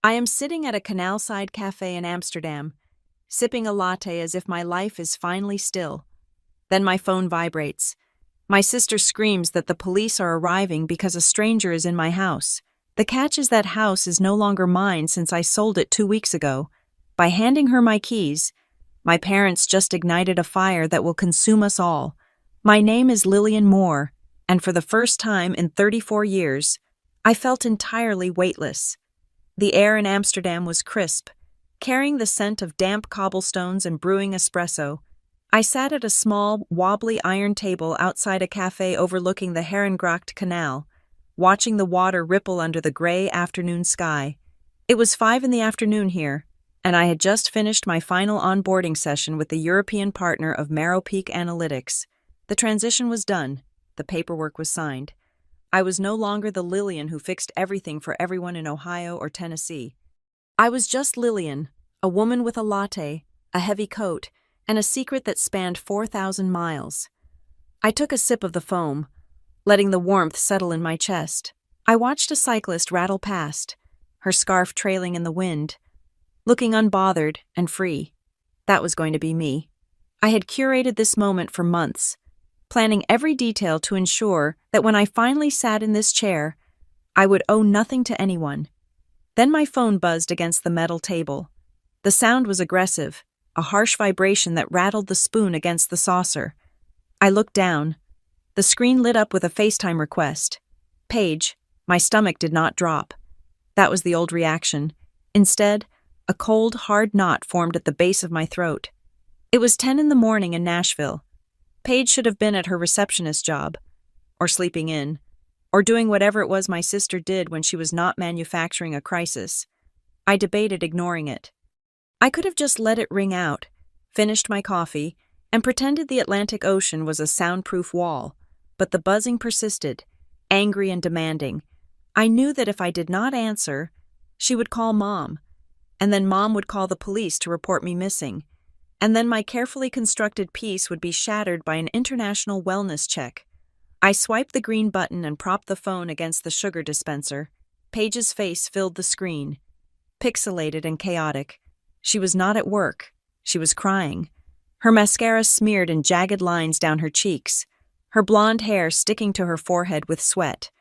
I am sitting at a canal-side cafe in Amsterdam, sipping a latte as if my life is finally still. Then my phone vibrates. My sister screams that the police are arriving because a stranger is in my house. The catch is that house is no longer mine since I sold it 2 weeks ago. By handing her my keys, my parents just ignited a fire that will consume us all. My name is Lillian Moore, and for the first time in 34 years, I felt entirely weightless. The air in Amsterdam was crisp, carrying the scent of damp cobblestones and brewing espresso. I sat at a small, wobbly iron table outside a cafe overlooking the Herengracht Canal, watching the water ripple under the gray afternoon sky. It was 5 in the afternoon here, and I had just finished my final onboarding session with the European partner of Marrow Peak Analytics. The transition was done. The paperwork was signed. I was no longer the Lillian who fixed everything for everyone in Ohio or Tennessee. I was just Lillian, a woman with a latte, a heavy coat, and a secret that spanned 4,000 miles. I took a sip of the foam, letting the warmth settle in my chest. I watched a cyclist rattle past, her scarf trailing in the wind, looking unbothered and free. That was going to be me. I had curated this moment for months, planning every detail to ensure that when I finally sat in this chair, I would owe nothing to anyone. Then my phone buzzed against the metal table. The sound was aggressive, a harsh vibration that rattled the spoon against the saucer. I looked down. The screen lit up with a FaceTime request. Paige. My stomach did not drop. That was the old reaction. Instead, a cold, hard knot formed at the base of my throat. It was 10 in the morning in Nashville. Paige should have been at her receptionist job, or sleeping in, or doing whatever it was my sister did when she was not manufacturing a crisis. I debated ignoring it. I could have just let it ring out, finished my coffee, and pretended the Atlantic Ocean was a soundproof wall, but the buzzing persisted, angry and demanding. I knew that if I did not answer, she would call Mom, and then Mom would call the police to report me missing. And then my carefully constructed peace would be shattered by an international wellness check. I swiped the green button and propped the phone against the sugar dispenser. Paige's face filled the screen, pixelated and chaotic. She was not at work. She was crying. Her mascara smeared in jagged lines down her cheeks, her blonde hair sticking to her forehead with sweat.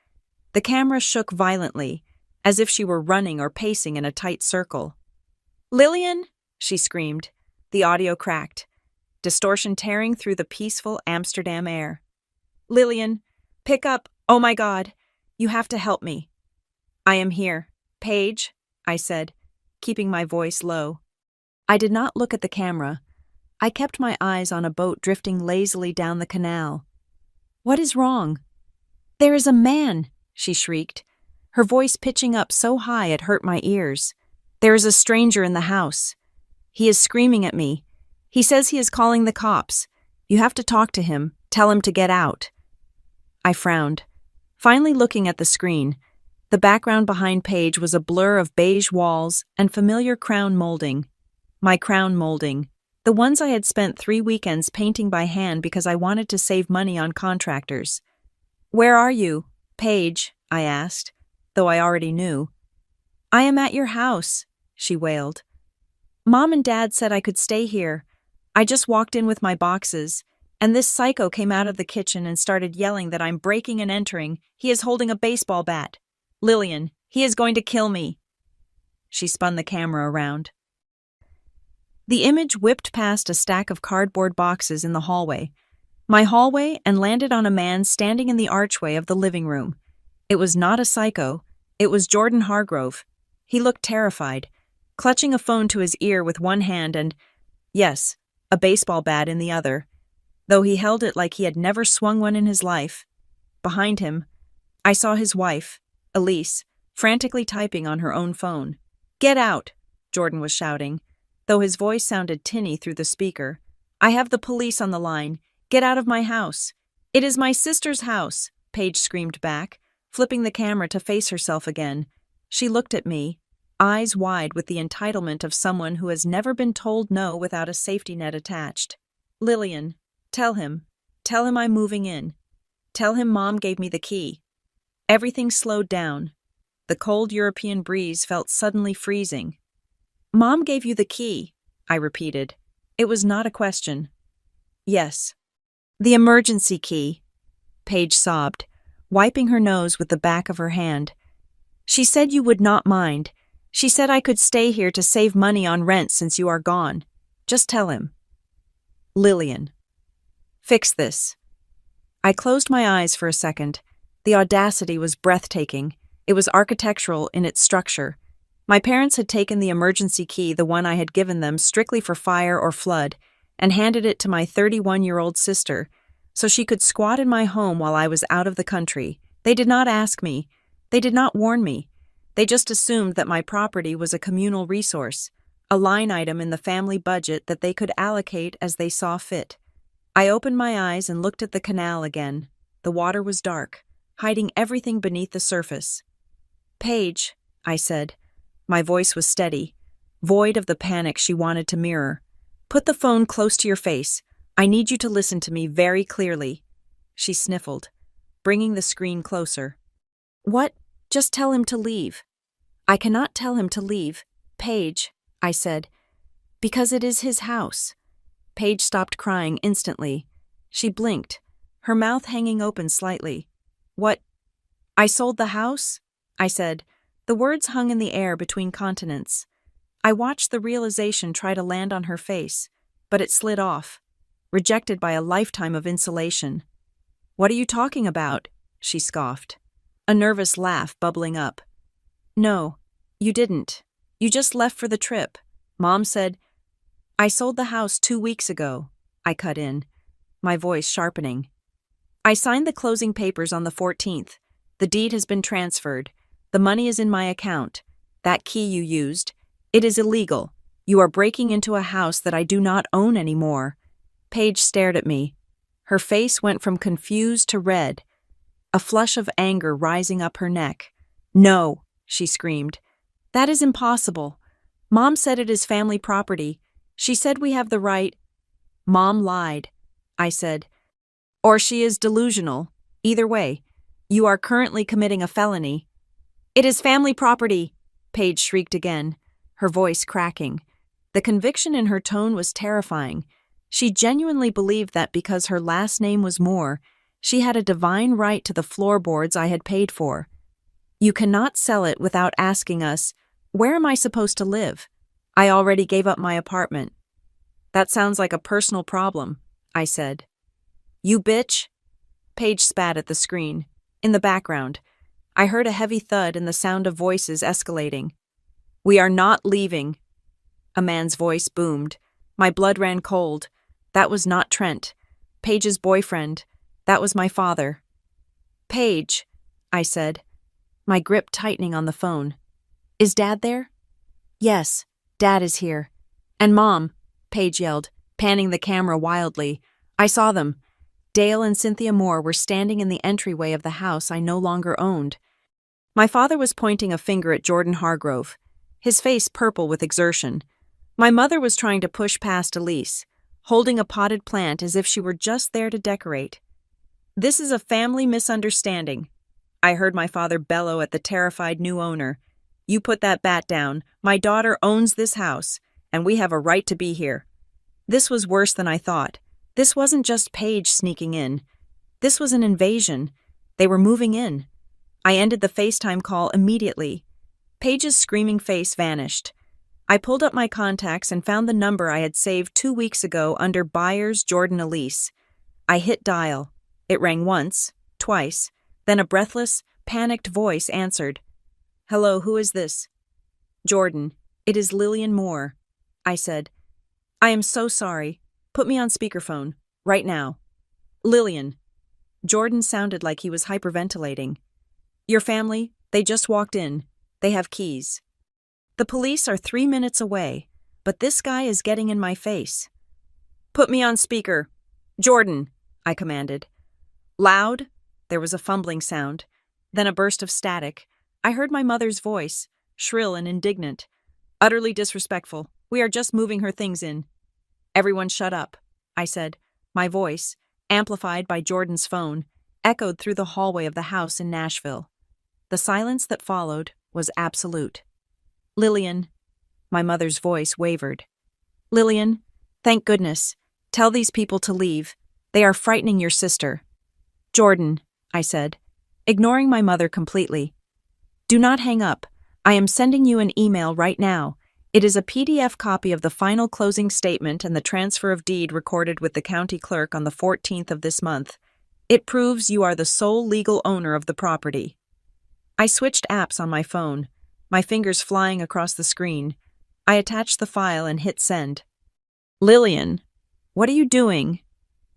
The camera shook violently, as if she were running or pacing in a tight circle. "Lillian!" she screamed. The audio cracked, distortion tearing through the peaceful Amsterdam air. "Lillian, pick up. Oh my God. You have to help me." "I am here. Paige," I said, keeping my voice low. I did not look at the camera. I kept my eyes on a boat drifting lazily down the canal. "What is wrong?" "There is a man," she shrieked, her voice pitching up so high it hurt my ears. "There is a stranger in the house. He is screaming at me. He says he is calling the cops. You have to talk to him. Tell him to get out." I frowned, finally looking at the screen. The background behind Paige was a blur of beige walls and familiar crown molding. My crown molding. The ones I had spent 3 weekends painting by hand because I wanted to save money on contractors. "Where are you, Paige?" I asked, though I already knew. "I am at your house," she wailed. "Mom and Dad said I could stay here. I just walked in with my boxes, and this psycho came out of the kitchen and started yelling that I'm breaking and entering. He is holding a baseball bat. Lillian, he is going to kill me." She spun the camera around. The image whipped past a stack of cardboard boxes in the hallway. My hallway, and landed on a man standing in the archway of the living room. It was not a psycho. It was Jordan Hargrove. He looked terrified, clutching a phone to his ear with one hand and, yes, a baseball bat in the other, though he held it like he had never swung one in his life. Behind him, I saw his wife, Elise, frantically typing on her own phone. "Get out," Jordan was shouting, though his voice sounded tinny through the speaker. "I have the police on the line. Get out of my house." "It is my sister's house," Paige screamed back, flipping the camera to face herself again. She looked at me, eyes wide with the entitlement of someone who has never been told no without a safety net attached. "Lillian, tell him I'm moving in. Tell him Mom gave me the key." Everything slowed down. The cold European breeze felt suddenly freezing. "Mom gave you the key," I repeated. It was not a question. "Yes." "The emergency key," Paige sobbed, wiping her nose with the back of her hand. "She said you would not mind. She said I could stay here to save money on rent since you are gone. Just tell him." Lillian. "Fix this." I closed my eyes for a second. The audacity was breathtaking. It was architectural in its structure. My parents had taken the emergency key, the one I had given them strictly for fire or flood, and handed it to my 31-year-old sister, so she could squat in my home while I was out of the country. They did not ask me. They did not warn me. They just assumed that my property was a communal resource, a line item in the family budget that they could allocate as they saw fit. I opened my eyes and looked at the canal again. The water was dark, hiding everything beneath the surface. "Paige," I said. My voice was steady, void of the panic she wanted to mirror. "Put the phone close to your face. I need you to listen to me very clearly." She sniffled, bringing the screen closer. "What? Just tell him to leave." "I cannot tell him to leave, Paige," I said, "because it is his house." Paige stopped crying instantly. She blinked, her mouth hanging open slightly. "What? I sold the house?" I said. The words hung in the air between continents. I watched the realization try to land on her face, but it slid off, rejected by a lifetime of insulation. "What are you talking about?" she scoffed, a nervous laugh bubbling up. "No, you didn't. You just left for the trip. Mom said—" "I sold the house 2 weeks ago," I cut in, my voice sharpening. "I signed the closing papers on the 14th. The deed has been transferred. The money is in my account. That key you used, it is illegal. You are breaking into a house that I do not own anymore." Paige stared at me. Her face went from confused to red, a flush of anger rising up her neck. "No," she screamed. "That is impossible. Mom said it is family property. She said we have the right—" "Mom lied," I said. "Or she is delusional. Either way, you are currently committing a felony." "It is family property," Paige shrieked again, her voice cracking. The conviction in her tone was terrifying. She genuinely believed that because her last name was Moore, she had a divine right to the floorboards I had paid for. "You cannot sell it without asking us, where am I supposed to live? I already gave up my apartment." "That sounds like a personal problem," I said. "You bitch!" Paige spat at the screen. In the background, I heard a heavy thud and the sound of voices escalating. "We are not leaving." A man's voice boomed. My blood ran cold. That was not Trent. Paige's boyfriend. That was my father. "Paige," I said, my grip tightening on the phone. "Is Dad there?" "Yes, Dad is here. And Mom," Paige yelled, panning the camera wildly. I saw them. Dale and Cynthia Moore were standing in the entryway of the house I no longer owned. My father was pointing a finger at Jordan Hargrove, his face purple with exertion. My mother was trying to push past Elise, holding a potted plant as if she were just there to decorate. "This is a family misunderstanding," I heard my father bellow at the terrified new owner. "You put that bat down. My daughter owns this house, and we have a right to be here." This was worse than I thought. This wasn't just Paige sneaking in. This was an invasion. They were moving in. I ended the FaceTime call immediately. Paige's screaming face vanished. I pulled up my contacts and found the number I had saved 2 weeks ago under Byers Jordan Elise. I hit dial. It rang once, twice, then a breathless, panicked voice answered. "Hello, who is this?" "Jordan, it is Lillian Moore," I said. "I am so sorry. Put me on speakerphone, right now." "Lillian." Jordan sounded like he was hyperventilating. "Your family, they just walked in. They have keys. The police are 3 minutes away, but this guy is getting in my face." "Put me on speaker. Jordan," I commanded. "Loud?" There was a fumbling sound, then a burst of static. I heard my mother's voice, shrill and indignant. "Utterly disrespectful. We are just moving her things in." "Everyone shut up," I said. My voice, amplified by Jordan's phone, echoed through the hallway of the house in Nashville. The silence that followed was absolute. Lillian, my mother's voice wavered. Lillian, thank goodness. Tell these people to leave. They are frightening your sister. Jordan, I said, ignoring my mother completely. Do not hang up. I am sending you an email right now. It is a PDF copy of the final closing statement and the transfer of deed recorded with the county clerk on the 14th of this month. It proves you are the sole legal owner of the property. I switched apps on my phone, my fingers flying across the screen. I attached the file and hit send. Lillian, what are you doing?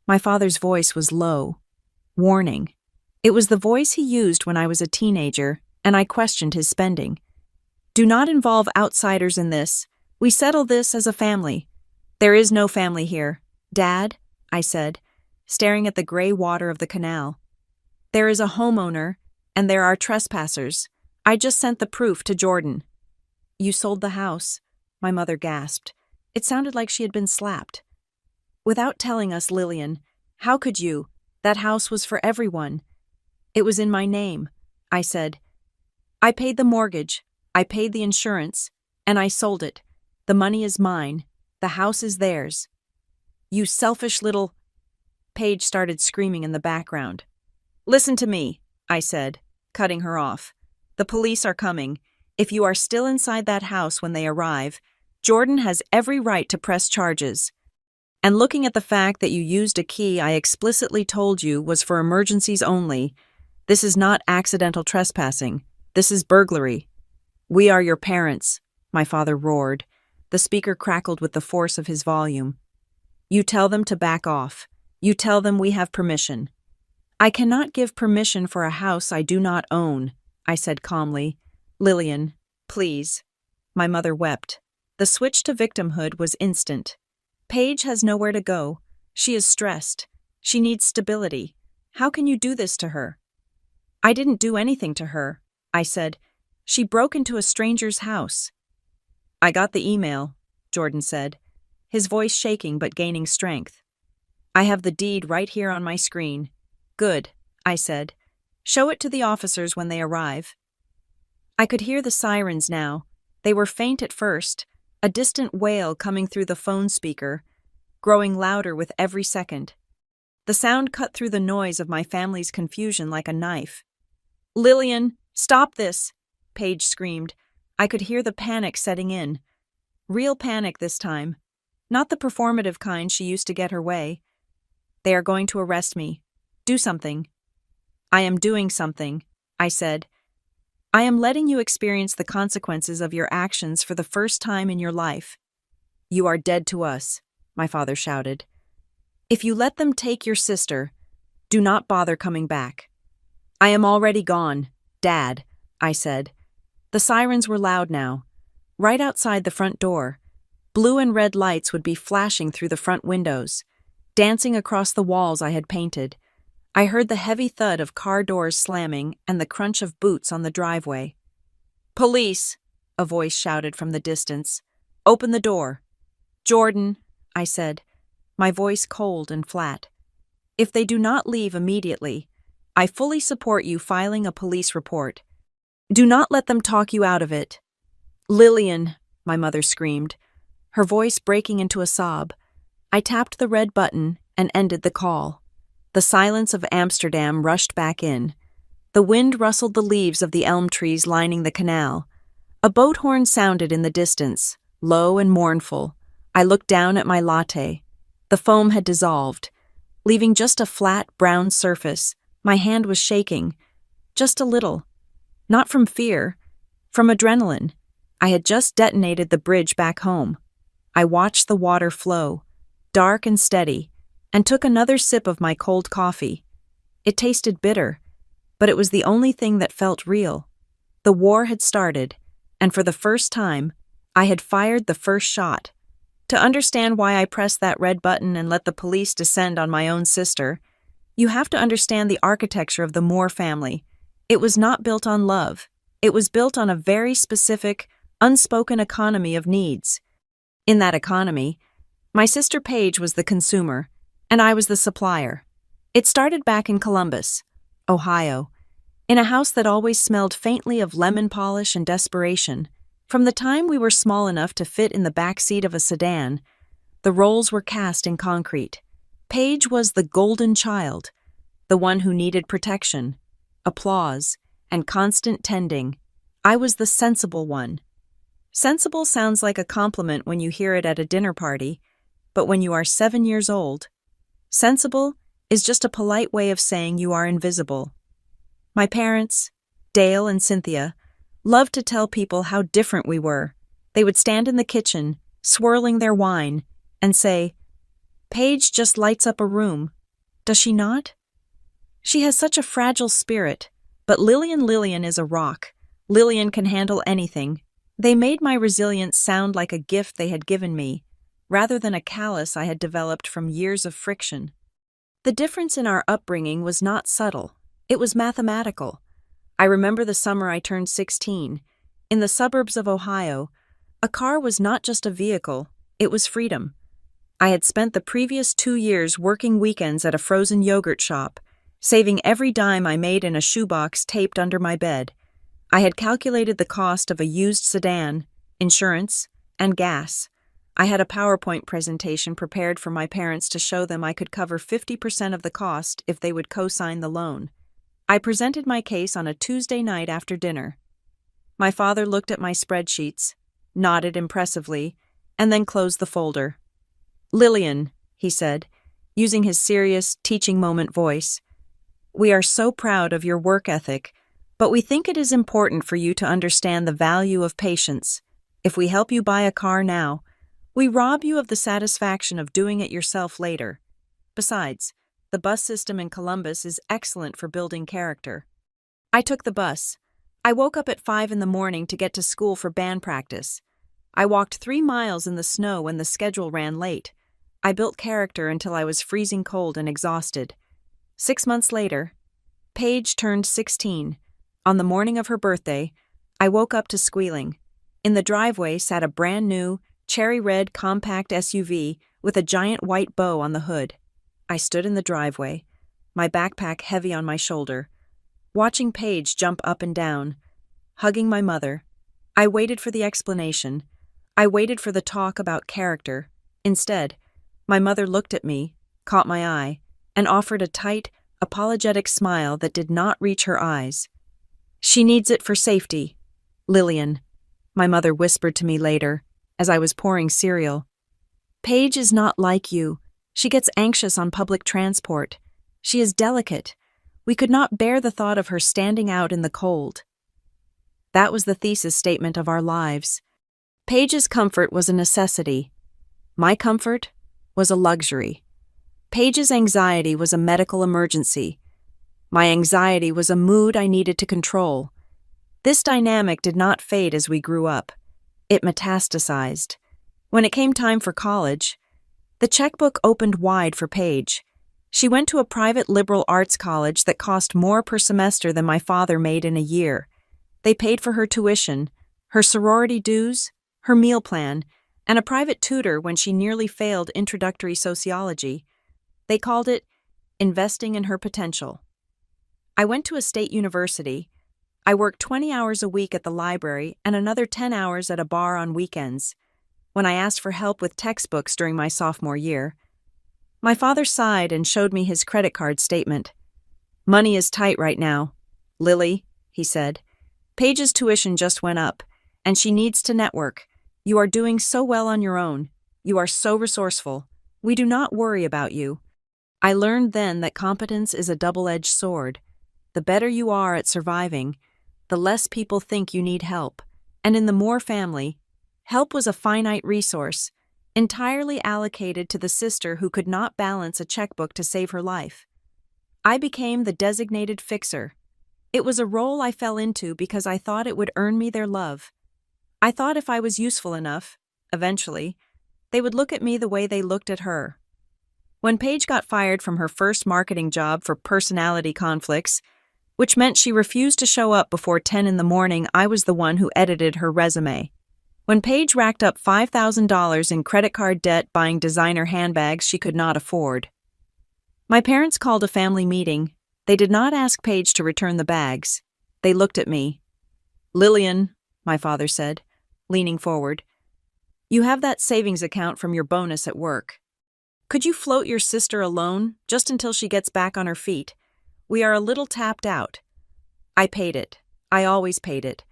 My father's voice was low, warning. It was the voice he used when I was a teenager, and I questioned his spending. Do not involve outsiders in this. We settle this as a family. There is no family here. Dad, I said, staring at the gray water of the canal. There is a homeowner, and there are trespassers. I just sent the proof to Jordan. You sold the house, my mother gasped. It sounded like she had been slapped. Without telling us, Lillian, how could you? That house was for everyone. It was in my name, I said. I paid the mortgage, I paid the insurance, and I sold it. The money is mine. The house is theirs. You selfish little... Paige started screaming in the background. Listen to me, I said, cutting her off. The police are coming. If you are still inside that house when they arrive, Jordan has every right to press charges. And looking at the fact that you used a key I explicitly told you was for emergencies only, this is not accidental trespassing. This is burglary. We are your parents, my father roared. The speaker crackled with the force of his volume. You tell them to back off. You tell them we have permission. I cannot give permission for a house I do not own, I said calmly. Lillian, please. My mother wept. The switch to victimhood was instant. Paige has nowhere to go. She is stressed. She needs stability. How can you do this to her? I didn't do anything to her, I said. She broke into a stranger's house. I got the email, Jordan said, his voice shaking but gaining strength. I have the deed right here on my screen. Good, I said. Show it to the officers when they arrive. I could hear the sirens now. They were faint at first, a distant wail coming through the phone speaker, growing louder with every second. The sound cut through the noise of my family's confusion like a knife. Lillian, stop this, Paige screamed. I could hear the panic setting in. Real panic this time. Not the performative kind she used to get her way. They are going to arrest me. Do something. I am doing something, I said. I am letting you experience the consequences of your actions for the first time in your life. You are dead to us, my father shouted. If you let them take your sister, do not bother coming back. I am already gone, Dad, I said. The sirens were loud now. Right outside the front door, blue and red lights would be flashing through the front windows, dancing across the walls I had painted. I heard the heavy thud of car doors slamming and the crunch of boots on the driveway. Police, a voice shouted from the distance. Open the door. Jordan, I said, my voice cold and flat. If they do not leave immediately, I fully support you filing a police report. Do not let them talk you out of it. Lillian, my mother screamed, her voice breaking into a sob. I tapped the red button and ended the call. The silence of Amsterdam rushed back in. The wind rustled the leaves of the elm trees lining the canal. A boat horn sounded in the distance, low and mournful. I looked down at my latte. The foam had dissolved, leaving just a flat, brown surface. My hand was shaking. Just a little. Not from fear, from adrenaline. I had just detonated the bridge back home. I watched the water flow, dark and steady, and took another sip of my cold coffee. It tasted bitter, but it was the only thing that felt real. The war had started, and for the first time, I had fired the first shot. To understand why I pressed that red button and let the police descend on my own sister, you have to understand the architecture of the Moore family. It was not built on love. It was built on a very specific, unspoken economy of needs. In that economy, my sister Paige was the consumer, and I was the supplier. It started back in Columbus, Ohio. in a house that always smelled faintly of lemon polish and desperation. From the time we were small enough to fit in the back seat of a sedan, the roles were cast in concrete. Paige was the golden child, the one who needed protection, applause, and constant tending. I was the sensible one. Sensible sounds like a compliment when you hear it at a dinner party, but when you are 7 years old, sensible is just a polite way of saying you are invisible. My parents, Dale and Cynthia, loved to tell people how different we were. They would stand in the kitchen, swirling their wine, and say, "Paige just lights up a room. Does she not? She has such a fragile spirit, but Lillian is a rock. Lillian can handle anything." They made my resilience sound like a gift they had given me, rather than a callus I had developed from years of friction. The difference in our upbringing was not subtle. It was mathematical. I remember the summer I turned 16. In the suburbs of Ohio, a car was not just a vehicle, it was freedom. I had spent the previous 2 years working weekends at a frozen yogurt shop, saving every dime I made in a shoebox taped under my bed. I had calculated the cost of a used sedan, insurance, and gas. I had a PowerPoint presentation prepared for my parents to show them I could cover 50% of the cost if they would co-sign the loan. I presented my case on a Tuesday night after dinner. My father looked at my spreadsheets, nodded impressively, and then closed the folder. "Lillian," he said, using his serious, teaching moment voice, "we are so proud of your work ethic, but we think it is important for you to understand the value of patience. If we help you buy a car now, we rob you of the satisfaction of doing it yourself later. Besides, the bus system in Columbus is excellent for building character." I took the bus. I woke up at 5 in the morning to get to school for band practice. I walked 3 miles in the snow when the schedule ran late. I built character until I was freezing cold and exhausted. 6 months later, Paige turned 16. On the morning of her birthday, I woke up to squealing. In the driveway sat a brand new, cherry red compact SUV with a giant white bow on the hood. I stood in the driveway, my backpack heavy on my shoulder, watching Paige jump up and down, hugging my mother. I waited for the explanation. I waited for the talk about character. Instead, my mother looked at me, caught my eye, and offered a tight, apologetic smile that did not reach her eyes. "She needs it for safety, Lillian," my mother whispered to me later, as I was pouring cereal. "Paige is not like you. She gets anxious on public transport. She is delicate. We could not bear the thought of her standing out in the cold." That was the thesis statement of our lives. Paige's comfort was a necessity. My comfort was a luxury. Paige's anxiety was a medical emergency. My anxiety was a mood I needed to control. This dynamic did not fade as we grew up. It metastasized. When it came time for college, the checkbook opened wide for Paige. She went to a private liberal arts college that cost more per semester than my father made in a year. They paid for her tuition, her sorority dues, her meal plan, and a private tutor when she nearly failed introductory sociology. They called it investing in her potential. I went to a state university. I worked 20 hours a week at the library and another 10 hours at a bar on weekends. When I asked for help with textbooks during my sophomore year, my father sighed and showed me his credit card statement. "Money is tight right now, Lily," he said. "Paige's tuition just went up, and she needs to network. You are doing so well on your own. You are so resourceful. We do not worry about you." I learned then that competence is a double-edged sword. The better you are at surviving, the less people think you need help. And in the Moore family, help was a finite resource, entirely allocated to the sister who could not balance a checkbook to save her life. I became the designated fixer. It was a role I fell into because I thought it would earn me their love. I thought if I was useful enough, eventually, they would look at me the way they looked at her. When Paige got fired from her first marketing job for personality conflicts, which meant she refused to show up before 10 in the morning, I was the one who edited her resume. When Paige racked up $5,000 in credit card debt buying designer handbags she could not afford, my parents called a family meeting, They did not ask Paige to return the bags. They looked at me. "Lillian," my father said, leaning forward, "you have that savings account from your bonus at work. Could you float your sister alone, just until she gets back on her feet? We are a little tapped out." I paid it. I always paid it.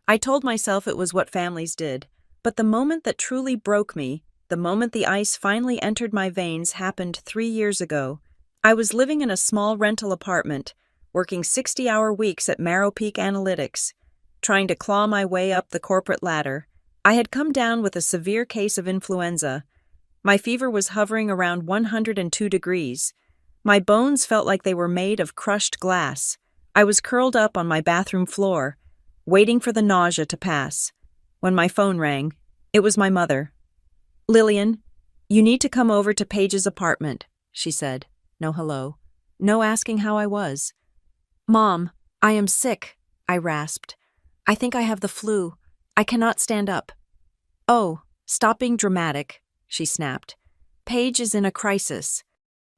I told myself it was what families did, but the moment that truly broke me, the moment the ice finally entered my veins, happened 3 years ago. I was living in a small rental apartment, working 60-hour weeks at Marrow Peak Analytics, trying to claw my way up the corporate ladder. I had come down with a severe case of influenza. My fever was hovering around 102 degrees. My bones felt like they were made of crushed glass. I was curled up on my bathroom floor, waiting for the nausea to pass. When my phone rang, it was my mother. "Lillian, you need to come over to Paige's apartment," she said. No hello. No asking how I was. "Mom, I am sick," I rasped. "I think I have the flu. I cannot stand up." "Oh, stop being dramatic," she snapped. "Paige is in a crisis.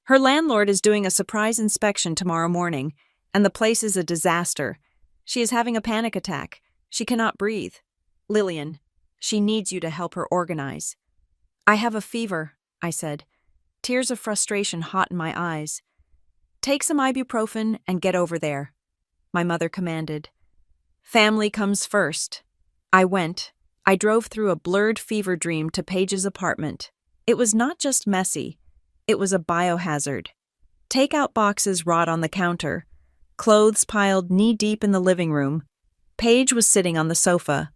Her landlord is doing a surprise inspection tomorrow morning, and the place is a disaster. She is having a panic attack. She cannot breathe. Lillian, she needs you to help her organize." "I have a fever," I said, tears of frustration hot in my eyes. "Take some ibuprofen and get over there," my mother commanded. "Family comes first." I went. I drove through a blurred fever dream to Paige's apartment. It was not just messy. It was a biohazard. Takeout boxes rot on the counter. Clothes piled knee-deep in the living room. Paige was sitting on the sofa,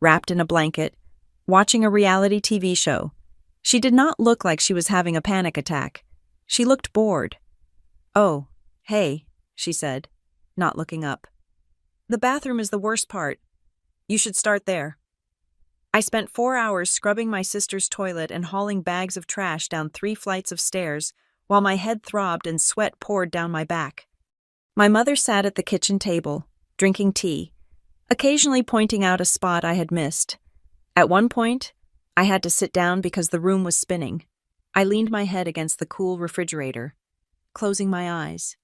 wrapped in a blanket, watching a reality TV show. She did not look like she was having a panic attack. She looked bored. "Oh, hey," she said, not looking up. "The bathroom is the worst part. You should start there." I spent 4 hours scrubbing my sister's toilet and hauling bags of trash down 3 flights of stairs while my head throbbed and sweat poured down my back. My mother sat at the kitchen table, drinking tea, occasionally pointing out a spot I had missed. At one point, I had to sit down because the room was spinning. I leaned my head against the cool refrigerator, closing my eyes.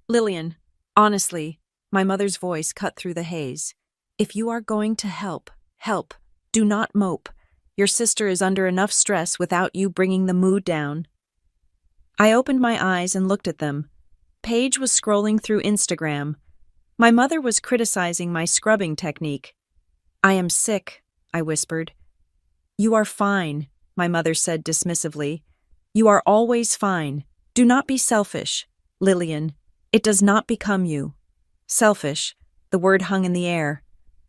"Lillian, honestly," my mother's voice cut through the haze. "If you are going to help, help. Do not mope. Your sister is under enough stress without you bringing the mood down." I opened my eyes and looked at them. Paige was scrolling through Instagram. My mother was criticizing my scrubbing technique. "I am sick," I whispered. "You are fine," my mother said dismissively. "You are always fine. Do not be selfish, Lillian. It does not become you." Selfish, the word hung in the air,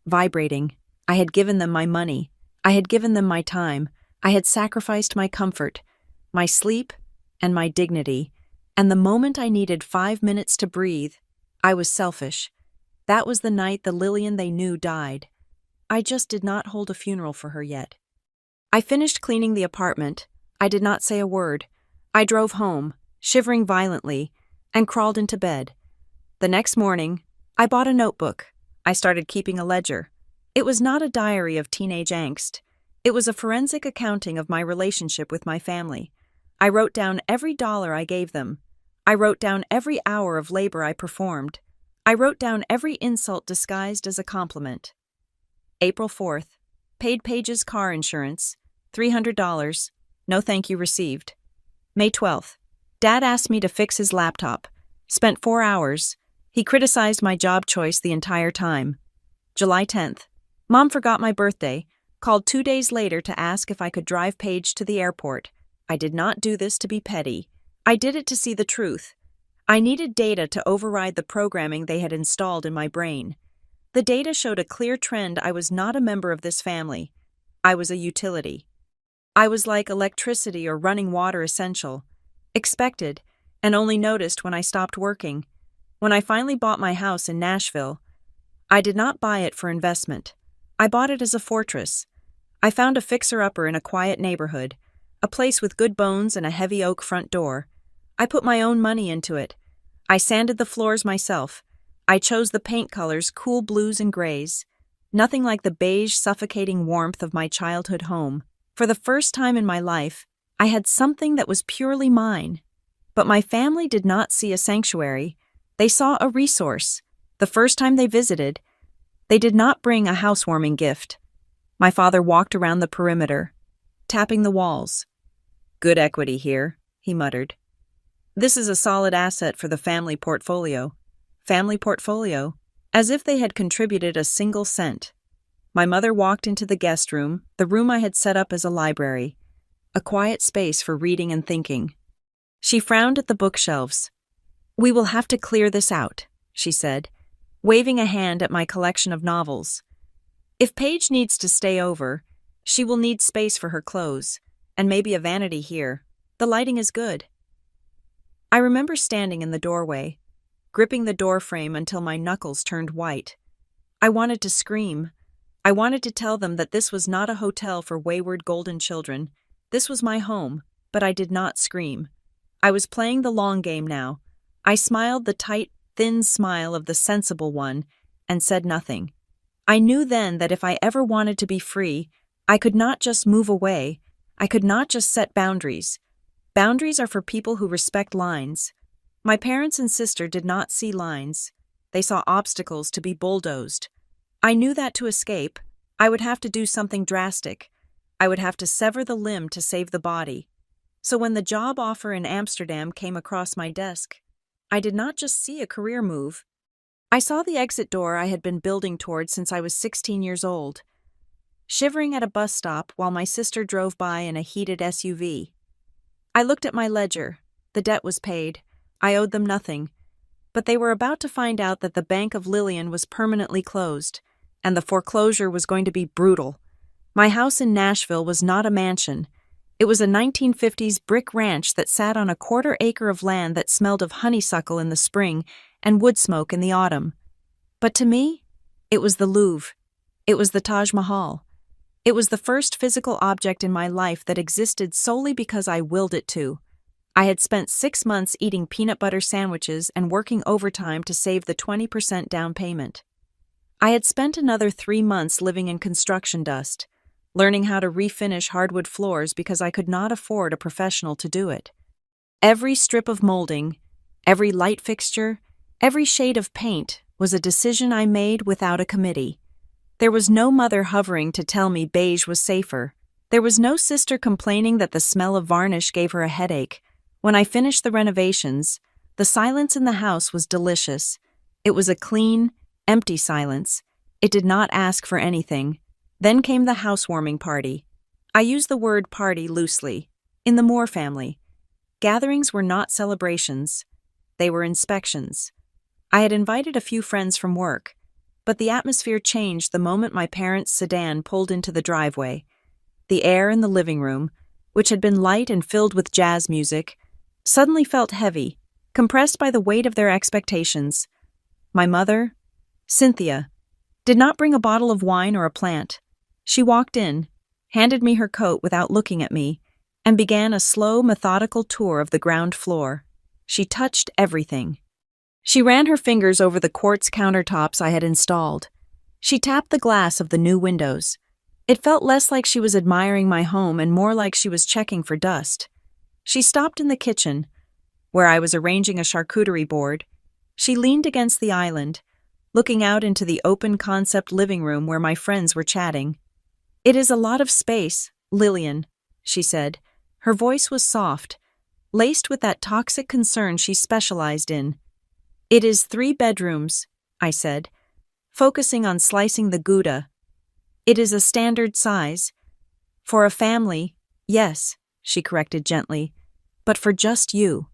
vibrating. I had given them my money. I had given them my time. I had sacrificed my comfort, my sleep, and my dignity. And the moment I needed 5 minutes to breathe, I was selfish. That was the night the Lillian they knew died. I just did not hold a funeral for her yet. I finished cleaning the apartment. I did not say a word. I drove home, shivering violently, and crawled into bed. The next morning, I bought a notebook. I started keeping a ledger. It was not a diary of teenage angst. It was a forensic accounting of my relationship with my family. I wrote down every dollar I gave them. I wrote down every hour of labor I performed. I wrote down every insult disguised as a compliment. April 4th. Paid Paige's car insurance, $300. No thank you received. May 12th. Dad asked me to fix his laptop. Spent 4 hours. He criticized my job choice the entire time. July 10th. Mom forgot my birthday, called 2 days later to ask if I could drive Paige to the airport. I did not do this to be petty. I did it to see the truth. I needed data to override the programming they had installed in my brain. The data showed a clear trend. I was not a member of this family. I was a utility. I was like electricity or running water, essential, expected, and only noticed when I stopped working. When I finally bought my house in Nashville, I did not buy it for investment. I bought it as a fortress. I found a fixer-upper in a quiet neighborhood, a place with good bones and a heavy oak front door. I put my own money into it. I sanded the floors myself. I chose the paint colors, cool blues and grays. Nothing like the beige, suffocating warmth of my childhood home. For the first time in my life, I had something that was purely mine. But my family did not see a sanctuary. They saw a resource. The first time they visited, they did not bring a housewarming gift. My father walked around the perimeter, tapping the walls. "Good equity here," he muttered. "This is a solid asset for the family portfolio." Family portfolio, as if they had contributed a single cent. My mother walked into the guest room, the room I had set up as a library, a quiet space for reading and thinking. She frowned at the bookshelves. "We will have to clear this out," she said, waving a hand at my collection of novels. "If Paige needs to stay over, she will need space for her clothes, and maybe a vanity here. The lighting is good." I remember standing in the doorway, gripping the doorframe until my knuckles turned white. I wanted to scream. I wanted to tell them that this was not a hotel for wayward golden children. This was my home, but I did not scream. I was playing the long game now. I smiled the tight, thin smile of the sensible one and said nothing. I knew then that if I ever wanted to be free, I could not just move away. I could not just set boundaries. Boundaries are for people who respect lines. My parents and sister did not see lines. They saw obstacles to be bulldozed. I knew that to escape, I would have to do something drastic. I would have to sever the limb to save the body. So when the job offer in Amsterdam came across my desk, I did not just see a career move. I saw the exit door I had been building toward since I was 16 years old, shivering at a bus stop while my sister drove by in a heated SUV. I looked at my ledger. The debt was paid. I owed them nothing. But they were about to find out that the Bank of Lillian was permanently closed, and the foreclosure was going to be brutal. My house in Nashville was not a mansion. It was a 1950s brick ranch that sat on a quarter-acre of land that smelled of honeysuckle in the spring and wood smoke in the autumn. But to me, it was the Louvre. It was the Taj Mahal. It was the first physical object in my life that existed solely because I willed it to. I had spent 6 months eating peanut butter sandwiches and working overtime to save the 20% down payment. I had spent another 3 months living in construction dust, learning how to refinish hardwood floors because I could not afford a professional to do it. Every strip of molding, every light fixture, every shade of paint was a decision I made without a committee. There was no mother hovering to tell me beige was safer. There was no sister complaining that the smell of varnish gave her a headache. When I finished the renovations, the silence in the house was delicious. It was a clean, empty silence. It did not ask for anything. Then came the housewarming party. I use the word party loosely. In the Moore family, gatherings were not celebrations. They were inspections. I had invited a few friends from work, but the atmosphere changed the moment my parents' sedan pulled into the driveway. The air in the living room, which had been light and filled with jazz music, suddenly felt heavy, compressed by the weight of their expectations. My mother, Cynthia, did not bring a bottle of wine or a plant. She walked in, handed me her coat without looking at me, and began a slow, methodical tour of the ground floor. She touched everything. She ran her fingers over the quartz countertops I had installed. She tapped the glass of the new windows. It felt less like she was admiring my home and more like she was checking for dust. She stopped in the kitchen, where I was arranging a charcuterie board. She leaned against the island, looking out into the open-concept living room where my friends were chatting. "It is a lot of space, Lillian," she said. Her voice was soft, laced with that toxic concern she specialized in. "It is 3 bedrooms, I said, focusing on slicing the Gouda. "It is a standard size. For a family, yes," she corrected gently, "but for just you.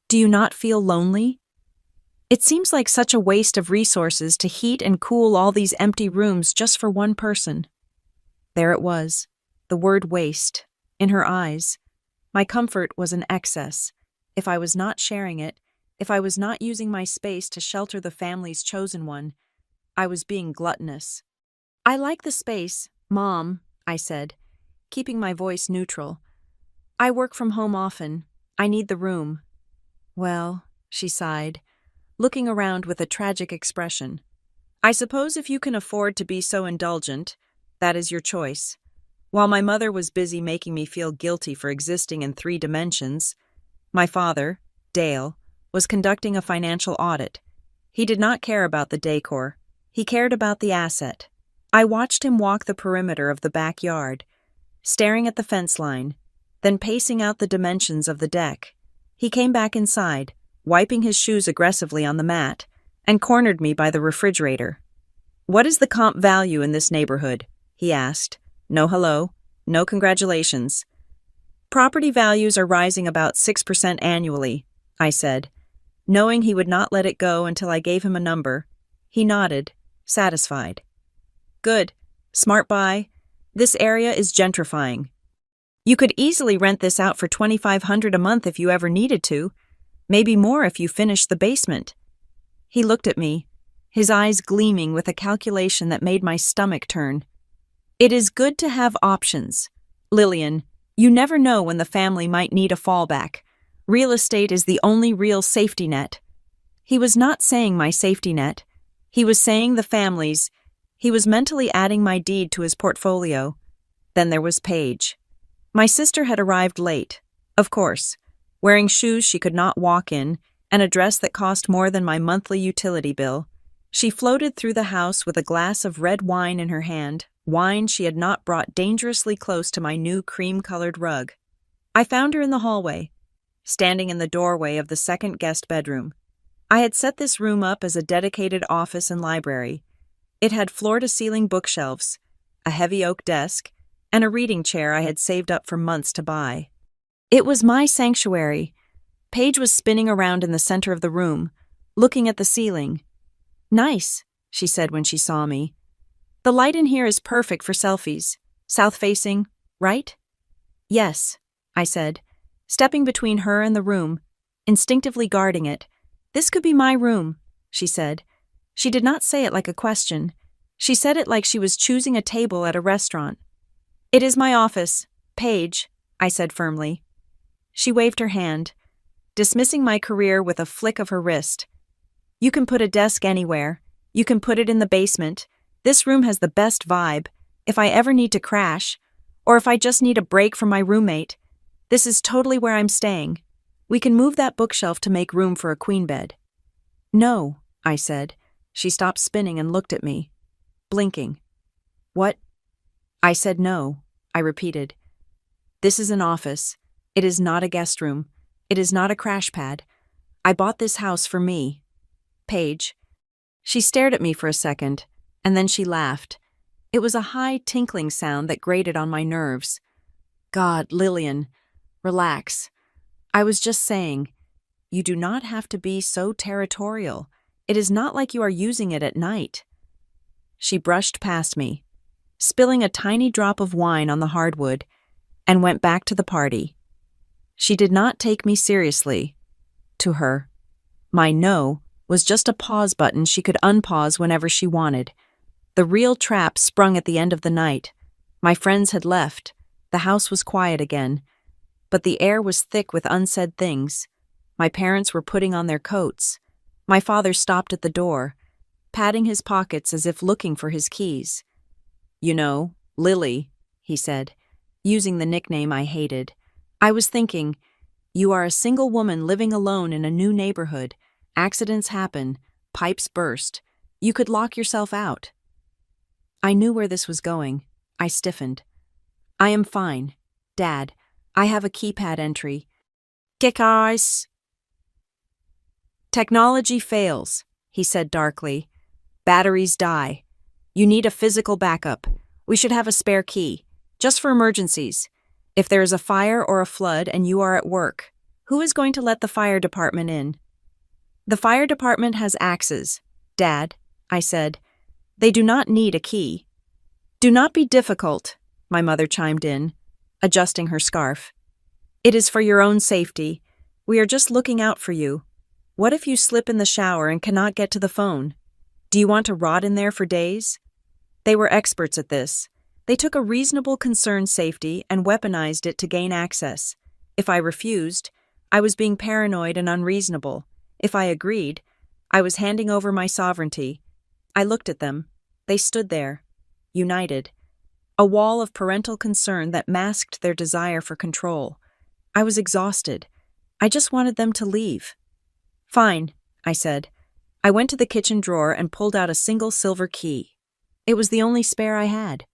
Do you not feel lonely? It seems like such a waste of resources to heat and cool all these empty rooms just for one person." There it was, the word waste, in her eyes. My comfort was an excess. If I was not sharing it, if I was not using my space to shelter the family's chosen one, I was being gluttonous. "I like the space, Mom," I said, keeping my voice neutral. "I work from home often. I need the room." "Well," she sighed, looking around with a tragic expression. "I suppose if you can afford to be so indulgent, that is your choice." While my mother was busy making me feel guilty for existing in 3 dimensions, my father, Dale, was conducting a financial audit. He did not care about the decor. He cared about the asset. I watched him walk the perimeter of the backyard, staring at the fence line, then pacing out the dimensions of the deck. He came back inside, wiping his shoes aggressively on the mat, and cornered me by the refrigerator. "What is the comp value in this neighborhood?" he asked. No hello, no congratulations. "Property values are rising about 6% annually," I said. Knowing he would not let it go until I gave him a number, he nodded, satisfied. "Good. Smart buy. This area is gentrifying. You could easily rent this out for $2,500 a month if you ever needed to. Maybe more if you finish the basement." He looked at me, his eyes gleaming with a calculation that made my stomach turn. "It is good to have options. Lillian, you never know when the family might need a fallback. Real estate is the only real safety net." He was not saying my safety net. He was saying the family's. He was mentally adding my deed to his portfolio. Then there was Paige. My sister had arrived late, of course, wearing shoes she could not walk in and a dress that cost more than my monthly utility bill. She floated through the house with a glass of red wine in her hand, wine she had not brought dangerously close to my new cream-colored rug. I found her in the hallway, standing in the doorway of the second guest bedroom. I had set this room up as a dedicated office and library. It had floor-to-ceiling bookshelves, a heavy oak desk, and a reading chair I had saved up for months to buy. It was my sanctuary. Paige was spinning around in the center of the room, looking at the ceiling. "Nice," she said when she saw me. "The light in here is perfect for selfies. South-facing, right?" "Yes," I said, stepping between her and the room, instinctively guarding it. "This could be my room," she said. She did not say it like a question. She said it like she was choosing a table at a restaurant. "It is my office, Paige," I said firmly. She waved her hand, dismissing my career with a flick of her wrist. "You can put a desk anywhere. You can put it in the basement. This room has the best vibe. If I ever need to crash, or if I just need a break from my roommate, this is totally where I'm staying. We can move that bookshelf to make room for a queen bed." "No," I said. She stopped spinning and looked at me, blinking. "What?" I said no. I repeated. "This is an office. It is not a guest room. It is not a crash pad. I bought this house for me. Paige." She stared at me for a second, and then she laughed. It was a high, tinkling sound that grated on my nerves. "God, Lillian, relax. I was just saying, you do not have to be so territorial. It is not like you are using it at night." She brushed past me, spilling a tiny drop of wine on the hardwood, and went back to the party. She did not take me seriously. To her, my no was just a pause button she could unpause whenever she wanted. The real trap sprung at the end of the night. My friends had left. The house was quiet again, but the air was thick with unsaid things. My parents were putting on their coats. My father stopped at the door, patting his pockets as if looking for his keys. "You know, Lily," he said, using the nickname I hated. I was thinking, you are a single woman living alone in a new neighborhood. Accidents happen. Pipes burst. You could lock yourself out. I knew where this was going. I stiffened. "I am fine. Dad, I have a keypad entry. Kick eyes." "Technology fails," he said darkly. "Batteries die. You need a physical backup. We should have a spare key, just for emergencies. If there is a fire or a flood and you are at work, who is going to let the fire department in?" "The fire department has axes, Dad," I said. "They do not need a key." "Do not be difficult," my mother chimed in, adjusting her scarf. "It is for your own safety. We are just looking out for you. What if you slip in the shower and cannot get to the phone? Do you want to rot in there for days?" They were experts at this. They took a reasonable concerned safety and weaponized it to gain access. If I refused, I was being paranoid and unreasonable. If I agreed, I was handing over my sovereignty. I looked at them. They stood there, united. A wall of parental concern that masked their desire for control. I was exhausted. I just wanted them to leave. Fine, I said. I went to the kitchen drawer and pulled out a single silver key. It was the only spare I had.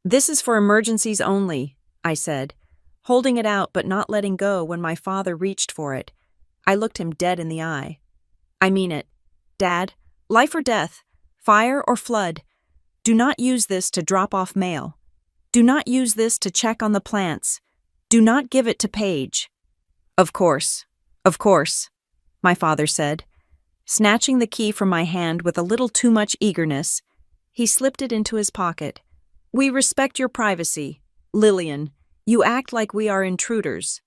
This is for emergencies only, I said, holding it out but not letting go when my father reached for it. I looked him dead in the eye. I mean it. Dad, life or death, fire or flood. Do not use this to drop off mail. Do not use this to check on the plants. Do not give it to Paige. Of course, my father said. Snatching the key from my hand with a little too much eagerness, he slipped it into his pocket. We respect your privacy. Lillian, you act like we are intruders.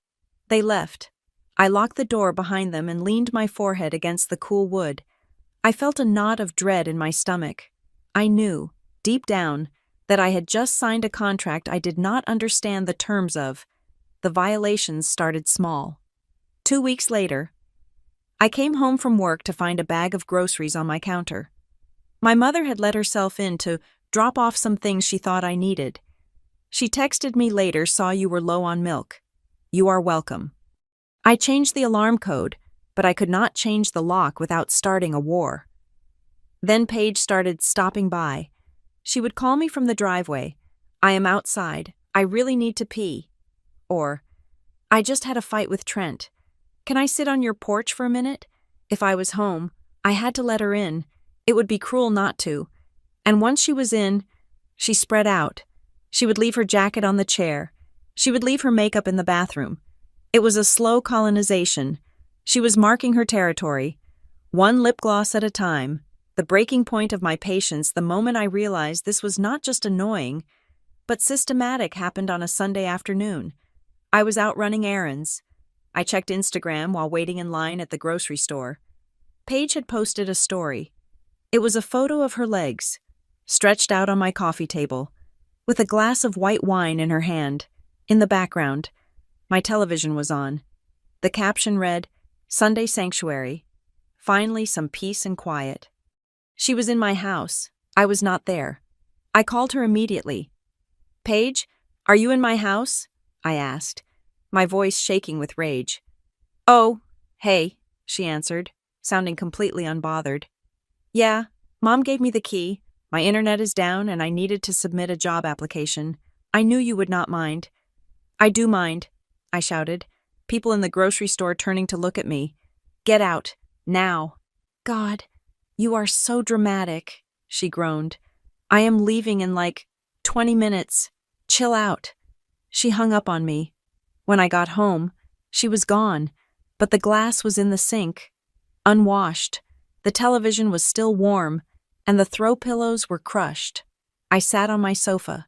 They left. I locked the door behind them and leaned my forehead against the cool wood. I felt a knot of dread in my stomach. I knew, deep down, that I had just signed a contract I did not understand the terms of. The violations started small. 2 weeks later, I came home from work to find a bag of groceries on my counter. My mother had let herself in to drop off some things she thought I needed. She texted me later, saw you were low on milk. You are welcome. I changed the alarm code, but I could not change the lock without starting a war. Then Paige started stopping by. She would call me from the driveway. I am outside. I really need to pee. Or, I just had a fight with Trent. Can I sit on your porch for a minute? If I was home, I had to let her in. It would be cruel not to. And once she was in, she spread out. She would leave her jacket on the chair. She would leave her makeup in the bathroom. It was a slow colonization. She was marking her territory, one lip gloss at a time. The breaking point of my patience the moment I realized this was not just annoying, but systematic happened on a Sunday afternoon. I was out running errands. I checked Instagram while waiting in line at the grocery store. Paige had posted a story. It was a photo of her legs, stretched out on my coffee table, with a glass of white wine in her hand. In the background, my television was on. The caption read, Sunday Sanctuary. Finally, some peace and quiet. She was in my house. I was not there. I called her immediately. Paige, are you in my house? I asked, my voice shaking with rage. Oh, hey, she answered, sounding completely unbothered. Yeah, Mom gave me the key. My internet is down and I needed to submit a job application. I knew you would not mind. I do mind, I shouted, people in the grocery store turning to look at me. Get out, now. God, you are so dramatic, she groaned. I am leaving in like 20 minutes. Chill out. She hung up on me. When I got home, she was gone, but the glass was in the sink, unwashed. The television was still warm, and the throw pillows were crushed. I sat on my sofa,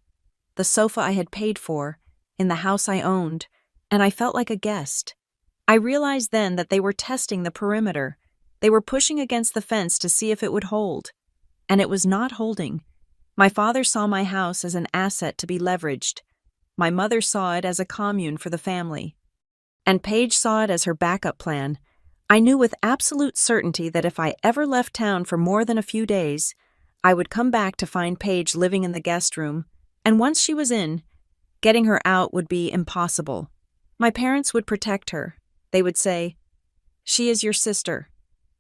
the sofa I had paid for, in the house I owned, and I felt like a guest. I realized then that they were testing the perimeter. They were pushing against the fence to see if it would hold. And it was not holding. My father saw my house as an asset to be leveraged. My mother saw it as a commune for the family. And Paige saw it as her backup plan. I knew with absolute certainty that if I ever left town for more than a few days, I would come back to find Paige living in the guest room, and once she was in, getting her out would be impossible. My parents would protect her. They would say, "She is your sister.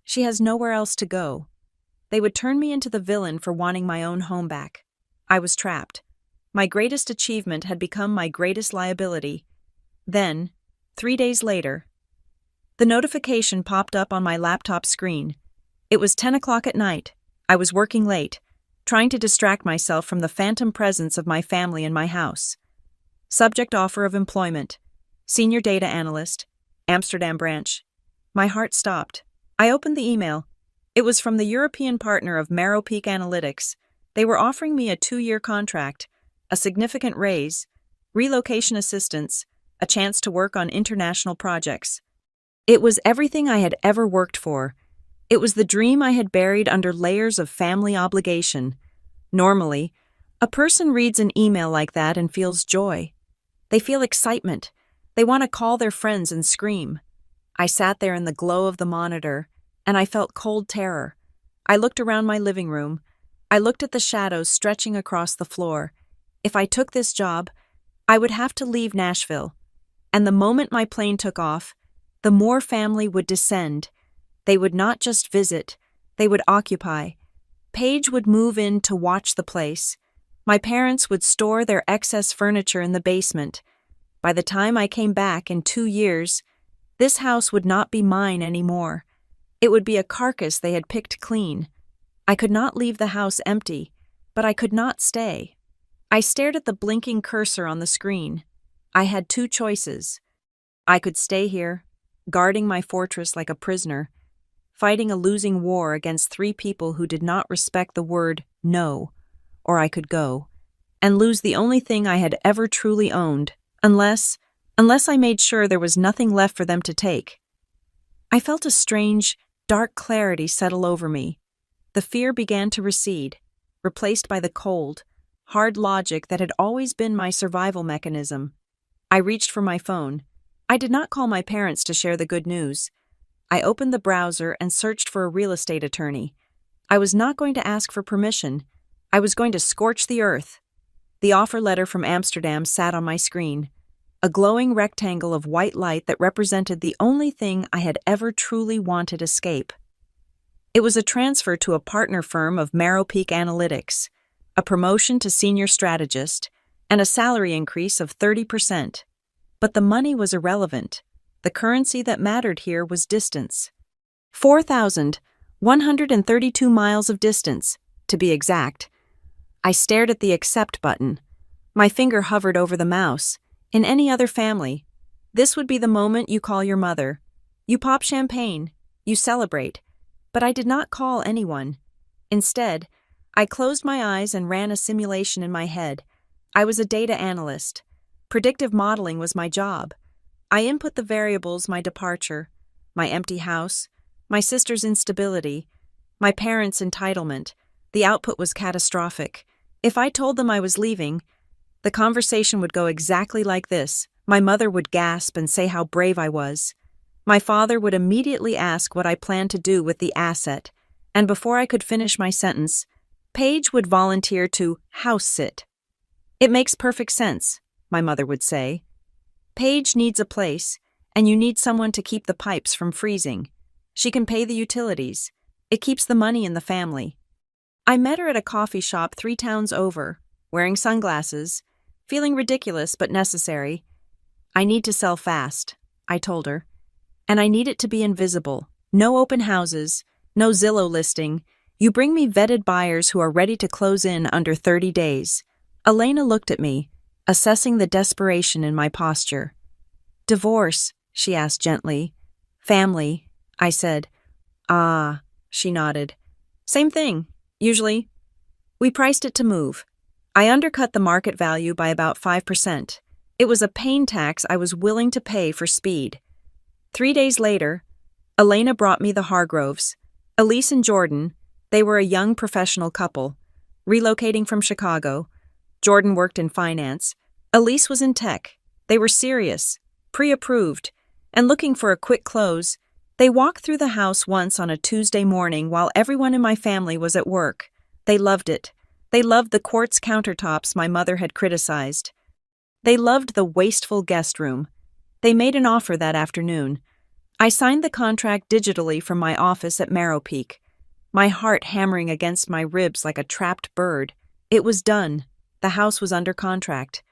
She has nowhere else to go." They would turn me into the villain for wanting my own home back. I was trapped. My greatest achievement had become my greatest liability. Then, 3 days later, the notification popped up on my laptop screen. It was 10 o'clock at night. I was working late, trying to distract myself from the phantom presence of my family in my house. Subject: offer of employment. Senior data analyst, Amsterdam branch. My heart stopped. I opened the email. It was from the European partner of Marrow Peak Analytics. They were offering me a 2-year contract, a significant raise, relocation assistance, a chance to work on international projects. It was everything I had ever worked for. It was the dream I had buried under layers of family obligation. Normally, a person reads an email like that and feels joy. They feel excitement. They want to call their friends and scream. I sat there in the glow of the monitor, and I felt cold terror. I looked around my living room. I looked at the shadows stretching across the floor. If I took this job, I would have to leave Nashville. And the moment my plane took off, the Moore family would descend. They would not just visit, they would occupy. Paige would move in to watch the place. My parents would store their excess furniture in the basement. By the time I came back in 2 years, this house would not be mine anymore. It would be a carcass they had picked clean. I could not leave the house empty, but I could not stay. I stared at the blinking cursor on the screen. I had 2 choices. I could stay here, guarding my fortress like a prisoner, fighting a losing war against 3 people who did not respect the word no, or I could go, and lose the only thing I had ever truly owned, unless I made sure there was nothing left for them to take. I felt a strange, dark clarity settle over me. The fear began to recede, replaced by the cold, hard logic that had always been my survival mechanism. I reached for my phone. I did not call my parents to share the good news. I opened the browser and searched for a real estate attorney. I was not going to ask for permission. I was going to scorch the earth. The offer letter from Amsterdam sat on my screen, a glowing rectangle of white light that represented the only thing I had ever truly wanted escape. It was a transfer to a partner firm of Marrow Peak Analytics, a promotion to senior strategist, and a salary increase of 30%. But the money was irrelevant. The currency that mattered here was distance. 4,132 miles of distance, to be exact. I stared at the accept button. My finger hovered over the mouse. In any other family, this would be the moment you call your mother. You pop champagne. You celebrate. But I did not call anyone. Instead, I closed my eyes and ran a simulation in my head. I was a data analyst. Predictive modeling was my job. I input the variables: my departure, my empty house, my sister's instability, my parents' entitlement. The output was catastrophic. If I told them I was leaving, the conversation would go exactly like this. My mother would gasp and say how brave I was. My father would immediately ask what I planned to do with the asset, and before I could finish my sentence, Paige would volunteer to house sit. "It makes perfect sense," my mother would say. "Paige needs a place, and you need someone to keep the pipes from freezing. She can pay the utilities. It keeps the money in the family." I met her at a coffee shop 3 towns over, wearing sunglasses, feeling ridiculous but necessary. "I need to sell fast," I told her. "And I need it to be invisible. No open houses, no Zillow listing. You bring me vetted buyers who are ready to close in under 30 days. Elena looked at me, assessing the desperation in my posture. "Divorce," she asked gently. "Family," I said. "Ah," she nodded. "Same thing, usually." We priced it to move. I undercut the market value by about 5%. It was a pain tax I was willing to pay for speed. 3 days later, Elena brought me the Hargroves. Elise and Jordan, they were a young professional couple, relocating from Chicago. Jordan worked in finance. Elise was in tech. They were serious, pre-approved, and looking for a quick close. They walked through the house once on a Tuesday morning while everyone in my family was at work. They loved it. They loved the quartz countertops my mother had criticized. They loved the wasteful guest room. They made an offer that afternoon. I signed the contract digitally from my office at Marrow Peak, my heart hammering against my ribs like a trapped bird. It was done. The house was under contract.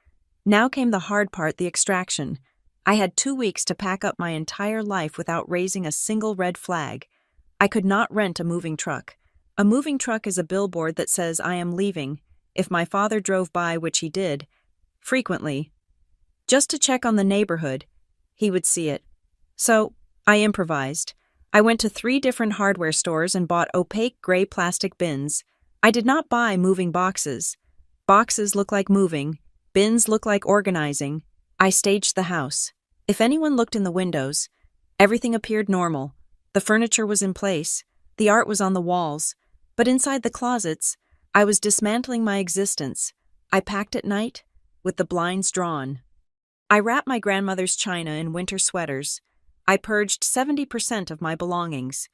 Now came the hard part, the extraction. I had 2 weeks to pack up my entire life without raising a single red flag. I could not rent a moving truck. A moving truck is a billboard that says I am leaving, if my father drove by, which he did, frequently. Just to check on the neighborhood, he would see it. So, I improvised. I went to 3 different hardware stores and bought opaque gray plastic bins. I did not buy moving boxes. Boxes look like moving. Bins look like organizing. I staged the house. If anyone looked in the windows, everything appeared normal. The furniture was in place. The art was on the walls. But inside the closets, I was dismantling my existence. I packed at night, with the blinds drawn. I wrapped my grandmother's china in winter sweaters. I purged 70% of my belongings.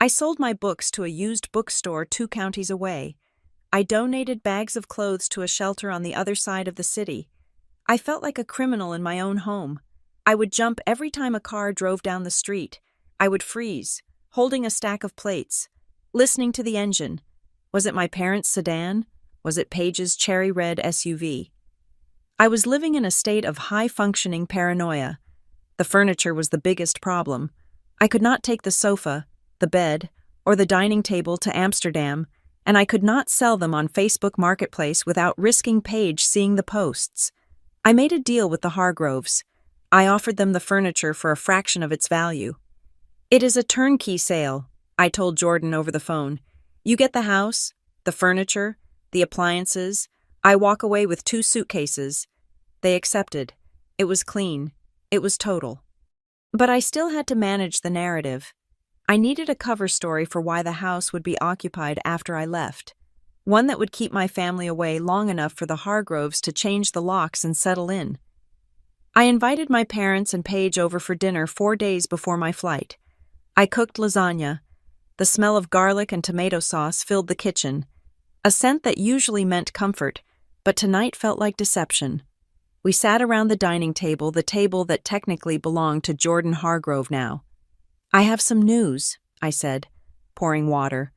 I sold my books to a used bookstore 2 counties away. I donated bags of clothes to a shelter on the other side of the city. I felt like a criminal in my own home. I would jump every time a car drove down the street. I would freeze, holding a stack of plates, listening to the engine. Was it my parents' sedan? Was it Paige's cherry red SUV? I was living in a state of high-functioning paranoia. The furniture was the biggest problem. I could not take the sofa, the bed, or the dining table to Amsterdam, and I could not sell them on Facebook Marketplace without risking Paige seeing the posts. I made a deal with the Hargroves. I offered them the furniture for a fraction of its value. "It is a turnkey sale," I told Jordan over the phone. "You get the house, the furniture, the appliances. I walk away with 2 suitcases." They accepted. It was clean. It was total. But I still had to manage the narrative. I needed a cover story for why the house would be occupied after I left. One that would keep my family away long enough for the Hargroves to change the locks and settle in. I invited my parents and Paige over for dinner 4 days before my flight. I cooked lasagna. The smell of garlic and tomato sauce filled the kitchen, a scent that usually meant comfort, but tonight felt like deception. We sat around the dining table, the table that technically belonged to Jordan Hargrove now. "I have some news," I said, pouring water.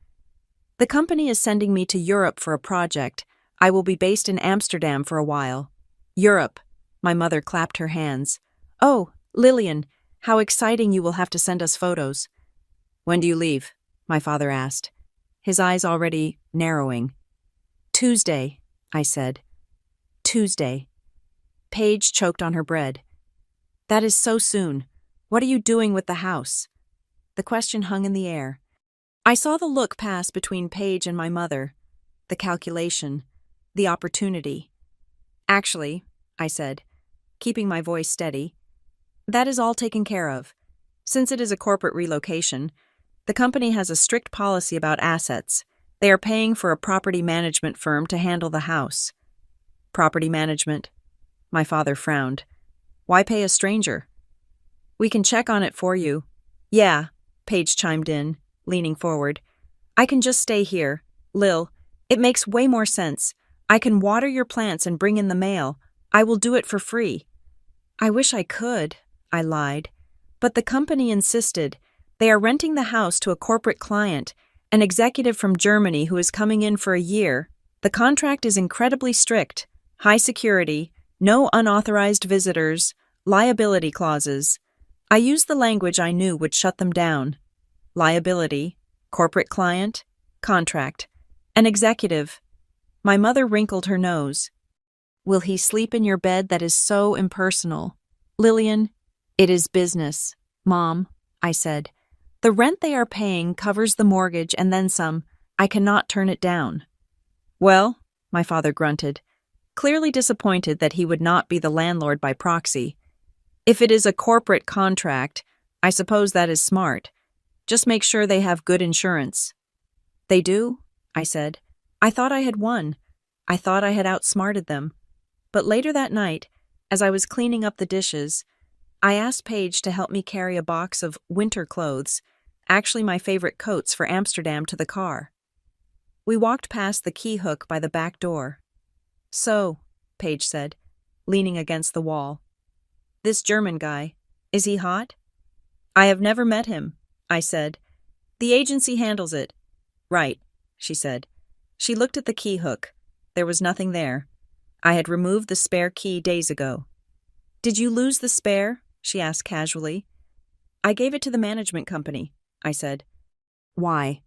"The company is sending me to Europe for a project. I will be based in Amsterdam for a while." "Europe," my mother clapped her hands. "Oh, Lillian, how exciting, you will have to send us photos." "When do you leave?" my father asked, his eyes already narrowing. "Tuesday," I said. "Tuesday." Paige choked on her bread. "That is so soon. What are you doing with the house?" The question hung in the air. I saw the look pass between Paige and my mother, the calculation, the opportunity. "Actually," I said, keeping my voice steady, "that is all taken care of. Since it is a corporate relocation, the company has a strict policy about assets. They are paying for a property management firm to handle the house." "Property management?" My father frowned. "Why pay a stranger?" "We can check on it for you." "Yeah," Paige chimed in, leaning forward. "I can just stay here. Lil, it makes way more sense. I can water your plants and bring in the mail. I will do it for free." "I wish I could," I lied. But the company insisted. They are renting the house to a corporate client, an executive from Germany who is coming in for a year. The contract is incredibly strict, high security, no unauthorized visitors, liability clauses. I used the language I knew would shut them down. Liability, corporate client, contract, an executive. My mother wrinkled her nose. "Will he sleep in your bed? That is so impersonal." "Lillian, it is business." "Mom," I said, "the rent they are paying covers the mortgage and then some. I cannot turn it down." "Well," my father grunted, clearly disappointed that he would not be the landlord by proxy. "If it is a corporate contract, I suppose that is smart. Just make sure they have good insurance." "They do?" I said. I thought I had won. I thought I had outsmarted them. But later that night, as I was cleaning up the dishes, I asked Paige to help me carry a box of winter clothes, actually my favorite coats, for Amsterdam to the car. We walked past the key hook by the back door. "So," Paige said, leaning against the wall, "this German guy, is he hot?" "I have never met him," I said. "The agency handles it." "Right," she said. She looked at the key hook. There was nothing there. I had removed the spare key days ago. "Did you lose the spare?" she asked casually. "I gave it to the management company," I said. "Why?"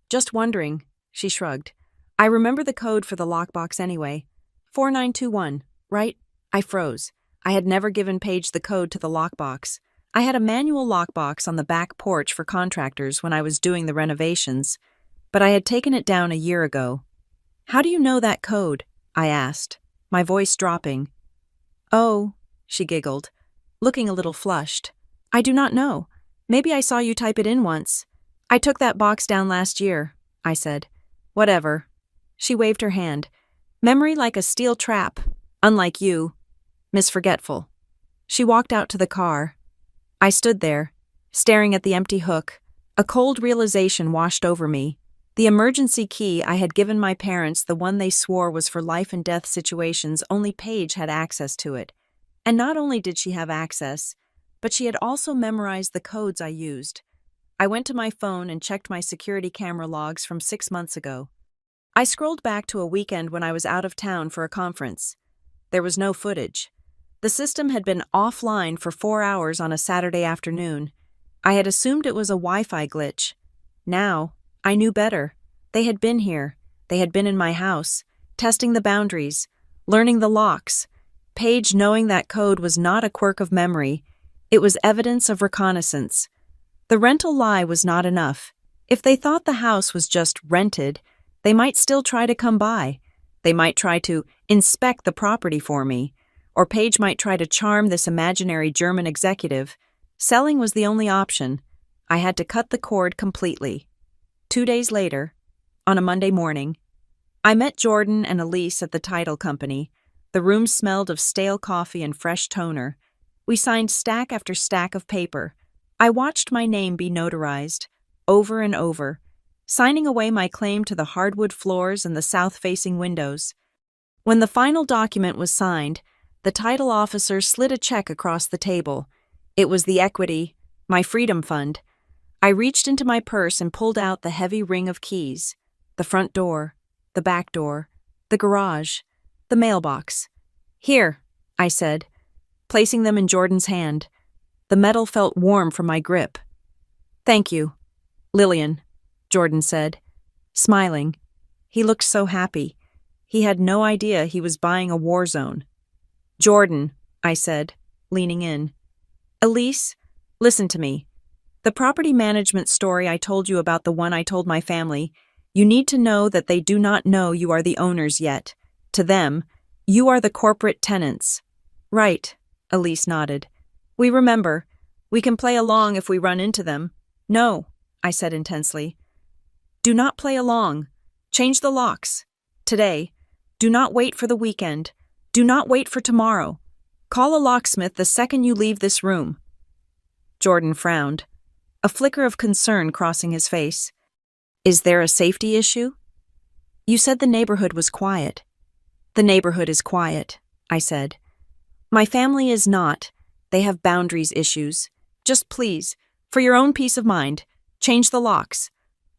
"Just wondering," she shrugged. "I remember the code for the lockbox anyway. 4921, right?" I froze. I had never given Paige the code to the lockbox. I had a manual lockbox on the back porch for contractors when I was doing the renovations, but I had taken it down a year ago. "How do you know that code?" I asked, my voice dropping. "Oh," she giggled, looking a little flushed. "I do not know. Maybe I saw you type it in once. I took that box down last year," I said. "Whatever." She waved her hand. "Memory like a steel trap. Unlike you. Miss Forgetful." She walked out to the car. I stood there, staring at the empty hook. A cold realization washed over me. The emergency key I had given my parents, the one they swore was for life and death situations, only Paige had access to it. And not only did she have access, but she had also memorized the codes I used. I went to my phone and checked my security camera logs from 6 months ago. I scrolled back to a weekend when I was out of town for a conference. There was no footage. The system had been offline for 4 hours on a Saturday afternoon. I had assumed it was a Wi-Fi glitch. Now, I knew better. They had been here. They had been in my house, testing the boundaries, learning the locks. Paige knowing that code was not a quirk of memory. It was evidence of reconnaissance. The rental lie was not enough. If they thought the house was just rented, they might still try to come by. They might try to inspect the property for me. Or Paige might try to charm this imaginary German executive. Selling was the only option. I had to cut the cord completely. 2 days later, on a Monday morning, I met Jordan and Elise at the title company. The room smelled of stale coffee and fresh toner. We signed stack after stack of paper. I watched my name be notarized, over and over, signing away my claim to the hardwood floors and the south-facing windows. When the final document was signed, the title officer slid a check across the table. It was the equity, my freedom fund. I reached into my purse and pulled out the heavy ring of keys. The front door, the back door, the garage, the mailbox. Here, I said, placing them in Jordan's hand. The metal felt warm from my grip. Thank you, Lillian, Jordan said, smiling. He looked so happy. He had no idea he was buying a war zone. Jordan, I said, leaning in. Elise, listen to me. The property management story I told you about, the one I told my family, you need to know that they do not know you are the owners yet. To them, you are the corporate tenants. Right, Elise nodded. We remember. We can play along if we run into them. No, I said intensely. Do not play along. Change the locks. Today. Do not wait for the weekend. Do not wait for tomorrow. Call a locksmith the second you leave this room. Jordan frowned, a flicker of concern crossing his face. Is there a safety issue? You said the neighborhood was quiet. The neighborhood is quiet, I said. My family is not. They have boundaries issues. Just please, for your own peace of mind, change the locks.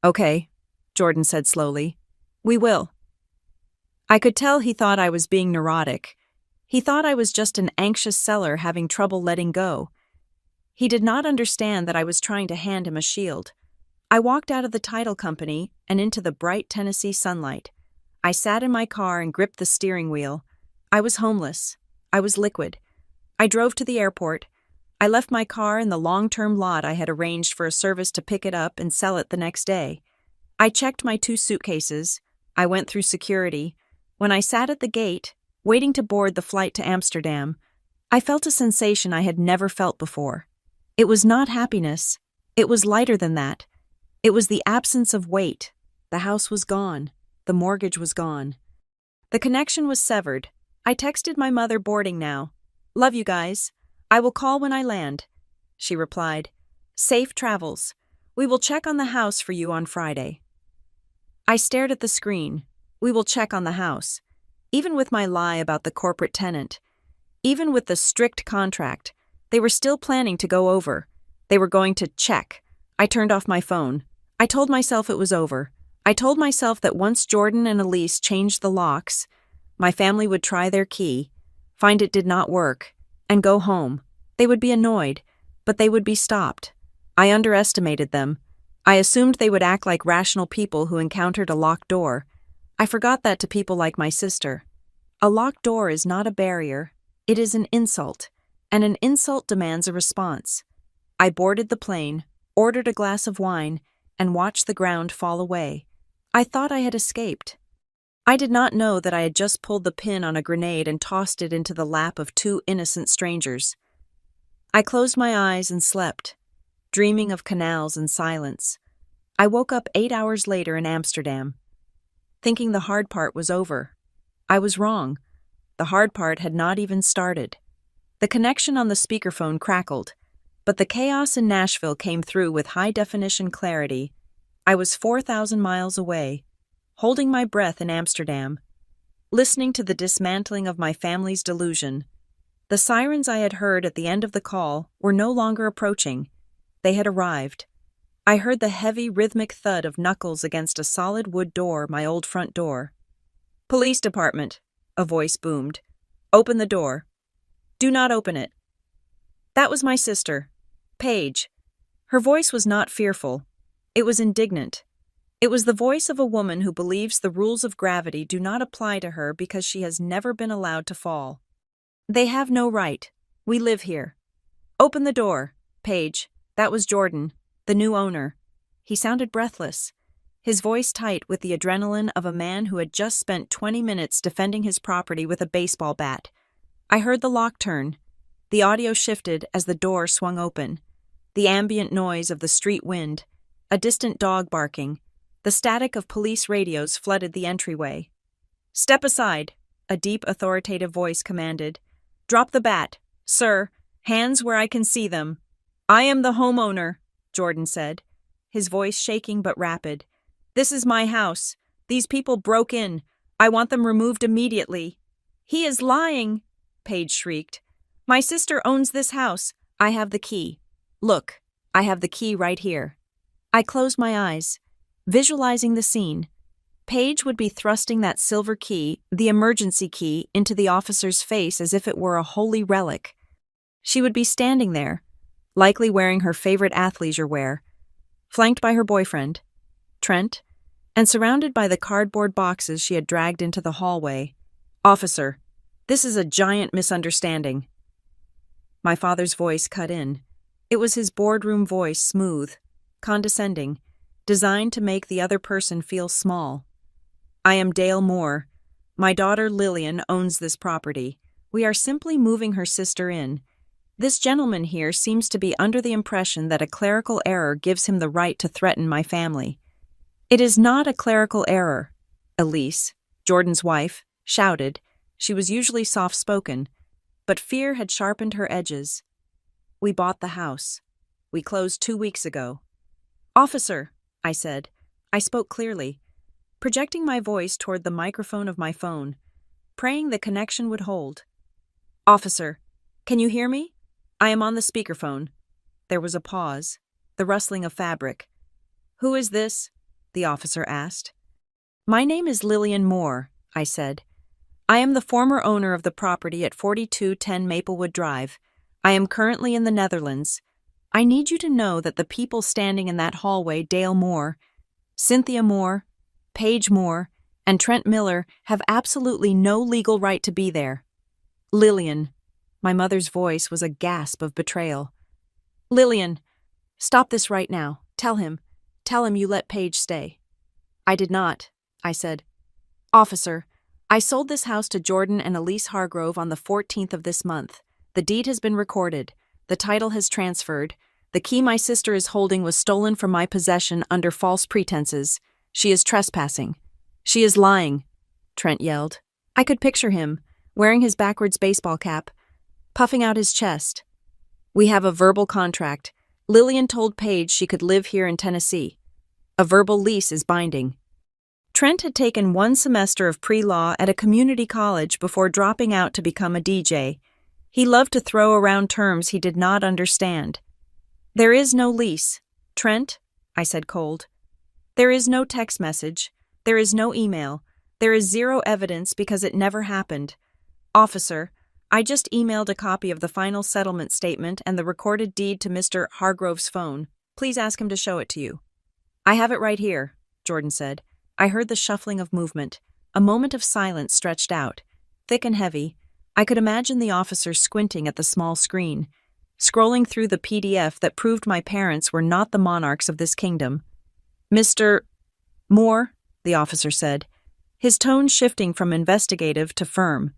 Okay, Jordan said slowly. We will. I could tell he thought I was being neurotic. He thought I was just an anxious seller having trouble letting go. He did not understand that I was trying to hand him a shield. I walked out of the title company and into the bright Tennessee sunlight. I sat in my car and gripped the steering wheel. I was homeless. I was liquid. I drove to the airport. I left my car in the long-term lot I had arranged for a service to pick it up and sell it the next day. I checked my 2 suitcases. I went through security. When I sat at the gate, waiting to board the flight to Amsterdam, I felt a sensation I had never felt before. It was not happiness. It was lighter than that. It was the absence of weight. The house was gone. The mortgage was gone. The connection was severed. I texted my mother, boarding now. Love you guys. I will call when I land. She replied, safe travels. We will check on the house for you on Friday. I stared at the screen. We will check on the house. Even with my lie about the corporate tenant, even with the strict contract, they were still planning to go over. They were going to check. I turned off my phone. I told myself it was over. I told myself that once Jordan and Elise changed the locks, my family would try their key, find it did not work, and go home. They would be annoyed, but they would be stopped. I underestimated them. I assumed they would act like rational people who encountered a locked door. I forgot that to people like my sister. A locked door is not a barrier. It is an insult, and an insult demands a response. I boarded the plane, ordered a glass of wine, and watched the ground fall away. I thought I had escaped. I did not know that I had just pulled the pin on a grenade and tossed it into the lap of 2 innocent strangers. I closed my eyes and slept, dreaming of canals and silence. I woke up 8 hours later in Amsterdam, thinking the hard part was over. I was wrong. The hard part had not even started. The connection on the speakerphone crackled, but the chaos in Nashville came through with high-definition clarity. I was 4,000 miles away, holding my breath in Amsterdam, listening to the dismantling of my family's delusion. The sirens I had heard at the end of the call were no longer approaching. They had arrived. I heard the heavy, rhythmic thud of knuckles against a solid wood door, my old front door. "Police department," a voice boomed. "Open the door." "Do not open it." That was my sister, Paige. Her voice was not fearful. It was indignant. It was the voice of a woman who believes the rules of gravity do not apply to her because she has never been allowed to fall. "They have no right. We live here." "Open the door, Paige." That was Jordan, the new owner. He sounded breathless, his voice tight with the adrenaline of a man who had just spent 20 minutes defending his property with a baseball bat. I heard the lock turn. The audio shifted as the door swung open. The ambient noise of the street wind, a distant dog barking, the static of police radios flooded the entryway. "Step aside," a deep, authoritative voice commanded. "Drop the bat, sir. Hands where I can see them." "I am the homeowner," Jordan said, his voice shaking but rapid. "This is my house. These people broke in. I want them removed immediately." "He is lying," Paige shrieked. "My sister owns this house. I have the key. Look, I have the key right here." I closed my eyes, visualizing the scene. Paige would be thrusting that silver key, the emergency key, into the officer's face as if it were a holy relic. She would be standing there, likely wearing her favorite athleisure wear, flanked by her boyfriend, Trent, and surrounded by the cardboard boxes she had dragged into the hallway. "Officer, this is a giant misunderstanding." My father's voice cut in. It was his boardroom voice, smooth, condescending, designed to make the other person feel small. "I am Dale Moore. My daughter Lillian owns this property. We are simply moving her sister in. This gentleman here seems to be under the impression that a clerical error gives him the right to threaten my family." "It is not a clerical error," Elise, Jordan's wife, shouted. She was usually soft-spoken, but fear had sharpened her edges. "We bought the house. We closed 2 weeks ago." "Officer," I said. I spoke clearly, projecting my voice toward the microphone of my phone, praying the connection would hold. "Officer, can you hear me? I am on the speakerphone." There was a pause, the rustling of fabric. "Who is this?" the officer asked. "My name is Lillian Moore," I said. "I am the former owner of the property at 4210 Maplewood Drive. I am currently in the Netherlands. I need you to know that the people standing in that hallway, Dale Moore, Cynthia Moore, Paige Moore, and Trent Miller, have absolutely no legal right to be there." "Lillian," my mother's voice was a gasp of betrayal. "Lillian, stop this right now. Tell him you let Paige stay." "I did not," I said. "Officer, I sold this house to Jordan and Elise Hargrove on the 14th of this month. The deed has been recorded. The title has transferred. The key my sister is holding was stolen from my possession under false pretenses. She is trespassing. She is lying," Trent yelled. I could picture him, wearing his backwards baseball cap, puffing out his chest. "We have a verbal contract. Lillian told Paige she could live here in Tennessee. A verbal lease is binding." Trent had taken 1 semester of pre-law at a community college before dropping out to become a DJ. He loved to throw around terms he did not understand. "There is no lease, Trent," I said cold. "There is no text message. There is no email. There is zero evidence because it never happened. Officer, I just emailed a copy of the final settlement statement and the recorded deed to Mr. Hargrove's phone. Please ask him to show it to you." "I have it right here," Jordan said. I heard the shuffling of movement. A moment of silence stretched out, thick and heavy. I could imagine the officer squinting at the small screen, scrolling through the PDF that proved my parents were not the monarchs of this kingdom. "Mr. Moore," the officer said, his tone shifting from investigative to firm.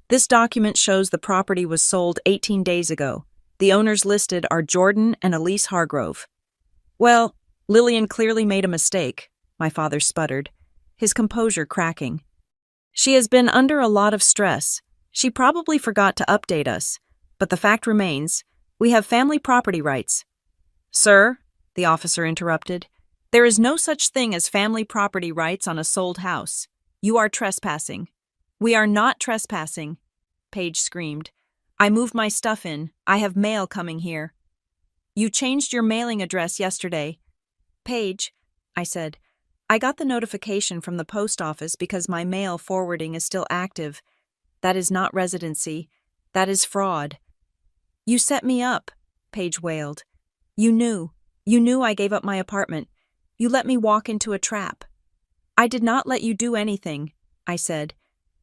"This document shows the property was sold 18 days ago. The owners listed are Jordan and Elise Hargrove." "Well, Lillian clearly made a mistake," my father sputtered, his composure cracking. "She has been under a lot of stress. She probably forgot to update us, but the fact remains, we have family property rights." "Sir," the officer interrupted, "there is no such thing as family property rights on a sold house. You are trespassing." "We are not trespassing," Paige screamed. "I moved my stuff in. I have mail coming here." "You changed your mailing address yesterday," Paige, I said, I got the notification from the post office because my mail forwarding is still active. That is not residency. That is fraud. You set me up, Paige wailed. You knew I gave up my apartment. You let me walk into a trap. I did not let you do anything, I said.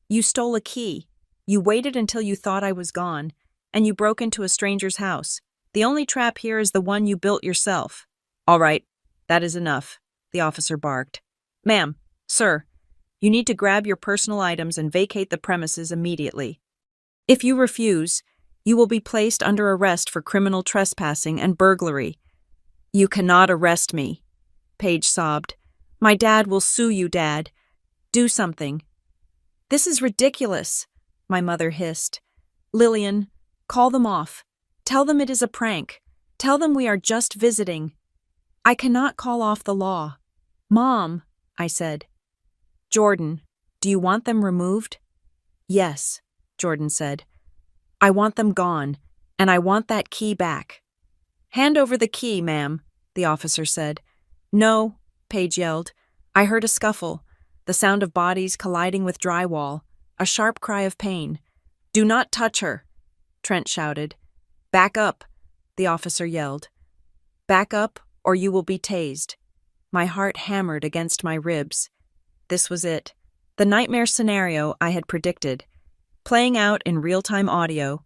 You stole a key. You waited until you thought I was gone, and you broke into a stranger's house. The only trap here is the one you built yourself. All right, that is enough, the officer barked. Ma'am, sir, you need to grab your personal items and vacate the premises immediately. If you refuse, you will be placed under arrest for criminal trespassing and burglary. You cannot arrest me, Paige sobbed. My dad will sue you, Dad. Do something. This is ridiculous, my mother hissed. Lillian, call them off. Tell them it is a prank. Tell them we are just visiting. I cannot call off the law. Mom, I said. Jordan, do you want them removed? Yes, Jordan said. I want them gone, and I want that key back. Hand over the key, ma'am, the officer said. No, Paige yelled. I heard a scuffle, the sound of bodies colliding with drywall, a sharp cry of pain. Do not touch her, Trent shouted. Back up, the officer yelled. Back up, or you will be tased. My heart hammered against my ribs. This was it, the nightmare scenario I had predicted, playing out in real-time audio.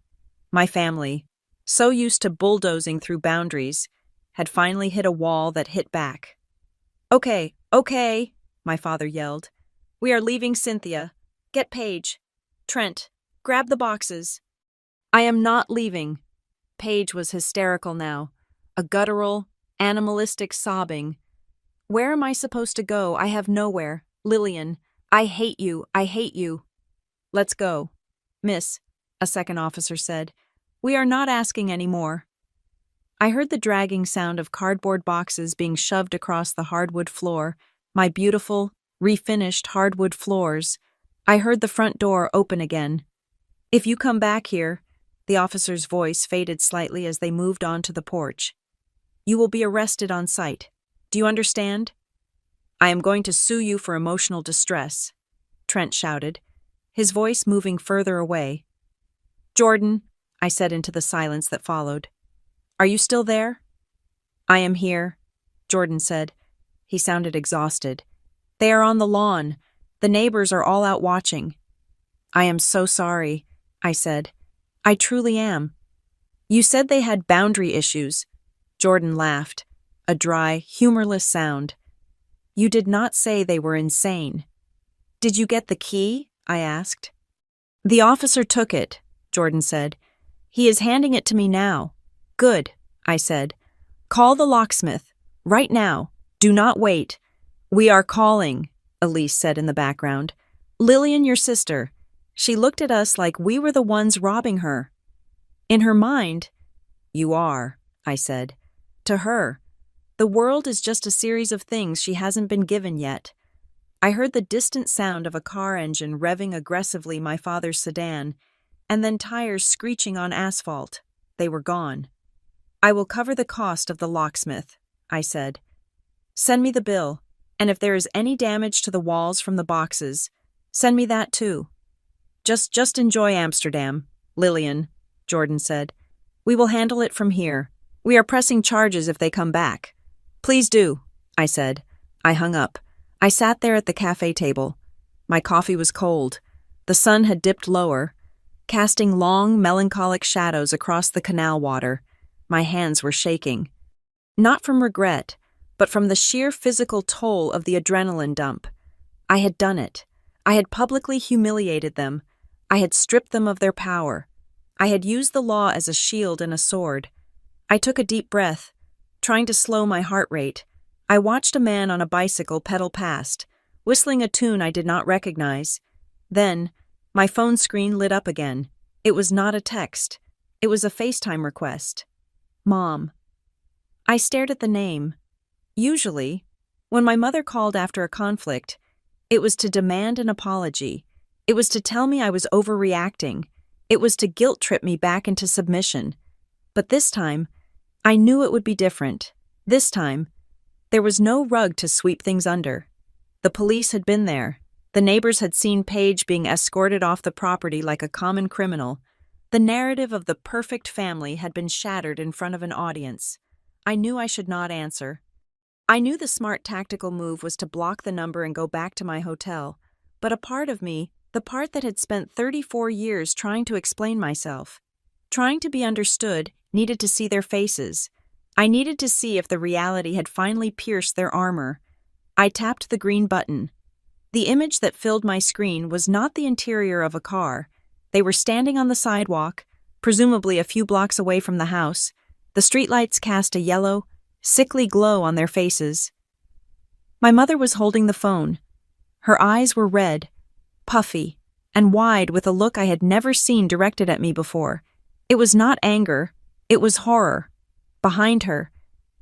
My family, so used to bulldozing through boundaries, had finally hit a wall that hit back. Okay, my father yelled. We are leaving Cynthia. Get Paige. Trent, grab the boxes. I am not leaving. Paige was hysterical now, a guttural, animalistic sobbing. Where am I supposed to go? I have nowhere. Lillian, I hate you. Let's go. Miss, a second officer said. We are not asking any more. I heard the dragging sound of cardboard boxes being shoved across the hardwood floor, my beautiful, refinished hardwood floors. I heard the front door open again. If you come back here, the officer's voice faded slightly as they moved onto the porch. You will be arrested on sight. Do you understand? I am going to sue you for emotional distress, Trent shouted, his voice moving further away. Jordan, I said into the silence that followed. Are you still there? I am here, Jordan said. He sounded exhausted. They are on the lawn. The neighbors are all out watching. I am so sorry, I said. I truly am. You said they had boundary issues. Jordan laughed, a dry, humorless sound. You did not say they were insane. Did you get the key? I asked. The officer took it, Jordan said. He is handing it to me now. Good, I said. Call the locksmith. Right now. Do not wait. We are calling, Elise said in the background. Lillian, your sister. She looked at us like we were the ones robbing her. In her mind, you are, I said. To her, the world is just a series of things she hasn't been given yet. I heard the distant sound of a car engine revving aggressively my father's sedan, and then tires screeching on asphalt. They were gone. I will cover the cost of the locksmith, I said. Send me the bill, and if there is any damage to the walls from the boxes, send me that too. Just enjoy Amsterdam, Lillian, Jordan said. We will handle it from here. We are pressing charges if they come back. Please do, I said. I hung up. I sat there at the cafe table. My coffee was cold. The sun had dipped lower, casting long, melancholic shadows across the canal water. My hands were shaking. Not from regret, but from the sheer physical toll of the adrenaline dump. I had done it. I had publicly humiliated them. I had stripped them of their power. I had used the law as a shield and a sword. I took a deep breath, trying to slow my heart rate. I watched a man on a bicycle pedal past, whistling a tune I did not recognize. Then, my phone screen lit up again. It was not a text. It was a FaceTime request. Mom. I stared at the name. Usually, when my mother called after a conflict, it was to demand an apology. It was to tell me I was overreacting. It was to guilt-trip me back into submission. But this time, I knew it would be different. This time, There was no rug to sweep things under. The police had been there. The neighbors had seen Paige being escorted off the property like a common criminal. The narrative of the perfect family had been shattered in front of an audience. I knew I should not answer. I knew the smart tactical move was to block the number and go back to my hotel, but a part of me, the part that had spent 34 years trying to explain myself, trying to be understood, needed to see their faces. I needed to see if the reality had finally pierced their armor. I tapped the green button. The image that filled my screen was not the interior of a car. They were standing on the sidewalk, presumably a few blocks away from the house. The streetlights cast a yellow, sickly glow on their faces. My mother was holding the phone. Her eyes were red, puffy, and wide with a look I had never seen directed at me before. It was not anger, it was horror. Behind her,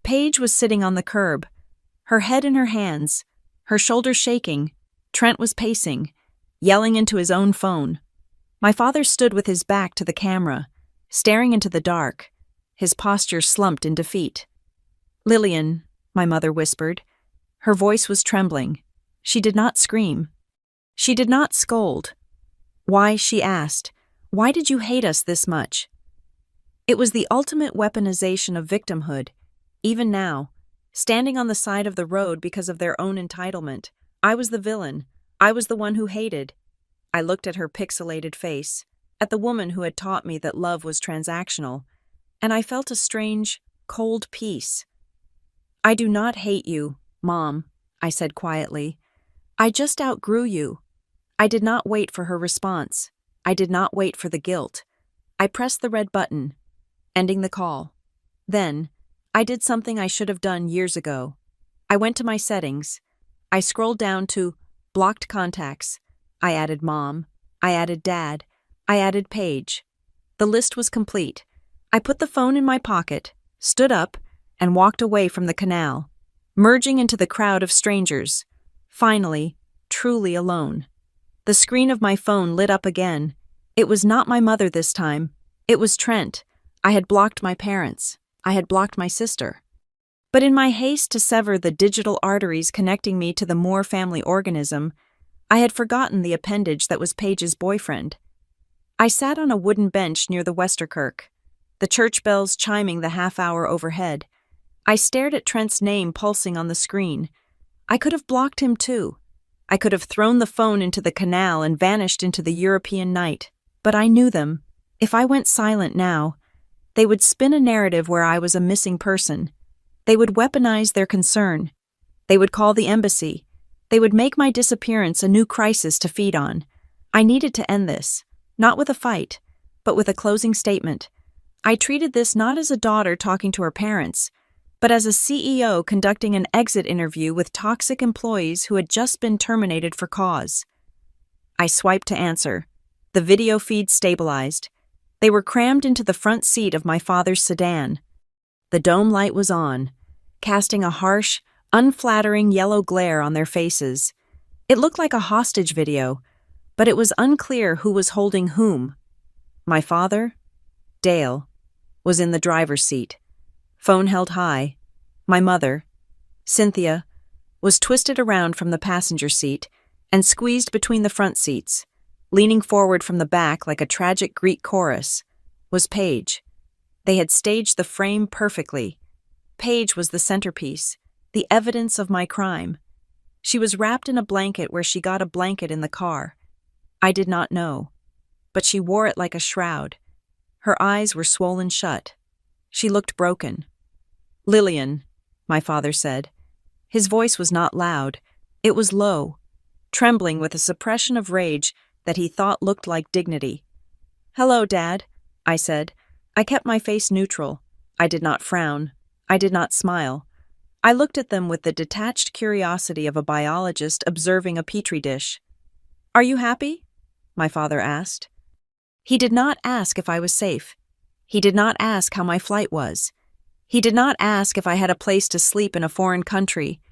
Paige was sitting on the curb, her head in her hands, her shoulders shaking. Trent was pacing, yelling into his own phone. My father stood with his back to the camera, staring into the dark, his posture slumped in defeat. "Lillian," my mother whispered. Her voice was trembling. She did not scream. She did not scold. "Why?" she asked. "Why did you hate us this much?" It was the ultimate weaponization of victimhood. Even now, standing on the side of the road because of their own entitlement, I was the villain. I was the one who hated. I looked at her pixelated face, at the woman who had taught me that love was transactional, and I felt a strange, cold peace. "I do not hate you, Mom," I said quietly. "I just outgrew you." I did not wait for her response. I did not wait for the guilt. I pressed the red button, ending the call. Then, I did something I should have done years ago. I went to my settings. I scrolled down to blocked contacts. I added Mom. I added Dad. I added Paige. The list was complete. I put the phone in my pocket, stood up, and walked away from the canal, merging into the crowd of strangers. Finally, truly alone. The screen of my phone lit up again. It was not my mother this time. It was Trent. I had blocked my parents. I had blocked my sister. But in my haste to sever the digital arteries connecting me to the Moore family organism, I had forgotten the appendage that was Paige's boyfriend. I sat on a wooden bench near the Westerkirk, the church bells chiming the half-hour overhead. I stared at Trent's name pulsing on the screen. I could have blocked him too. I could have thrown the phone into the canal and vanished into the European night. But I knew them. If I went silent now, they would spin a narrative where I was a missing person. They would weaponize their concern. They would call the embassy. They would make my disappearance a new crisis to feed on. I needed to end this, not with a fight, but with a closing statement. I treated this not as a daughter talking to her parents, but as a CEO conducting an exit interview with toxic employees who had just been terminated for cause. I swiped to answer. The video feed stabilized. They were crammed into the front seat of my father's sedan. The dome light was on, casting a harsh, unflattering yellow glare on their faces. It looked like a hostage video, but it was unclear who was holding whom. My father, Dale, was in the driver's seat, phone held high. My mother, Cynthia, was twisted around from the passenger seat and squeezed between the front seats. Leaning forward from the back like a tragic Greek chorus was Paige. They had staged the frame perfectly. Paige was the centerpiece, the evidence of my crime. She was wrapped in a blanket where she got a blanket in the car. I did not know, but she wore it like a shroud. Her eyes were swollen shut. She looked broken. "Lillian," my father said. His voice was not loud. It was low, trembling with a suppression of rage that he thought looked like dignity. "Hello, Dad," I said. I kept my face neutral. I did not frown. I did not smile. I looked at them with the detached curiosity of a biologist observing a petri dish. "Are you happy?" my father asked. He did not ask if I was safe. He did not ask how my flight was. He did not ask if I had a place to sleep in a foreign country.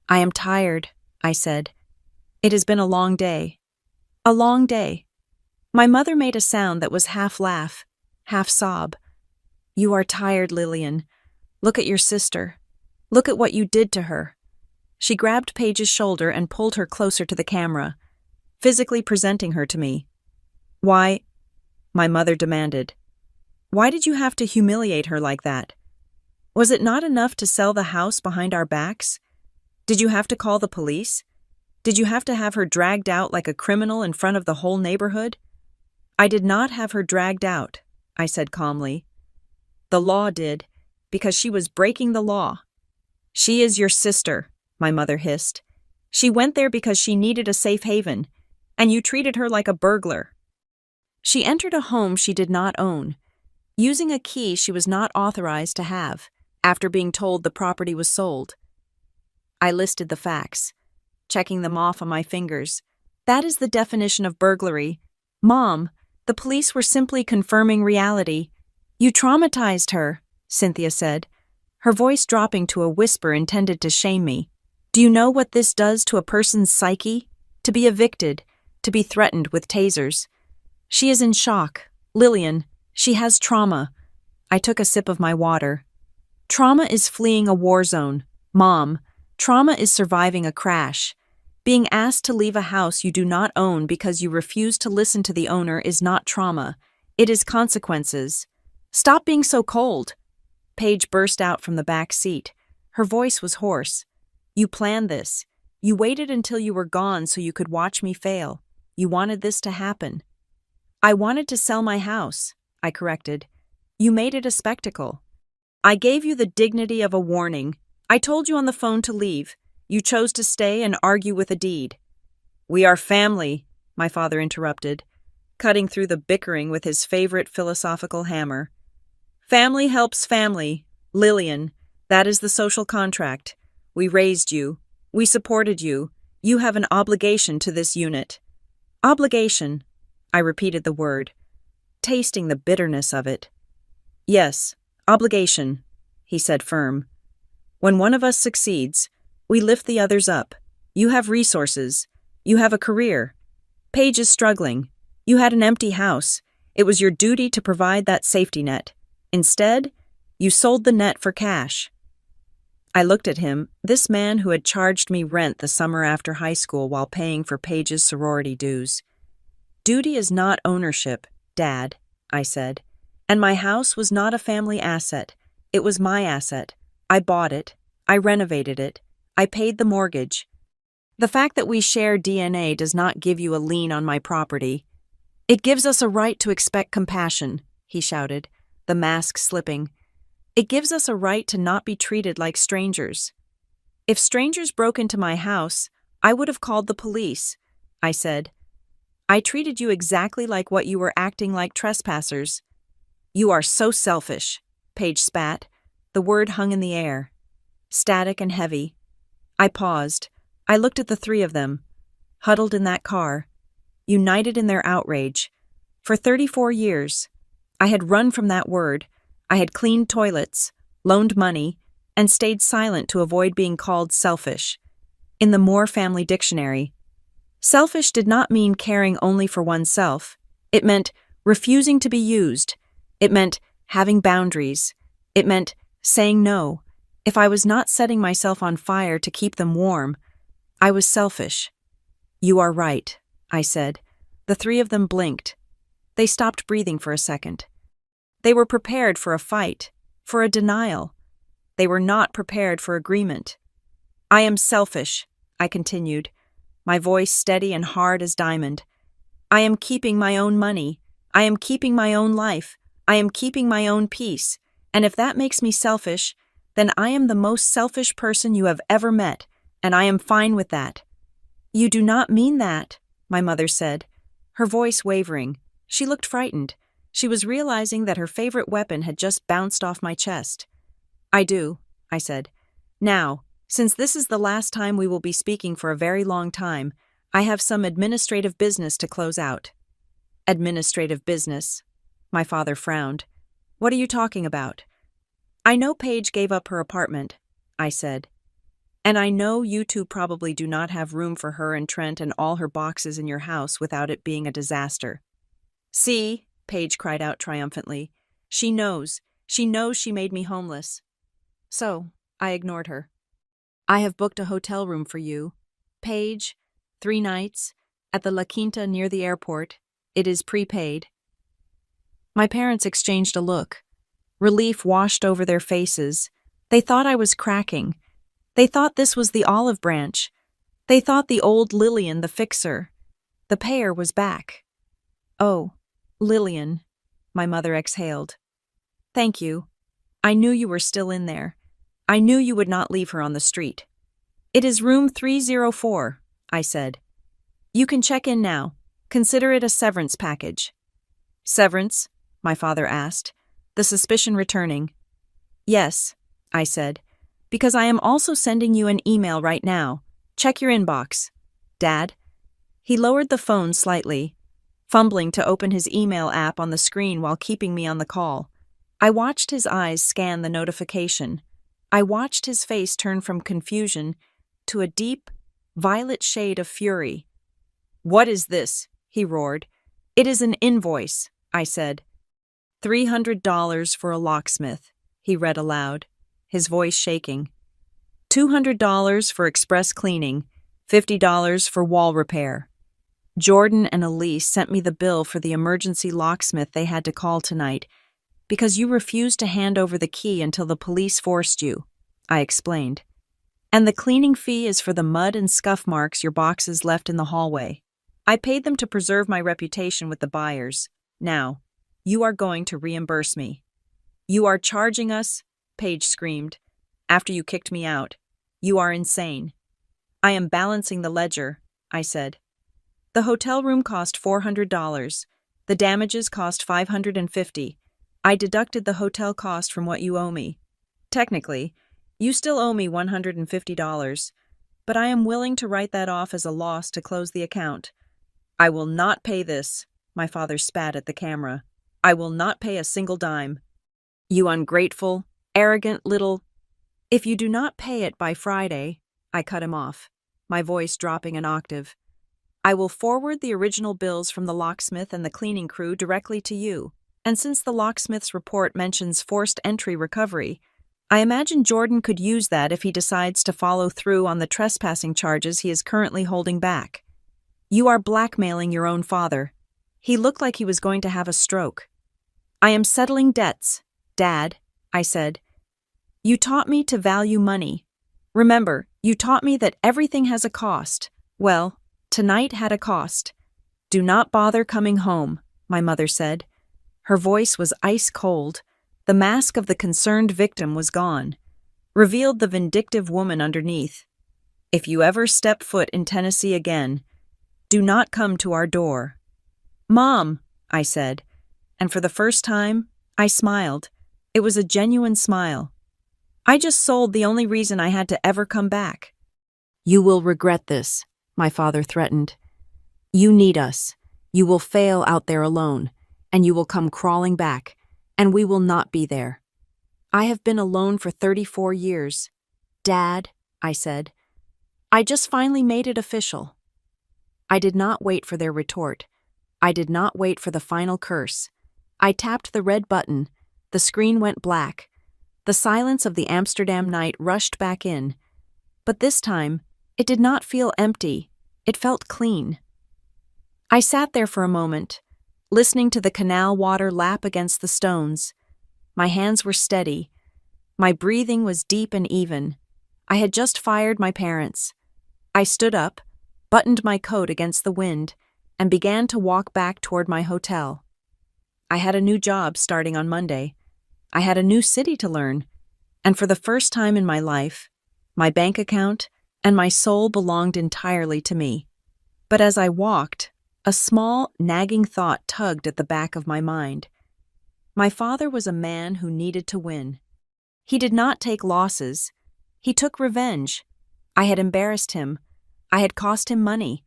"I am tired," I said. "It has been a long day." A long day. My mother made a sound that was half laugh, half sob. "You are tired, Lillian. Look at your sister. Look at what you did to her." She grabbed Paige's shoulder and pulled her closer to the camera, physically presenting her to me. "Why?" my mother demanded. "Why did you have to humiliate her like that? Was it not enough to sell the house behind our backs? Did you have to call the police? Did you have to have her dragged out like a criminal in front of the whole neighborhood?" "I did not have her dragged out," I said calmly. "The law did, because she was breaking the law." "She is your sister," my mother hissed. "She went there because she needed a safe haven, and you treated her like a burglar." She entered a home she did not own, using a key she was not authorized to have, after being told the property was sold. I listed the facts, checking them off on my fingers. "That is the definition of burglary. Mom, the police were simply confirming reality. You traumatized her," Cynthia said, her voice dropping to a whisper intended to shame me. "Do you know what this does to a person's psyche? To be evicted, to be threatened with tasers. She is in shock. Lillian, she has trauma." I took a sip of my water. "Trauma is fleeing a war zone. Mom, trauma is surviving a crash. Being asked to leave a house you do not own because you refuse to listen to the owner is not trauma. It is consequences. Stop being so cold." Paige burst out from the back seat. Her voice was hoarse. "You planned this. You waited until you were gone so you could watch me fail. You wanted this to happen." "I wanted to sell my house," I corrected. "You made it a spectacle. I gave you the dignity of a warning. I told you on the phone to leave. You chose to stay and argue with a deed." "We are family," my father interrupted, cutting through the bickering with his favorite philosophical hammer. "Family helps family. Lillian, that is the social contract. We raised you. We supported you. You have an obligation to this unit." "Obligation," I repeated the word, tasting the bitterness of it. "Yes, obligation," he said firm. "When one of us succeeds, we lift the others up. You have resources. You have a career. Paige is struggling. You had an empty house. It was your duty to provide that safety net. Instead, you sold the net for cash." I looked at him, this man who had charged me rent the summer after high school while paying for Paige's sorority dues. "Duty is not ownership, Dad," I said. "And my house was not a family asset. It was my asset. I bought it. I renovated it. I paid the mortgage. The fact that we share DNA does not give you a lien on my property. It gives us a right to expect compassion," he shouted, the mask slipping. "It gives us a right to not be treated like strangers." "If strangers broke into my house, I would have called the police," I said. "I treated you exactly like what you were acting like trespassers." "You are so selfish," Paige spat. The word hung in the air, static and heavy. I paused. I looked at the three of them, huddled in that car, united in their outrage. For 34 years, I had run from that word. I had cleaned toilets, loaned money, and stayed silent to avoid being called selfish. In the Moore Family Dictionary, selfish did not mean caring only for oneself. It meant refusing to be used. It meant having boundaries. It meant saying no. If I was not setting myself on fire to keep them warm, I was selfish. "You are right," I said. The three of them blinked. They stopped breathing for a second. They were prepared for a fight, for a denial. They were not prepared for agreement. "I am selfish," I continued, my voice steady and hard as diamond. "I am keeping my own money. I am keeping my own life. I am keeping my own peace. And if that makes me selfish, then I am the most selfish person you have ever met, and I am fine with that." "You do not mean that," my mother said, her voice wavering. She looked frightened. She was realizing that her favorite weapon had just bounced off my chest. "I do," I said. "Now, since this is the last time we will be speaking for a very long time, I have some administrative business to close out." "Administrative business?" My father frowned. "What are you talking about?" "I know Paige gave up her apartment," I said. "And I know you two probably do not have room for her and Trent and all her boxes in your house without it being a disaster." "See," Paige cried out triumphantly. She knows she made me homeless." "So, I ignored her. I have booked a hotel room for you. Paige, 3 nights, at the La Quinta near the airport. It is prepaid. My parents exchanged a look. Relief washed over their faces. They thought I was cracking. They thought this was the olive branch. They thought the old Lillian, the fixer. The payer was back. Oh, Lillian, my mother exhaled. Thank you. I knew you were still in there. I knew you would not leave her on the street. It is room 304, I said. You can check in now. Consider it a severance package. Severance? My father asked, the suspicion returning. Yes, I said, because I am also sending you an email right now. Check your inbox. Dad? He lowered the phone slightly, fumbling to open his email app on the screen while keeping me on the call. I watched his eyes scan the notification. I watched his face turn from confusion to a deep, violet shade of fury. What is this? He roared. It is an invoice, I said. $300 for a locksmith, he read aloud, his voice shaking. $200 for express cleaning, $50 for wall repair. Jordan and Elise sent me the bill for the emergency locksmith they had to call tonight because you refused to hand over the key until the police forced you, I explained. And the cleaning fee is for the mud and scuff marks your boxes left in the hallway. I paid them to preserve my reputation with the buyers. Now, you are going to reimburse me. You are charging us, Paige screamed, after you kicked me out. You are insane. I am balancing the ledger, I said. The hotel room cost $400. The damages cost $550. I deducted the hotel cost from what you owe me. Technically, you still owe me $150, but I am willing to write that off as a loss to close the account. I will not pay this, my father spat at the camera. I will not pay a single dime. You ungrateful, arrogant little... If you do not pay it by Friday, I cut him off, my voice dropping an octave. I will forward the original bills from the locksmith and the cleaning crew directly to you. And since the locksmith's report mentions forced entry recovery, I imagine Jordan could use that if he decides to follow through on the trespassing charges he is currently holding back. You are blackmailing your own father. He looked like he was going to have a stroke. I am settling debts, Dad, I said. You taught me to value money. Remember, you taught me that everything has a cost. Well, tonight had a cost. Do not bother coming home, my mother said. Her voice was ice cold. The mask of the concerned victim was gone, revealed the vindictive woman underneath. If you ever step foot in Tennessee again, do not come to our door. Mom, I said, and for the first time, I smiled. It was a genuine smile. I just sold the only reason I had to ever come back. You will regret this, my father threatened. You need us. You will fail out there alone, and you will come crawling back, and we will not be there. I have been alone for 34 years. Dad, I said, I just finally made it official. I did not wait for their retort. I did not wait for the final curse. I tapped the red button. The screen went black. The silence of the Amsterdam night rushed back in. But this time, it did not feel empty. It felt clean. I sat there for a moment, listening to the canal water lap against the stones. My hands were steady. My breathing was deep and even. I had just fired my parents. I stood up, buttoned my coat against the wind, and began to walk back toward my hotel. I had a new job starting on Monday. I had a new city to learn, and for the first time in my life, my bank account and my soul belonged entirely to me. But as I walked, a small, nagging thought tugged at the back of my mind. My father was a man who needed to win. He did not take losses. He took revenge. I had embarrassed him. I had cost him money.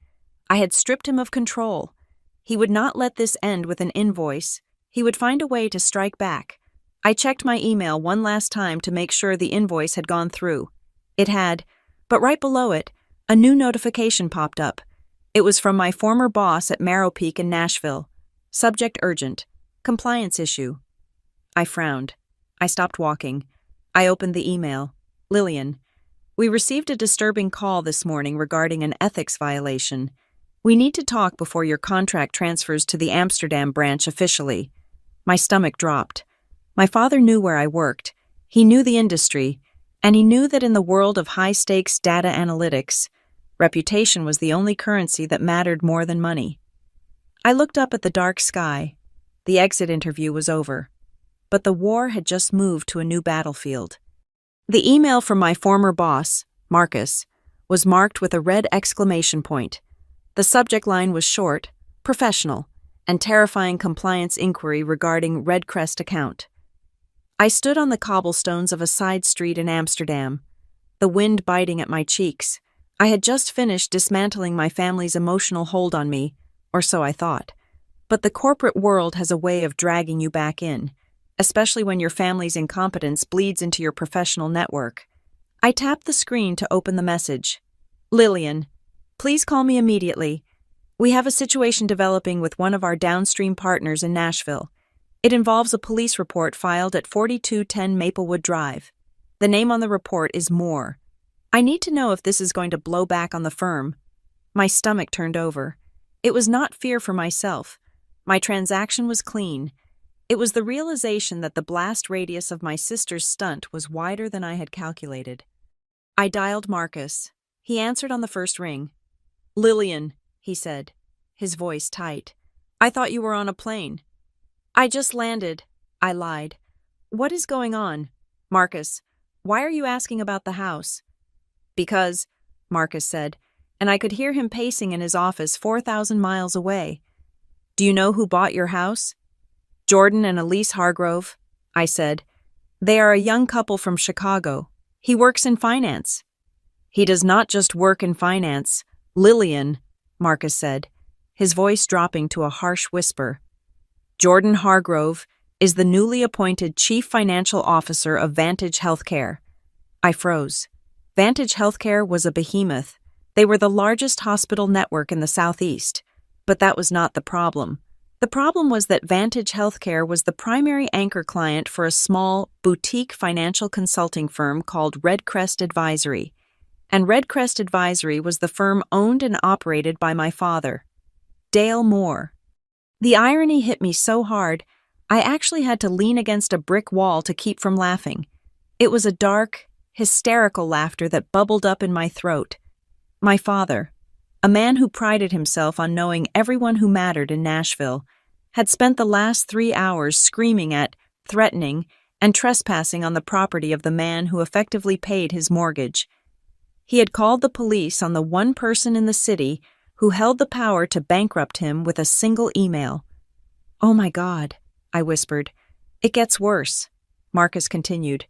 I had stripped him of control. He would not let this end with an invoice. He would find a way to strike back. I checked my email one last time to make sure the invoice had gone through. It had, but right below it, a new notification popped up. It was from my former boss at Marrow Peak in Nashville. Subject urgent. Compliance issue. I frowned. I stopped walking. I opened the email. Lillian, we received a disturbing call this morning regarding an ethics violation. We need to talk before your contract transfers to the Amsterdam branch officially. My stomach dropped. My father knew where I worked. He knew the industry, and he knew that in the world of high-stakes data analytics, reputation was the only currency that mattered more than money. I looked up at the dark sky. The exit interview was over. But the war had just moved to a new battlefield. The email from my former boss, Marcus, was marked with a red exclamation point. The subject line was short, professional, and terrifying compliance inquiry regarding Redcrest account. I stood on the cobblestones of a side street in Amsterdam, the wind biting at my cheeks. I had just finished dismantling my family's emotional hold on me, or so I thought. But the corporate world has a way of dragging you back in, especially when your family's incompetence bleeds into your professional network. I tapped the screen to open the message. Lillian, please call me immediately. We have a situation developing with one of our downstream partners in Nashville. It involves a police report filed at 4210 Maplewood Drive. The name on the report is Moore. I need to know if this is going to blow back on the firm. My stomach turned over. It was not fear for myself. My transaction was clean. It was the realization that the blast radius of my sister's stunt was wider than I had calculated. I dialed Marcus. He answered on the first ring. Lillian, he said, his voice tight. I thought you were on a plane. I just landed, I lied. What is going on? Marcus, why are you asking about the house? Because, Marcus said, and I could hear him pacing in his office 4,000 miles away. Do you know who bought your house? Jordan and Elise Hargrove, I said. They are a young couple from Chicago. He works in finance. He does not just work in finance. Lillian, Marcus said, his voice dropping to a harsh whisper. Jordan Hargrove is the newly appointed Chief Financial Officer of Vantage Healthcare. I froze. Vantage Healthcare was a behemoth. They were the largest hospital network in the Southeast. But that was not the problem. The problem was that Vantage Healthcare was the primary anchor client for a small, boutique financial consulting firm called Redcrest Advisory. And Redcrest Advisory was the firm owned and operated by my father, Dale Moore. The irony hit me so hard, I actually had to lean against a brick wall to keep from laughing. It was a dark, hysterical laughter that bubbled up in my throat. My father, a man who prided himself on knowing everyone who mattered in Nashville, had spent the last 3 hours screaming at, threatening, and trespassing on the property of the man who effectively paid his mortgage. He had called the police on the one person in the city who held the power to bankrupt him with a single email. Oh my God, I whispered. It gets worse, Marcus continued.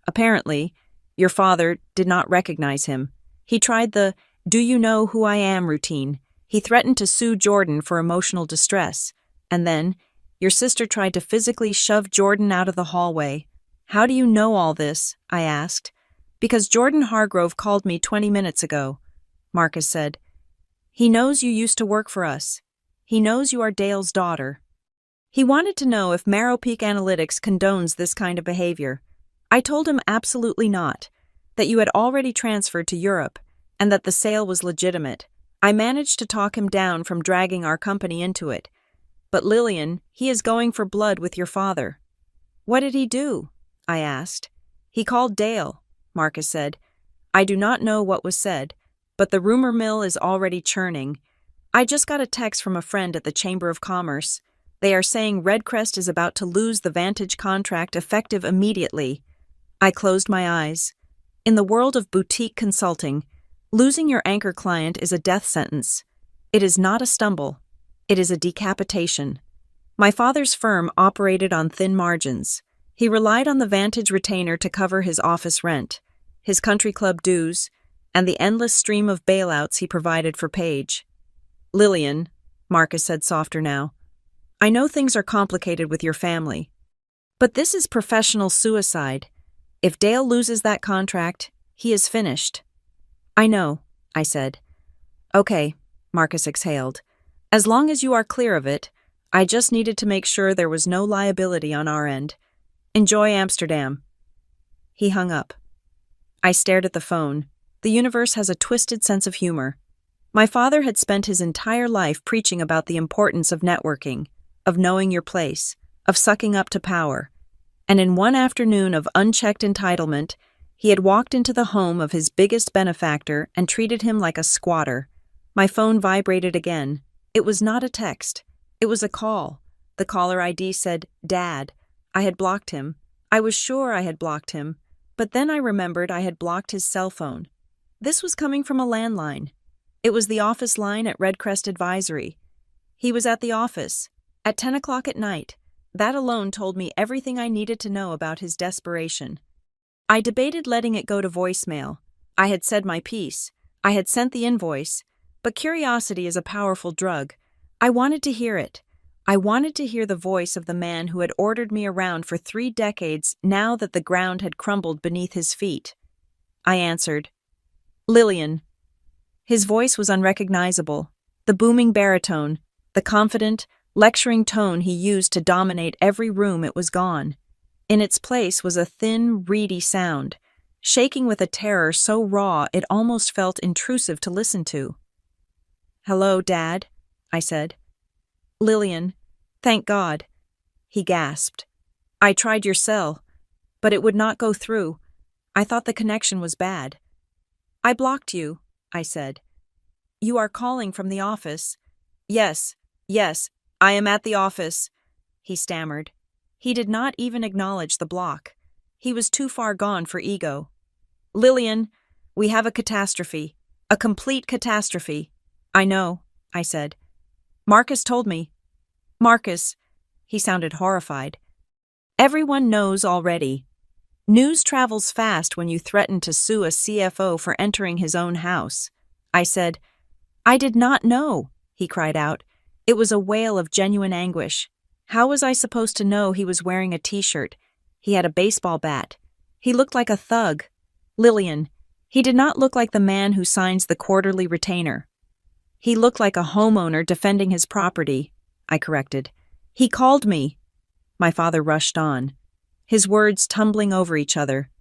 Apparently, your father did not recognize him. He tried the "do you know who I am" routine. He threatened to sue Jordan for emotional distress. And then, your sister tried to physically shove Jordan out of the hallway. How do you know all this? I asked. Because Jordan Hargrove called me 20 minutes ago, Marcus said. He knows you used to work for us. He knows you are Dale's daughter. He wanted to know if Marrow Peak Analytics condones this kind of behavior. I told him absolutely not, that you had already transferred to Europe, and that the sale was legitimate. I managed to talk him down from dragging our company into it. But Lillian, he is going for blood with your father. What did he do? I asked. He called Dale, Marcus said. I do not know what was said, but the rumor mill is already churning. I just got a text from a friend at the Chamber of Commerce. They are saying Redcrest is about to lose the Vantage contract effective immediately. I closed my eyes. In the world of boutique consulting, losing your anchor client is a death sentence. It is not a stumble. It is a decapitation. My father's firm operated on thin margins. He relied on the Vantage retainer to cover his office rent, his country club dues, and the endless stream of bailouts he provided for Paige. Lillian, Marcus said softer now, I know things are complicated with your family, but this is professional suicide. If Dale loses that contract, he is finished. I know, I said. Okay, Marcus exhaled. As long as you are clear of it, I just needed to make sure there was no liability on our end. Enjoy Amsterdam. He hung up. I stared at the phone. The universe has a twisted sense of humor. My father had spent his entire life preaching about the importance of networking, of knowing your place, of sucking up to power. And in one afternoon of unchecked entitlement, he had walked into the home of his biggest benefactor and treated him like a squatter. My phone vibrated again. It was not a text. It was a call. The caller ID said, "Dad." I had blocked him. I was sure I had blocked him. But then I remembered I had blocked his cell phone. This was coming from a landline. It was the office line at Redcrest Advisory. He was at the office, at 10 o'clock at night. That alone told me everything I needed to know about his desperation. I debated letting it go to voicemail. I had said my piece. I had sent the invoice. But curiosity is a powerful drug. I wanted to hear it. I wanted to hear the voice of the man who had ordered me around for 3 decades now that the ground had crumbled beneath his feet. I answered, "Lillian." His voice was unrecognizable. The booming baritone, the confident, lecturing tone he used to dominate every room, it was gone. In its place was a thin, reedy sound, shaking with a terror so raw it almost felt intrusive to listen to. "Hello, Dad," I said. "Lillian, thank God," he gasped. "I tried your cell, but it would not go through. I thought the connection was bad." "I blocked you," I said. "You are calling from the office." Yes, I am at the office," he stammered. He did not even acknowledge the block. He was too far gone for ego. "Lillian, we have a catastrophe. A complete catastrophe." "I know," I said. "Marcus told me." "Marcus," he sounded horrified. "Everyone knows already. News travels fast when you threaten to sue a CFO for entering his own house." I said, "I did not know," he cried out. It was a wail of genuine anguish. How was I supposed to know he was wearing a t-shirt? He had a baseball bat. He looked like a thug. "Lillian, he did not look like the man who signs the quarterly retainer." "He looked like a homeowner defending his property," I corrected. "He called me." My father rushed on, his words tumbling over each other.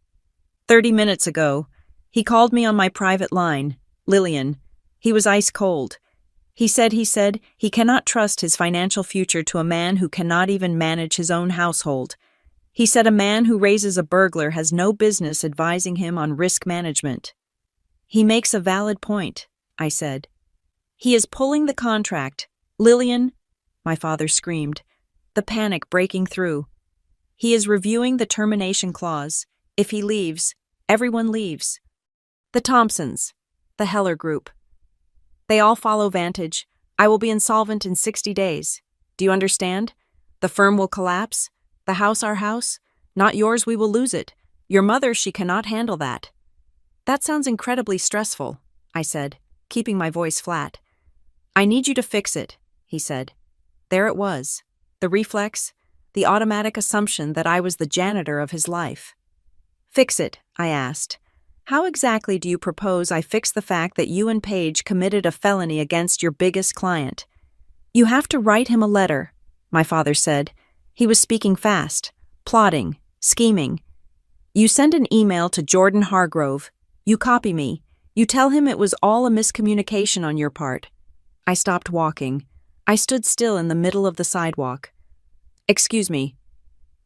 30 minutes ago, he called me on my private line, Lillian. He was ice cold. He said he cannot trust his financial future to a man who cannot even manage his own household. He said a man who raises a burglar has no business advising him on risk management. "He makes a valid point," I said. "He is pulling the contract. Lillian," my father screamed, the panic breaking through. "He is reviewing the termination clause. If he leaves, everyone leaves. The Thompsons, the Heller Group. They all follow Vantage. I will be insolvent in 60 days. Do you understand? The firm will collapse. The house our house. Not yours, we will lose it. Your mother, she cannot handle that." "That sounds incredibly stressful," I said, keeping my voice flat. "I need you to fix it," he said. There it was, the reflex, the automatic assumption that I was the janitor of his life. "Fix it," I asked. "How exactly do you propose I fix the fact that you and Paige committed a felony against your biggest client?" "You have to write him a letter," my father said. He was speaking fast, plotting, scheming. "You send an email to Jordan Hargrove. You copy me. You tell him it was all a miscommunication on your part." I stopped walking. I stood still in the middle of the sidewalk. "Excuse me."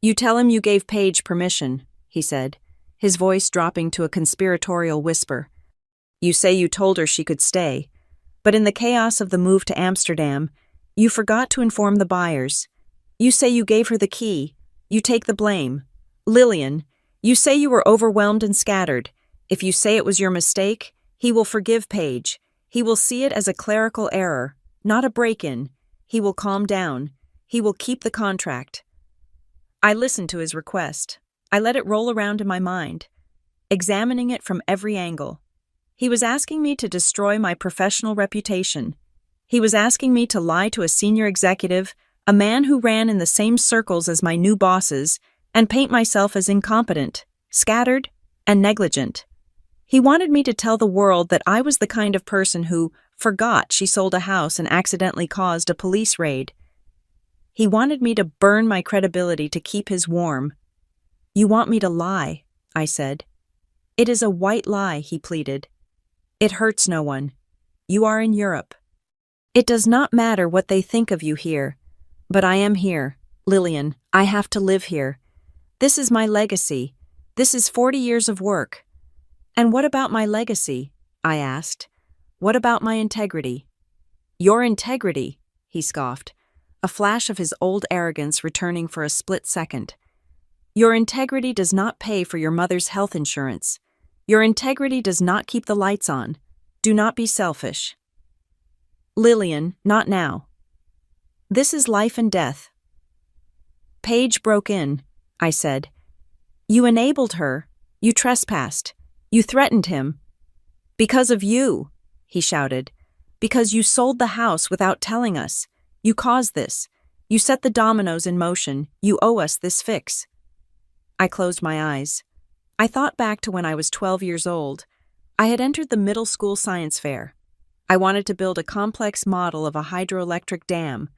"You tell him you gave Paige permission," he said, his voice dropping to a conspiratorial whisper. "You say you told her she could stay, but in the chaos of the move to Amsterdam, you forgot to inform the buyers. You say you gave her the key. You take the blame. Lillian, you say you were overwhelmed and scattered. If you say it was your mistake, he will forgive Paige. He will see it as a clerical error, not a break-in. He will calm down. He will keep the contract." I listened to his request. I let it roll around in my mind, examining it from every angle. He was asking me to destroy my professional reputation. He was asking me to lie to a senior executive, a man who ran in the same circles as my new bosses, and paint myself as incompetent, scattered, and negligent. He wanted me to tell the world that I was the kind of person who forgot she sold a house and accidentally caused a police raid. He wanted me to burn my credibility to keep his warm. "You want me to lie," I said. It is a white lie, he pleaded. It hurts no one. You are in Europe. It does not matter what they think of you here. But I am here, Lillian. I have to live here. This is my legacy. This is 40 years of work. And what about my legacy? I asked. What about my integrity? Your integrity, he scoffed, a flash of his old arrogance returning for a split second. Your integrity does not pay for your mother's health insurance. Your integrity does not keep the lights on. Do not be selfish. Lillian, not now. This is life and death. Paige broke in, I said. You enabled her. You trespassed. You threatened him. Because of you, he shouted. Because you sold the house without telling us. You caused this. You set the dominoes in motion. You owe us this fix. I closed my eyes. I thought back to when I was 12 years old. I had entered the middle school science fair. I wanted to build a complex model of a hydroelectric dam.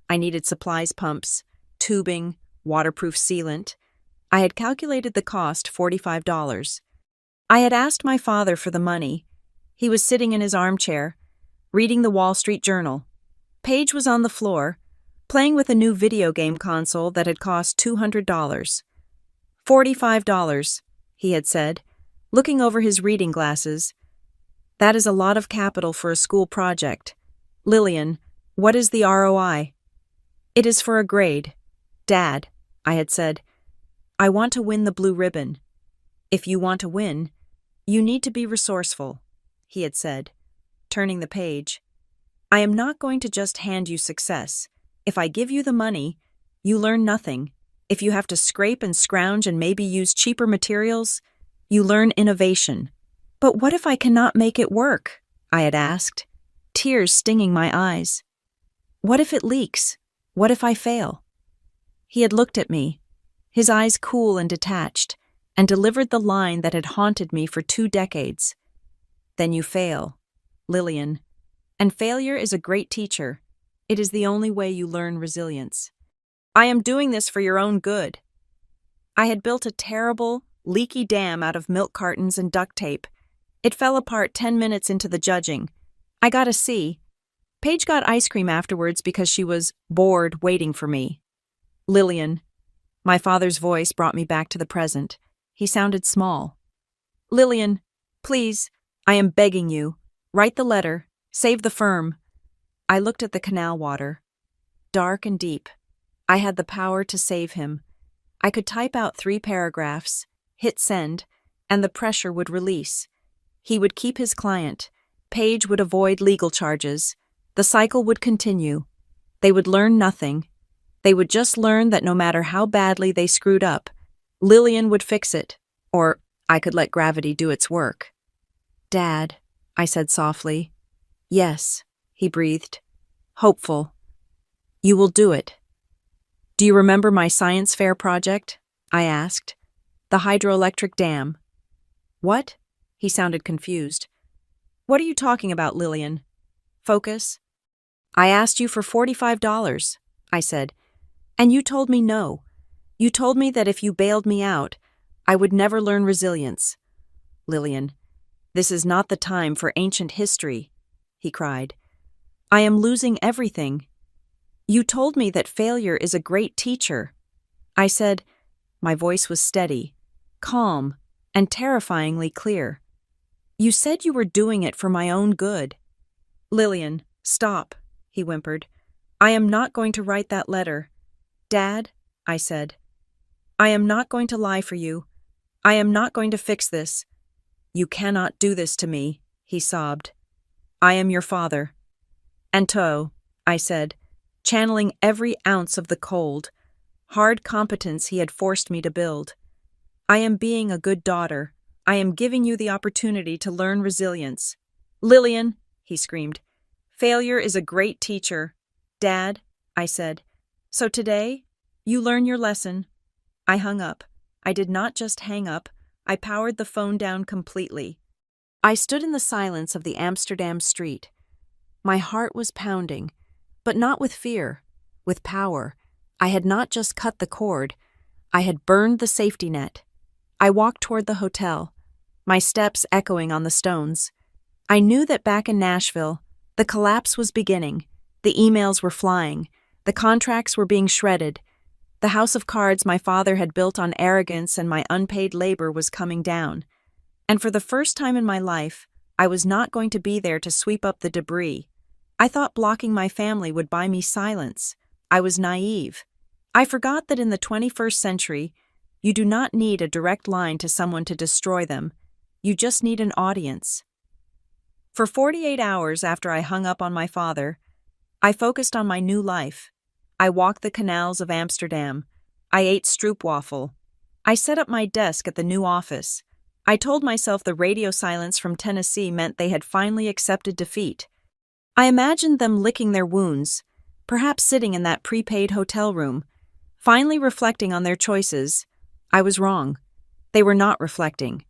I needed supplies pumps, tubing, waterproof sealant. I had calculated the cost, $45. I had asked my father for the money. He was sitting in his armchair, reading the Wall Street Journal. Paige was on the floor, playing with a new video game console that had cost $200. $45, he had said, looking over his reading glasses. That is a lot of capital for a school project. Lillian, what is the ROI? It is for a grade. Dad, I had said, I want to win the blue ribbon. If you want to win, you need to be resourceful, he had said, turning the page. I am not going to just hand you success. If I give you the money, you learn nothing. If you have to scrape and scrounge and maybe use cheaper materials, you learn innovation. But what if I cannot make it work? I had asked, tears stinging my eyes. What if it leaks? What if I fail? He had looked at me, his eyes cool and detached, and delivered the line that had haunted me for 2 decades. Then you fail, Lillian. And failure is a great teacher. It is the only way you learn resilience. I am doing this for your own good. I had built a terrible, leaky dam out of milk cartons and duct tape. It fell apart 10 minutes into the judging. I got a C. Paige got ice cream afterwards because she was bored waiting for me. Lillian. My father's voice brought me back to the present. He sounded small. Lillian, please, I am begging you. Write the letter. Save the firm. I looked at the canal water. Dark and deep. I had the power to save him. I could type out 3 paragraphs, hit send, and the pressure would release. He would keep his client. Paige would avoid legal charges. The cycle would continue. They would learn nothing. They would just learn that no matter how badly they screwed up, Lillian would fix it, or I could let gravity do its work. Dad, I said softly. Yes, he breathed. Hopeful. You will do it. Do you remember my science fair project? I asked. The hydroelectric dam. What? He sounded confused. What are you talking about, Lillian? Focus. I asked you for $45, I said, and you told me no. You told me that if you bailed me out, I would never learn resilience. Lillian, this is not the time for ancient history, he cried. I am losing everything. You told me that failure is a great teacher. I said, my voice was steady, calm, and terrifyingly clear. You said you were doing it for my own good. Lillian, stop, he whimpered. I am not going to write that letter. Dad, I said, I am not going to lie for you. I am not going to fix this. You cannot do this to me, he sobbed. I am your father. Anto, I said, channeling every ounce of the cold, hard competence he had forced me to build. I am being a good daughter. I am giving you the opportunity to learn resilience. Lillian, he screamed, failure is a great teacher. Dad, I said, so today, you learn your lesson. I hung up. I did not just hang up. I powered the phone down completely. I stood in the silence of the Amsterdam street. My heart was pounding, but not with fear, with power. I had not just cut the cord. I had burned the safety net. I walked toward the hotel. my steps echoing on the stones. I knew that back in Nashville, the collapse was beginning. The emails were flying. The contracts were being shredded. The house of cards my father had built on arrogance and my unpaid labor was coming down. And for the first time in my life, I was not going to be there to sweep up the debris. I thought blocking my family would buy me silence. I was naive. I forgot that in the 21st century, you do not need a direct line to someone to destroy them. You just need an audience. For 48 hours after I hung up on my father, I focused on my new life. I walked the canals of Amsterdam. I ate stroopwafel. I set up my desk at the new office. I told myself the radio silence from Tennessee meant they had finally accepted defeat. I imagined them licking their wounds, perhaps sitting in that prepaid hotel room, finally reflecting on their choices. I was wrong. They were not reflecting.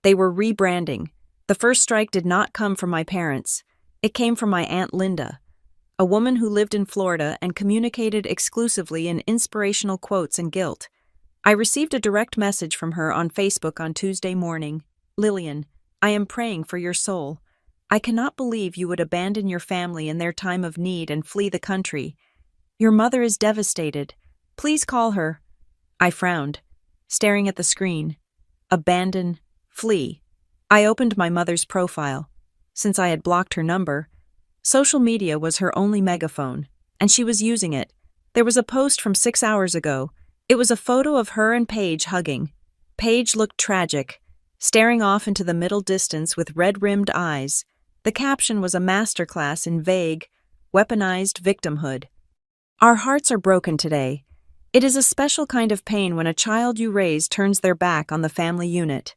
They were rebranding. The first strike did not come from my parents. It came from my Aunt Linda, a woman who lived in Florida and communicated exclusively in inspirational quotes and guilt. I received a direct message from her on Facebook on Tuesday morning. "Lillian, I am praying for your soul. I cannot believe you would abandon your family in their time of need and flee the country. Your mother is devastated. Please call her." I frowned, staring at the screen. Abandon, flee. I opened my mother's profile. Since I had blocked her number, social media was her only megaphone, and she was using it. There was a post from 6 hours ago. It was a photo of her and Paige hugging. Paige looked tragic, staring off into the middle distance with red-rimmed eyes. The caption was a masterclass in vague, weaponized victimhood. Our hearts are broken today. It is a special kind of pain when a child you raise turns their back on the family unit.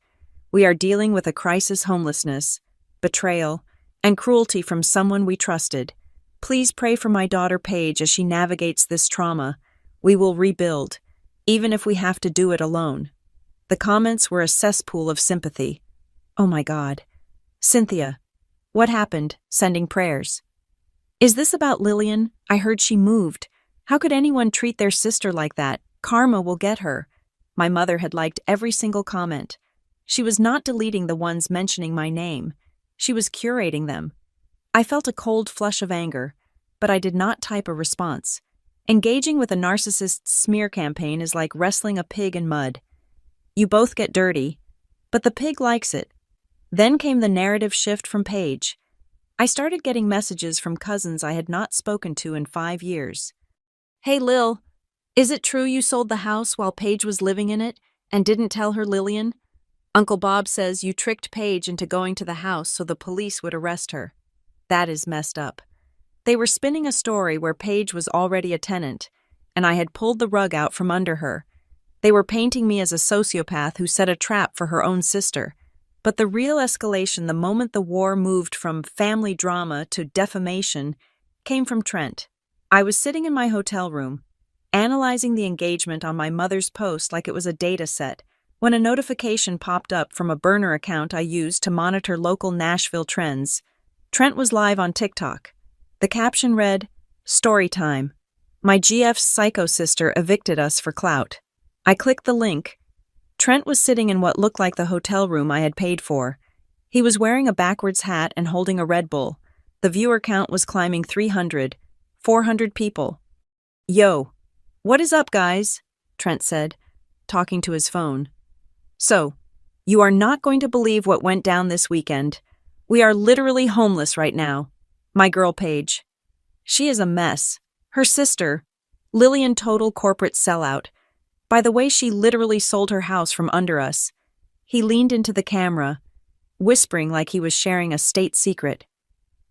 We are dealing with a crisis: homelessness, betrayal, and cruelty from someone we trusted. Please pray for my daughter Paige as she navigates this trauma. We will rebuild, even if we have to do it alone. The comments were a cesspool of sympathy. Oh my God. Cynthia. What happened? Sending prayers. Is this about Lillian? I heard she moved. How could anyone treat their sister like that? Karma will get her. My mother had liked every single comment. She was not deleting the ones mentioning my name. She was curating them. I felt a cold flush of anger, but I did not type a response. Engaging with a narcissist's smear campaign is like wrestling a pig in mud. You both get dirty, but the pig likes it. Then came the narrative shift from Paige. I started getting messages from cousins I had not spoken to in 5 years. "Hey Lil, is it true you sold the house while Paige was living in it and didn't tell her Lillian? Uncle Bob says you tricked Paige into going to the house so the police would arrest her. That is messed up." They were spinning a story where Paige was already a tenant, and I had pulled the rug out from under her. They were painting me as a sociopath who set a trap for her own sister. But the real escalation the moment the war moved from family drama to defamation came from Trent. I was sitting in my hotel room, analyzing the engagement on my mother's post like it was a data set, when a notification popped up from a burner account I used to monitor local Nashville trends. Trent was live on TikTok. The caption read, "Story time. My GF's psycho sister evicted us for clout." I clicked the link. Trent was sitting in what looked like the hotel room I had paid for. He was wearing a backwards hat and holding a Red Bull. The viewer count was climbing 300, 400 people. "Yo, what is up, guys?" Trent said, talking to his phone. "So, you are not going to believe what went down this weekend. We are literally homeless right now. My girl Paige. She is a mess. Her sister, Lillian, total corporate sellout. By the way, she literally sold her house from under us." He leaned into the camera, whispering like he was sharing a state secret.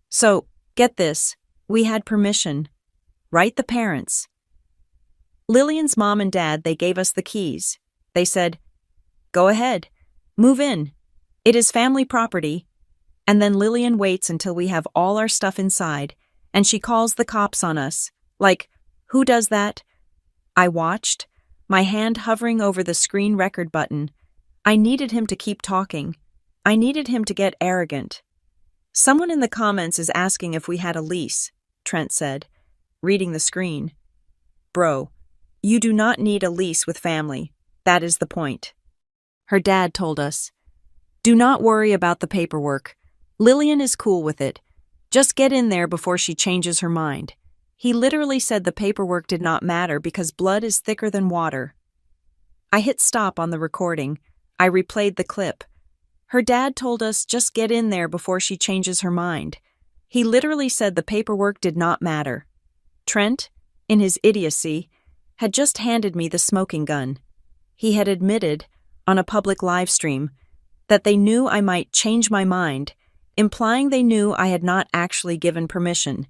"So, get this, we had permission. Right, the parents. Lillian's mom and dad, they gave us the keys. They said, 'Go ahead, move in. It is family property.' And then Lillian waits until we have all our stuff inside, and she calls the cops on us. Like, who does that?" I watched, my hand hovering over the screen record button. I needed him to keep talking. I needed him to get arrogant. "Someone in the comments is asking if we had a lease," Trent said, reading the screen. "Bro, you do not need a lease with family. That is the point. Her dad told us. Do not worry about the paperwork. Lillian is cool with it. Just get in there before she changes her mind. He literally said the paperwork did not matter because blood is thicker than water. I hit stop on the recording. I replayed the clip. Her dad told us just get in there before she changes her mind. He literally said the paperwork did not matter. Trent, in his idiocy, had just handed me the smoking gun. He had admitted, on a public live stream, that they knew I might change my mind, implying they knew I had not actually given permission.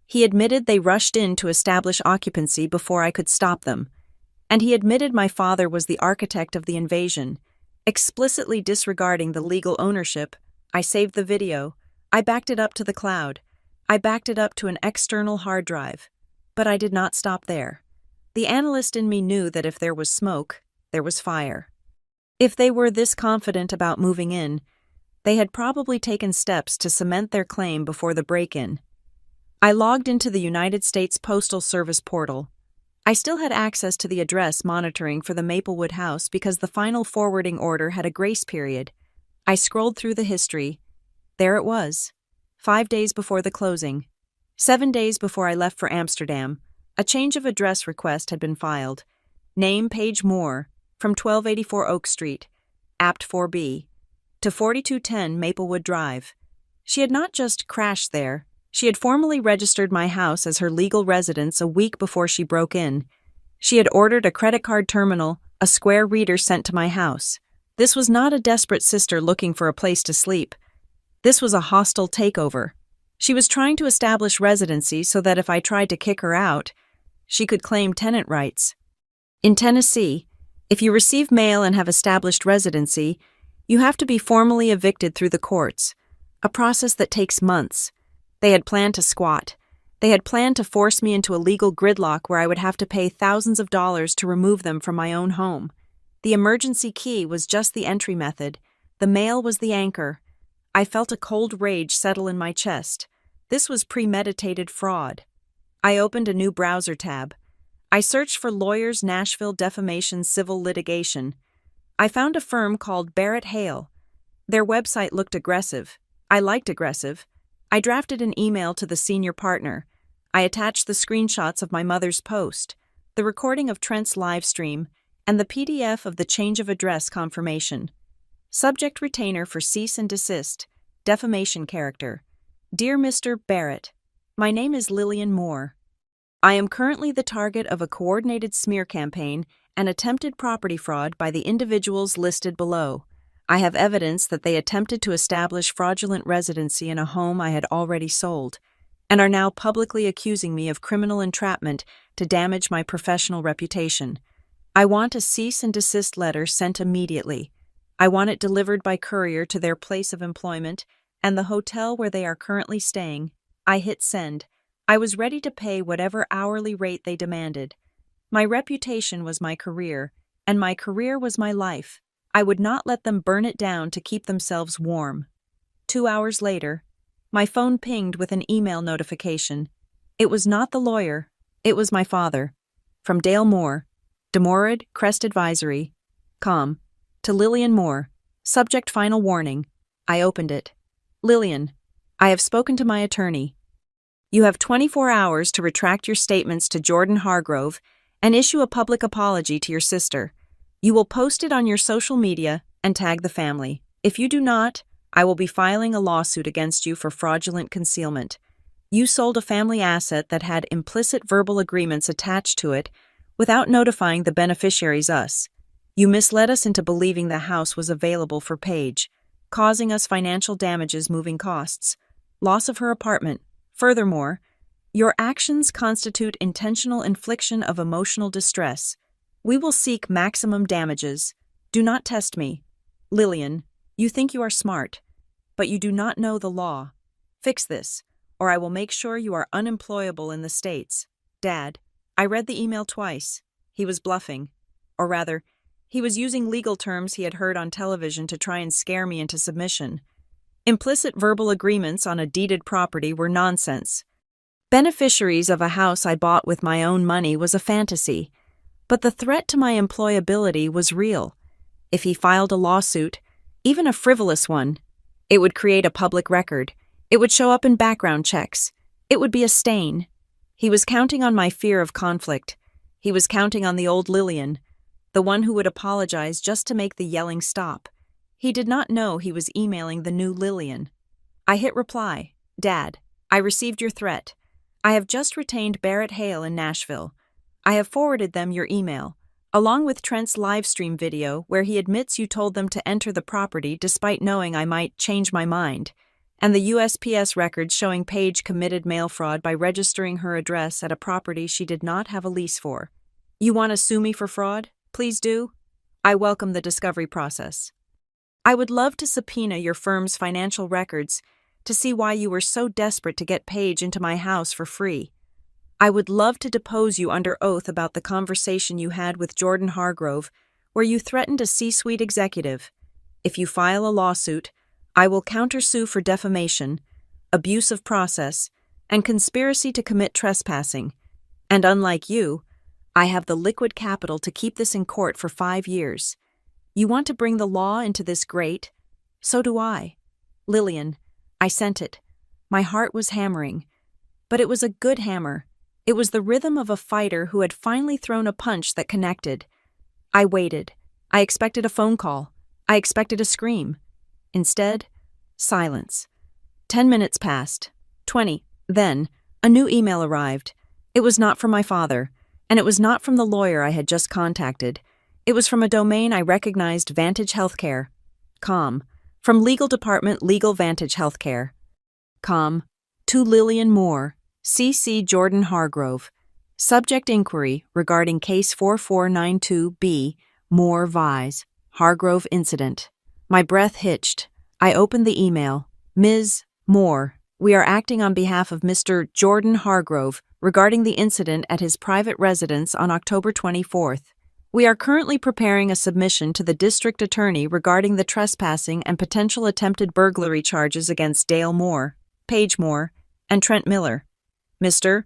He admitted they rushed in to establish occupancy before I could stop them. And he admitted my father was the architect of the invasion. Explicitly disregarding the legal ownership, I saved the video. I backed it up to the cloud. I backed it up to an external hard drive. But I did not stop there. The analyst in me knew that if there was smoke, there was fire. If they were this confident about moving in, they had probably taken steps to cement their claim before the break-in. I logged into the United States Postal Service portal. I still had access to the address monitoring for the Maplewood house because the final forwarding order had a grace period. I scrolled through the history. There it was. 5 days before the closing. 7 days before I left for Amsterdam, a change of address request had been filed. Name Paige Moore, from 1284 Oak Street, Apt 4B, to 4210 Maplewood Drive. She had not just crashed there, she had formally registered my house as her legal residence a week before she broke in. She had ordered a credit card terminal, a square reader sent to my house. This was not a desperate sister looking for a place to sleep. This was a hostile takeover. She was trying to establish residency so that if I tried to kick her out, she could claim tenant rights. In Tennessee, if you receive mail and have established residency, you have to be formally evicted through the courts, a process that takes months. They had planned to squat. They had planned to force me into a legal gridlock where I would have to pay thousands of dollars to remove them from my own home. The emergency key was just the entry method. The mail was the anchor. I felt a cold rage settle in my chest. This was premeditated fraud. I opened a new browser tab. I searched for lawyers Nashville defamation civil litigation. I found a firm called Barrett Hale. Their website looked aggressive. I liked aggressive. I drafted an email to the senior partner. I attached the screenshots of my mother's post, the recording of Trent's live stream, and the PDF of the change of address confirmation. Subject retainer for cease and desist. Defamation character. Dear Mr. Barrett, my name is Lillian Moore. I am currently the target of a coordinated smear campaign and attempted property fraud by the individuals listed below. I have evidence that they attempted to establish fraudulent residency in a home I had already sold, and are now publicly accusing me of criminal entrapment to damage my professional reputation. I want a cease and desist letter sent immediately. I want it delivered by courier to their place of employment and the hotel where they are currently staying. I hit send. I was ready to pay whatever hourly rate they demanded. My reputation was my career, and my career was my life. I would not let them burn it down to keep themselves warm. 2 hours later, my phone pinged with an email notification. It was not the lawyer. It was my father. From Dale Moore, Demorrid, Crest Advisory, com. To Lillian Moore. Subject final warning. I opened it. Lillian, I have spoken to my attorney. You have 24 hours to retract your statements to Jordan Hargrove and issue a public apology to your sister. You will post it on your social media and tag the family. If you do not, I will be filing a lawsuit against you for fraudulent concealment. You sold a family asset that had implicit verbal agreements attached to it without notifying the beneficiaries us. You misled us into believing the house was available for Paige, causing us financial damages, moving costs, loss of her apartment. Furthermore, your actions constitute intentional infliction of emotional distress. We will seek maximum damages. Do not test me. Lillian, you think you are smart, but you do not know the law. Fix this, or I will make sure you are unemployable in the States. Dad, I read the email twice. He was bluffing. Or rather, he was using legal terms he had heard on television to try and scare me into submission. Implicit verbal agreements on a deeded property were nonsense. Beneficiaries of a house I bought with my own money was a fantasy, but the threat to my employability was real. If he filed a lawsuit, even a frivolous one. It would create a public record. It would show up in background checks. It would be a stain. He was counting on my fear of conflict. He was counting on the old Lillian, the one who would apologize just to make the yelling stop. He did not know he was emailing the new Lillian. I hit reply. Dad, I received your threat. I have just retained Barrett Hale in Nashville. I have forwarded them your email, along with Trent's livestream video where he admits you told them to enter the property despite knowing I might change my mind, and the USPS records showing Paige committed mail fraud by registering her address at a property she did not have a lease for. You want to sue me for fraud? Please do. I welcome the discovery process. I would love to subpoena your firm's financial records to see why you were so desperate to get Paige into my house for free. I would love to depose you under oath about the conversation you had with Jordan Hargrove, where you threatened a C-suite executive. If you file a lawsuit, I will countersue for defamation, abuse of process, and conspiracy to commit trespassing. And unlike you, I have the liquid capital to keep this in court for 5 years. You want to bring the law into this grate? So do I. Lillian, I sent it. My heart was hammering. But it was a good hammer. It was the rhythm of a fighter who had finally thrown a punch that connected. I waited. I expected a phone call. I expected a scream. Instead, silence. 10 minutes passed. 20. Then, a new email arrived. It was not from my father, and it was not from the lawyer I had just contacted. It was from a domain I recognized, Vantage Healthcare. Com. From Legal Department, Legal Vantage Healthcare. Com. To Lillian Moore, C.C. Jordan Hargrove. Subject inquiry regarding Case 4492B, Moore Vise, Hargrove Incident. My breath hitched. I opened the email. Ms. Moore, we are acting on behalf of Mr. Jordan Hargrove regarding the incident at his private residence on October 24th. We are currently preparing a submission to the district attorney regarding the trespassing and potential attempted burglary charges against Dale Moore, Paige Moore, and Trent Miller. Mr.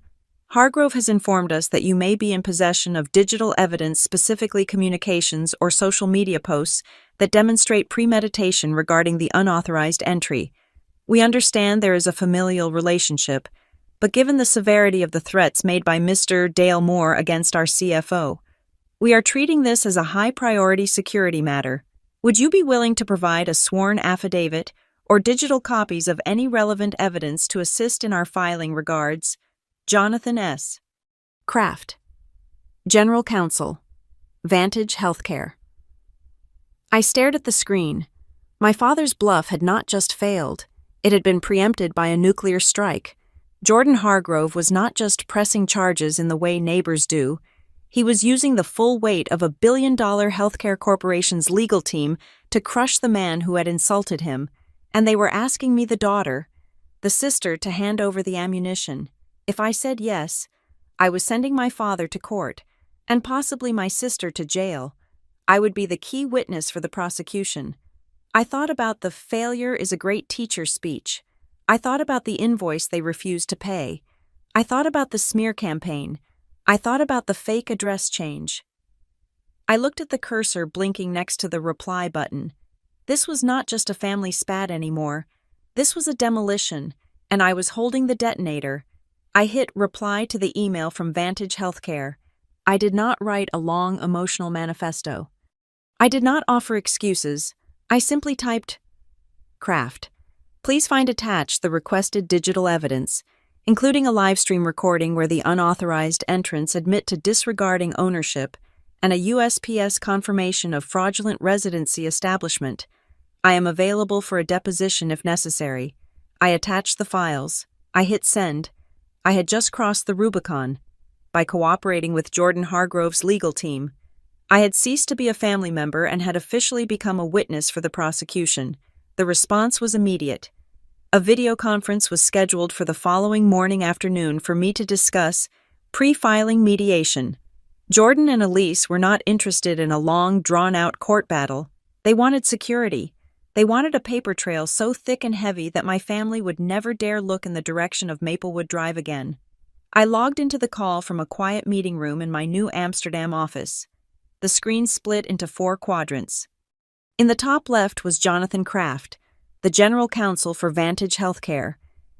Hargrove has informed us that you may be in possession of digital evidence, specifically communications or social media posts that demonstrate premeditation regarding the unauthorized entry. We understand there is a familial relationship, but given the severity of the threats made by Mr. Dale Moore against our CFO, we are treating this as a high-priority security matter. Would you be willing to provide a sworn affidavit or digital copies of any relevant evidence to assist in our filing? Regards, Jonathan S. Kraft, General Counsel, Vantage Healthcare. I stared at the screen. My father's bluff had not just failed, it had been preempted by a nuclear strike. Jordan Hargrove was not just pressing charges in the way neighbors do. He was using the full weight of a billion-dollar healthcare corporation's legal team to crush the man who had insulted him, and they were asking me, the daughter, the sister, to hand over the ammunition. If I said yes, I was sending my father to court, and possibly my sister to jail. I would be the key witness for the prosecution. I thought about the "failure is a great teacher" speech. I thought about the invoice they refused to pay. I thought about the smear campaign. I thought about the fake address change. I looked at the cursor blinking next to the reply button. This was not just a family spat anymore. This was a demolition, and I was holding the detonator. I hit reply to the email from Vantage Healthcare. I did not write a long emotional manifesto. I did not offer excuses. I simply typed, Kraft. Please find attached the requested digital evidence, including a live stream recording where the unauthorized entrants admit to disregarding ownership and a USPS confirmation of fraudulent residency establishment. I am available for a deposition if necessary. I attached the files. I hit send. I had just crossed the Rubicon. By cooperating with Jordan Hargrove's legal team, I had ceased to be a family member and had officially become a witness for the prosecution. The response was immediate. A video conference was scheduled for the following morning afternoon for me to discuss pre-filing mediation. Jordan and Elise were not interested in a long, drawn-out court battle. They wanted security. They wanted a paper trail so thick and heavy that my family would never dare look in the direction of Maplewood Drive again. I logged into the call from a quiet meeting room in my new Amsterdam office. The screen split into 4 quadrants. In the top left was Jonathan Kraft, the general counsel for Vantage Healthcare.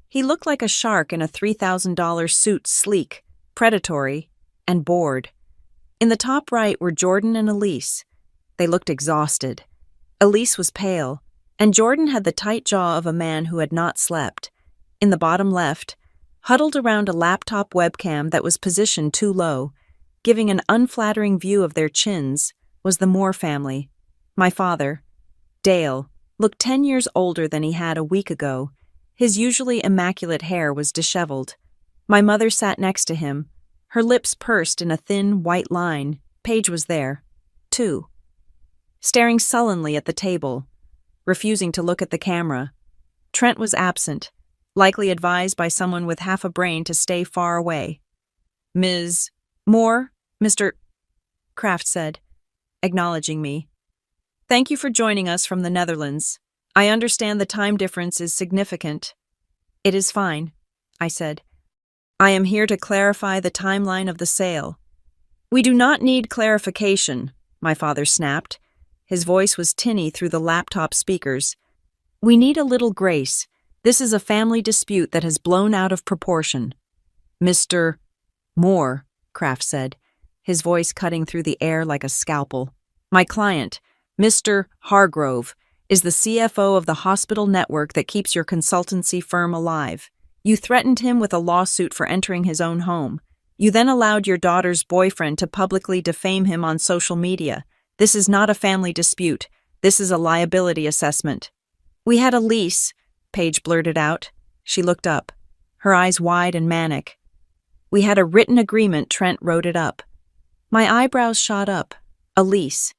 He looked like a shark in a $3,000 suit, sleek, predatory, and bored. In the top right were Jordan and Elise. They looked exhausted. Elise was pale, and Jordan had the tight jaw of a man who had not slept. In the bottom left, huddled around a laptop webcam that was positioned too low, giving an unflattering view of their chins, was the Moore family. My father, Dale, looked 10 years older than he had a week ago. His usually immaculate hair was disheveled. My mother sat next to him, her lips pursed in a thin, white line. Paige was there, too, staring sullenly at the table, refusing to look at the camera. Trent was absent, likely advised by someone with half a brain to stay far away. Ms. Moore, Mr. Kraft said, acknowledging me. Thank you for joining us from the Netherlands. I understand the time difference is significant. It is fine, I said. I am here to clarify the timeline of the sale. We do not need clarification, my father snapped. His voice was tinny through the laptop speakers. We need a little grace. This is a family dispute that has blown out of proportion. Mr. Moore, Kraft said, his voice cutting through the air like a scalpel. My client, Mr. Hargrove, is the CFO of the hospital network that keeps your consultancy firm alive. You threatened him with a lawsuit for entering his own home. You then allowed your daughter's boyfriend to publicly defame him on social media. This is not a family dispute. This is a liability assessment. We had a lease, Paige blurted out. She looked up, her eyes wide and manic. We had a written agreement, Trent wrote it up. My eyebrows shot up. A lease.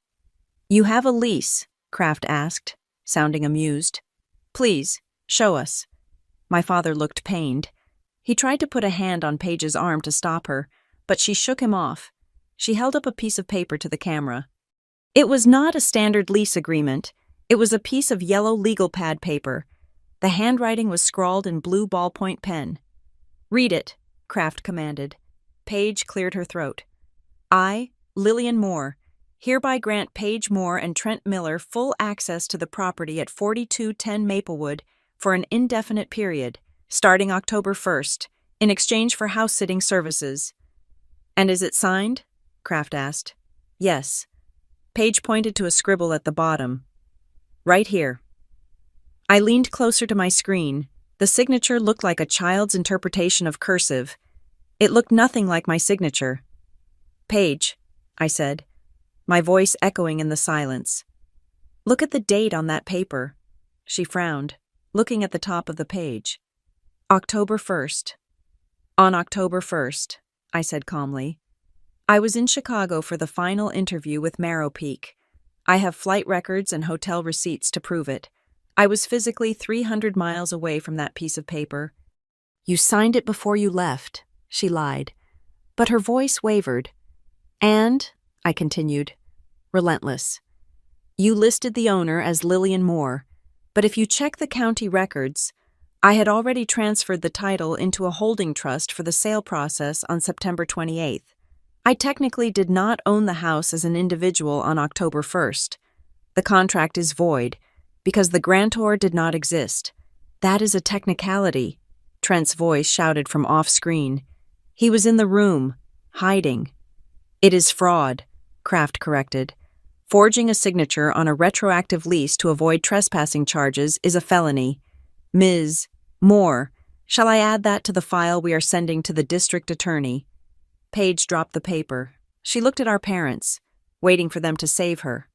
You have a lease, Kraft asked, sounding amused. Please, show us. My father looked pained. He tried to put a hand on Paige's arm to stop her, but she shook him off. She held up a piece of paper to the camera. It was not a standard lease agreement. It was a piece of yellow legal pad paper. The handwriting was scrawled in blue ballpoint pen. Read it, Kraft commanded. Paige cleared her throat. I, Lillian Moore, hereby grant Paige Moore and Trent Miller full access to the property at 4210 Maplewood for an indefinite period, starting October 1st, in exchange for house-sitting services. And is it signed? Kraft asked. Yes. Paige pointed to a scribble at the bottom. Right here. I leaned closer to my screen. The signature looked like a child's interpretation of cursive. It looked nothing like my signature. Paige, I said, my voice echoing in the silence. Look at the date on that paper. She frowned, looking at the top of the page. October 1st. On October 1st, I said calmly. I was in Chicago for the final interview with Marrow Peak. I have flight records and hotel receipts to prove it. I was physically 300 miles away from that piece of paper. You signed it before you left, she lied. But her voice wavered. And, I continued, relentless. You listed the owner as Lillian Moore, but if you check the county records, I had already transferred the title into a holding trust for the sale process on September 28th. I technically did not own the house as an individual on October 1st. The contract is void because the grantor did not exist. That is a technicality, Trent's voice shouted from off-screen. He was in the room, hiding. It is fraud, Kraft corrected. Forging a signature on a retroactive lease to avoid trespassing charges is a felony. Ms. Moore, shall I add that to the file we are sending to the district attorney? Paige dropped the paper. She looked at our parents, waiting for them to save her.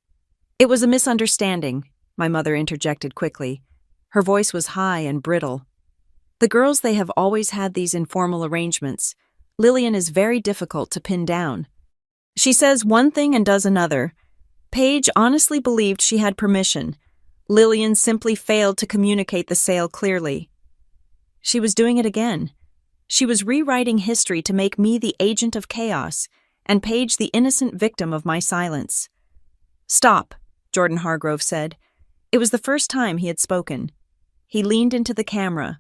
It was a misunderstanding, my mother interjected quickly. Her voice was high and brittle. The girls, they have always had these informal arrangements. Lillian is very difficult to pin down. She says one thing and does another. Paige honestly believed she had permission. Lillian simply failed to communicate the sale clearly. She was doing it again. She was rewriting history to make me the agent of chaos and Paige the innocent victim of my silence. Stop, Jordan Hargrove said. It was the first time he had spoken. He leaned into the camera,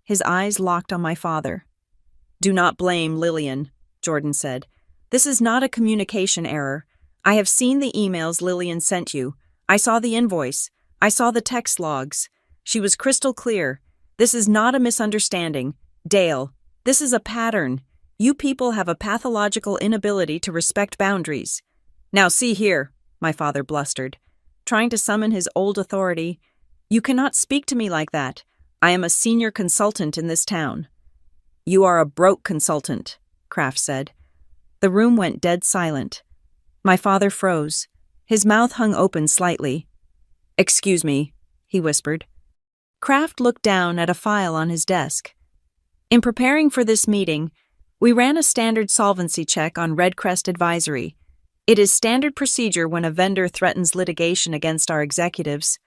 his eyes locked on my father. Do not blame Lillian, Jordan said. This is not a communication error. I have seen the emails Lillian sent you. I saw the invoice. I saw the text logs. She was crystal clear. This is not a misunderstanding. Dale, this is a pattern. You people have a pathological inability to respect boundaries. Now see here, my father blustered, trying to summon his old authority. You cannot speak to me like that. I am a senior consultant in this town. You are a broke consultant, Kraft said. The room went dead silent. My father froze. His mouth hung open slightly. Excuse me, he whispered. Kraft looked down at a file on his desk. In preparing for this meeting, we ran a standard solvency check on Red Crest Advisory. It is standard procedure when a vendor threatens litigation against our executives.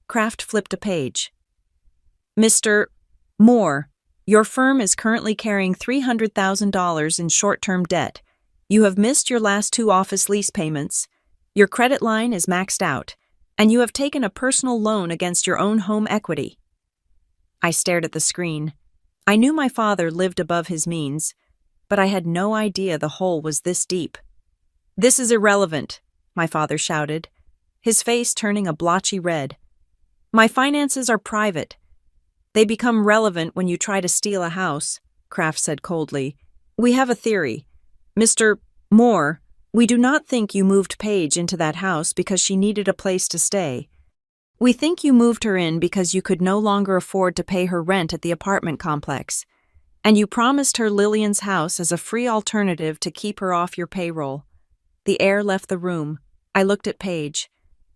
Kraft flipped a page. Mr. Moore, your firm is currently carrying $300,000 in short-term debt. You have missed your last 2 office lease payments. Your credit line is maxed out, and you have taken a personal loan against your own home equity. I stared at the screen. I knew my father lived above his means, but I had no idea the hole was this deep. This is irrelevant, my father shouted, his face turning a blotchy red. My finances are private. They become relevant when you try to steal a house, Kraft said coldly. We have a theory. Mr. Moore, we do not think you moved Paige into that house because she needed a place to stay. We think you moved her in because you could no longer afford to pay her rent at the apartment complex, and you promised her Lillian's house as a free alternative to keep her off your payroll. The air left the room. I looked at Paige.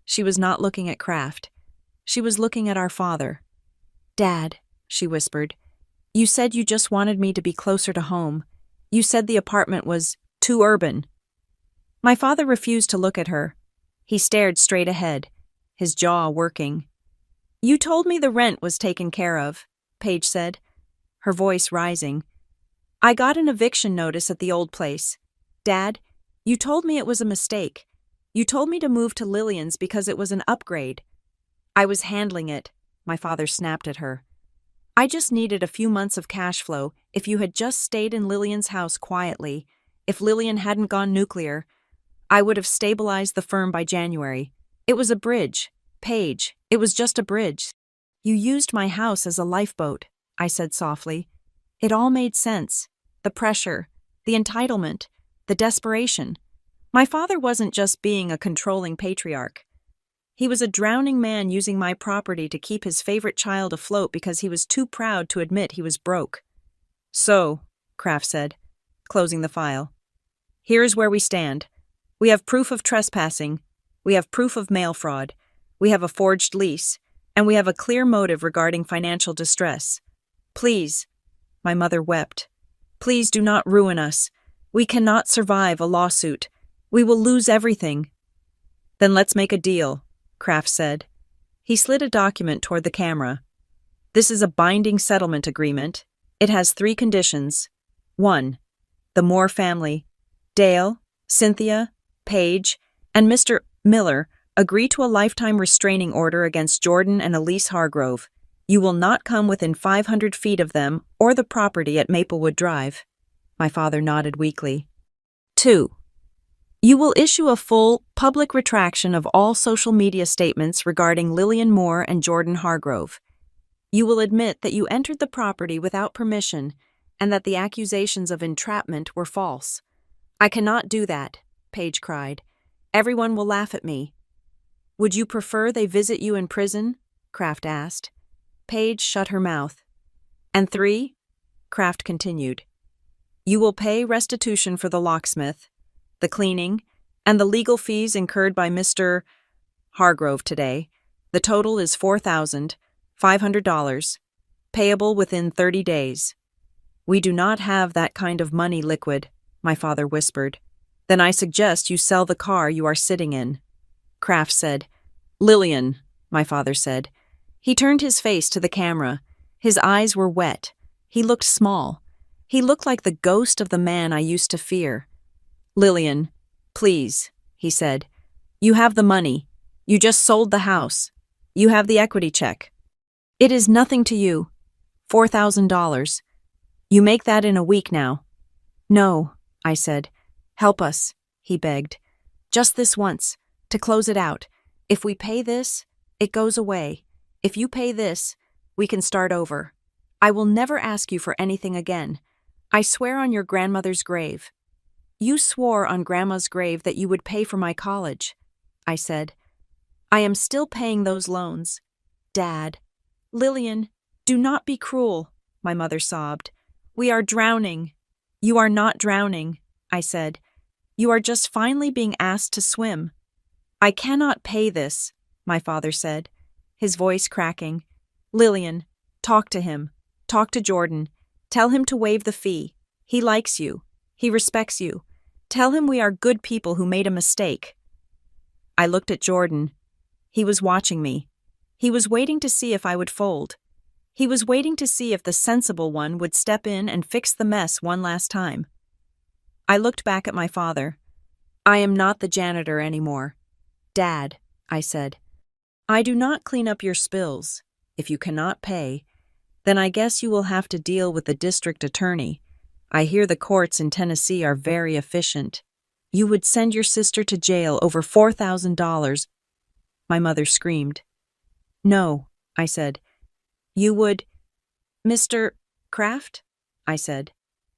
She was not looking at Kraft. She was looking at our father. Dad, she whispered, you said you just wanted me to be closer to home. You said the apartment was too urban. My father refused to look at her. He stared straight ahead, his jaw working. You told me the rent was taken care of, Paige said, her voice rising. I got an eviction notice at the old place. Dad, you told me it was a mistake. You told me to move to Lillian's because it was an upgrade. I was handling it, my father snapped at her. I just needed a few months of cash flow. If you had just stayed in Lillian's house quietly, if Lillian hadn't gone nuclear, I would have stabilized the firm by January. It was a bridge. Paige, it was just a bridge. You used my house as a lifeboat, I said softly. It all made sense. The pressure, the entitlement, the desperation. My father wasn't just being a controlling patriarch. He was a drowning man using my property to keep his favorite child afloat because he was too proud to admit he was broke. So, Kraft said, closing the file, here's where we stand. We have proof of trespassing. We have proof of mail fraud. We have a forged lease. And we have a clear motive regarding financial distress. Please, my mother wept. Please do not ruin us. We cannot survive a lawsuit. We will lose everything. Then let's make a deal, Kraft said. He slid a document toward the camera. This is a binding settlement agreement. It has 3 conditions. 1. The Moore family, Dale, Cynthia, Paige, and Mr. Miller agree to a lifetime restraining order against Jordan and Elise Hargrove. You will not come within 500 feet of them or the property at Maplewood Drive. My father nodded weakly. 2. You will issue a full, public retraction of all social media statements regarding Lillian Moore and Jordan Hargrove. You will admit that you entered the property without permission and that the accusations of entrapment were false. I cannot do that, Paige cried. Everyone will laugh at me. Would you prefer they visit you in prison? Kraft asked. Paige shut her mouth. And 3, Kraft continued. You will pay restitution for the locksmith, the cleaning, and the legal fees incurred by Mr. Hargrove today. The total is $4,500, payable within 30 days. We do not have that kind of money liquid, my father whispered. Then I suggest you sell the car you are sitting in. Kraft said. Lillian, my father said. He turned his face to the camera. His eyes were wet. He looked small. He looked like the ghost of the man I used to fear. Lillian, please, he said. You have the money. You just sold the house. You have the equity check. It is nothing to you. $4,000. You make that in a week now. No, I said. Help us, he begged. Just this once, to close it out. If we pay this, it goes away. If you pay this, we can start over. I will never ask you for anything again. I swear on your grandmother's grave. You swore on Grandma's grave that you would pay for my college, I said. I am still paying those loans. Dad. Lillian, do not be cruel, my mother sobbed. We are drowning. You are not drowning, I said. You are just finally being asked to swim. I cannot pay this, my father said, his voice cracking. Lillian, talk to him. Talk to Jordan. Tell him to waive the fee. He likes you. He respects you. Tell him we are good people who made a mistake. I looked at Jordan. He was watching me. He was waiting to see if I would fold. He was waiting to see if the sensible one would step in and fix the mess one last time. I looked back at my father. I am not the janitor anymore. Dad, I said, I do not clean up your spills. If you cannot pay, then I guess you will have to deal with the district attorney. I hear the courts in Tennessee are very efficient. You would send your sister to jail over $4,000. My mother screamed. No, I said. You would... Mr. Kraft? I said,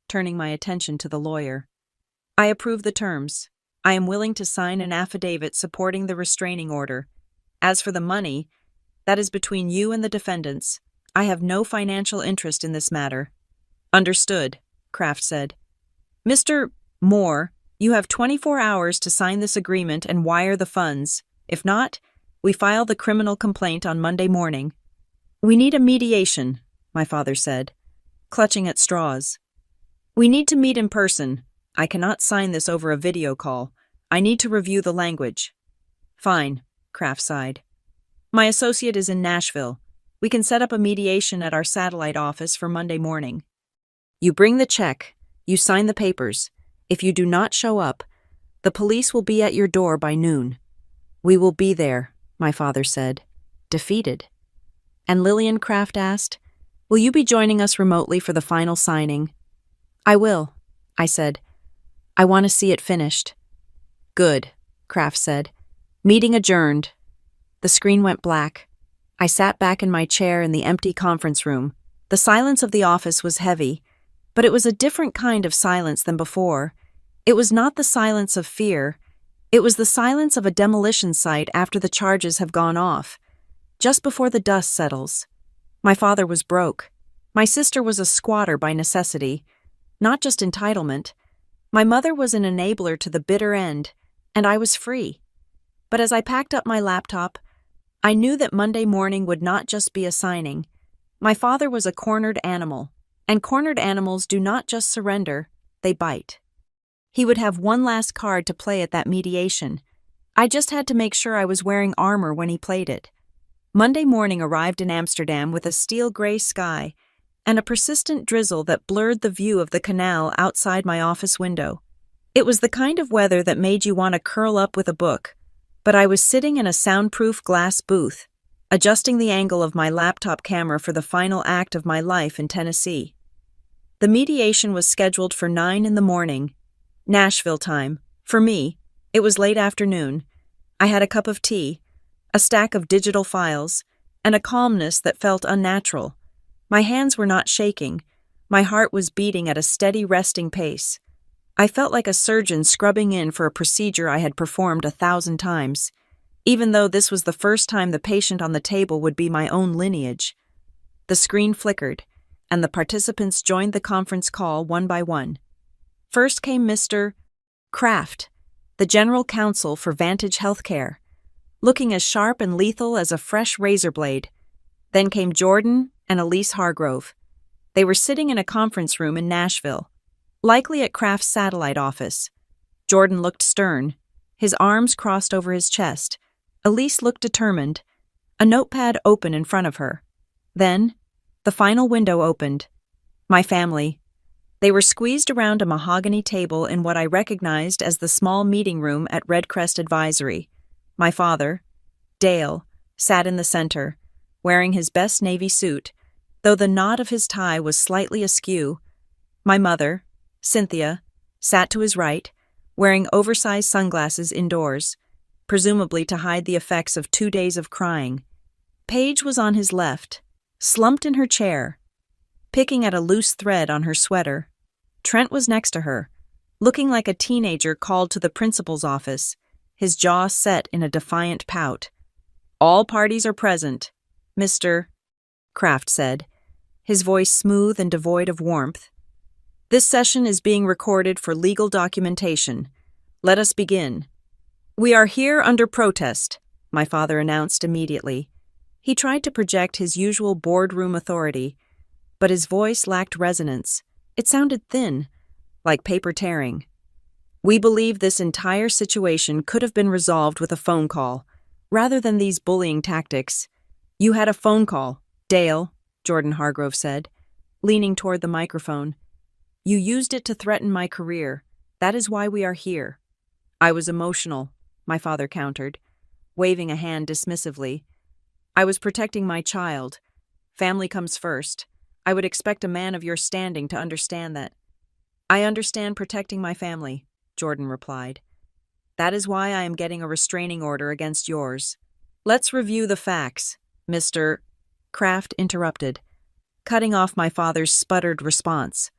turning my attention to the lawyer. I approve the terms. I am willing to sign an affidavit supporting the restraining order. As for the money, that is between you and the defendants. I have no financial interest in this matter. Understood, Kraft said. Mr. Moore, you have 24 hours to sign this agreement and wire the funds. If not, we file the criminal complaint on Monday morning. We need a mediation, my father said, clutching at straws. We need to meet in person. I cannot sign this over a video call. I need to review the language. Fine, Kraft sighed. My associate is in Nashville. We can set up a mediation at our satellite office for Monday morning. You bring the check. You sign the papers. If you do not show up, the police will be at your door by noon. We will be there, my father said, defeated. And Lillian, Kraft asked, will you be joining us remotely for the final signing? I will, I said. I want to see it finished. Good, Kraft said. Meeting adjourned. The screen went black. I sat back in my chair in the empty conference room. The silence of the office was heavy, but it was a different kind of silence than before. It was not the silence of fear. It was the silence of a demolition site after the charges have gone off, just before the dust settles. My father was broke. My sister was a squatter by necessity, not just entitlement. My mother was an enabler to the bitter end, and I was free. But as I packed up my laptop, I knew that Monday morning would not just be a signing. My father was a cornered animal, and cornered animals do not just surrender, they bite. He would have one last card to play at that mediation. I just had to make sure I was wearing armor when he played it. Monday morning arrived in Amsterdam with a steel gray sky and a persistent drizzle that blurred the view of the canal outside my office window. It was the kind of weather that made you want to curl up with a book, but I was sitting in a soundproof glass booth, adjusting the angle of my laptop camera for the final act of my life in Tennessee. The mediation was scheduled for 9 a.m, Nashville time. For me, it was late afternoon. I had a cup of tea, a stack of digital files, and a calmness that felt unnatural. My hands were not shaking. My heart was beating at a steady resting pace. I felt like a surgeon scrubbing in for a procedure I had performed 1,000 times, even though this was the first time the patient on the table would be my own lineage. The screen flickered, and the participants joined the conference call one by one. First came Mr. Kraft, the general counsel for Vantage Healthcare, looking as sharp and lethal as a fresh razor blade. Then came Jordan and Elise Hargrove. They were sitting in a conference room in Nashville, likely at Kraft's satellite office. Jordan looked stern, his arms crossed over his chest. Elise looked determined, a notepad open in front of her. Then, the final window opened. My family. They were squeezed around a mahogany table in what I recognized as the small meeting room at Red Crest Advisory. My father, Dale, sat in the center, wearing his best navy suit, though the knot of his tie was slightly askew. My mother, Cynthia, sat to his right, wearing oversized sunglasses indoors. presumably to hide the effects of 2 days of crying. Paige was on his left, slumped in her chair, picking at a loose thread on her sweater. Trent was next to her, looking like a teenager called to the principal's office, his jaw set in a defiant pout. "All parties are present, Mr. Kraft said, his voice smooth and devoid of warmth. "This session is being recorded for legal documentation. Let us begin." "We are here under protest," my father announced immediately. He tried to project his usual boardroom authority, but his voice lacked resonance. It sounded thin, like paper tearing. "We believe this entire situation could have been resolved with a phone call, rather than these bullying tactics. You had a phone call, Dale," Jordan Hargrove said, leaning toward the microphone. "You used it to threaten my career. That is why we are here." "I was emotional," my father countered, waving a hand dismissively. "I was protecting my child. Family comes first. I would expect a man of your standing to understand that." "I understand protecting my family," Jordan replied. "That is why I am getting a restraining order against yours." "Let's review the facts," Mr. Kraft interrupted, cutting off my father's sputtered response.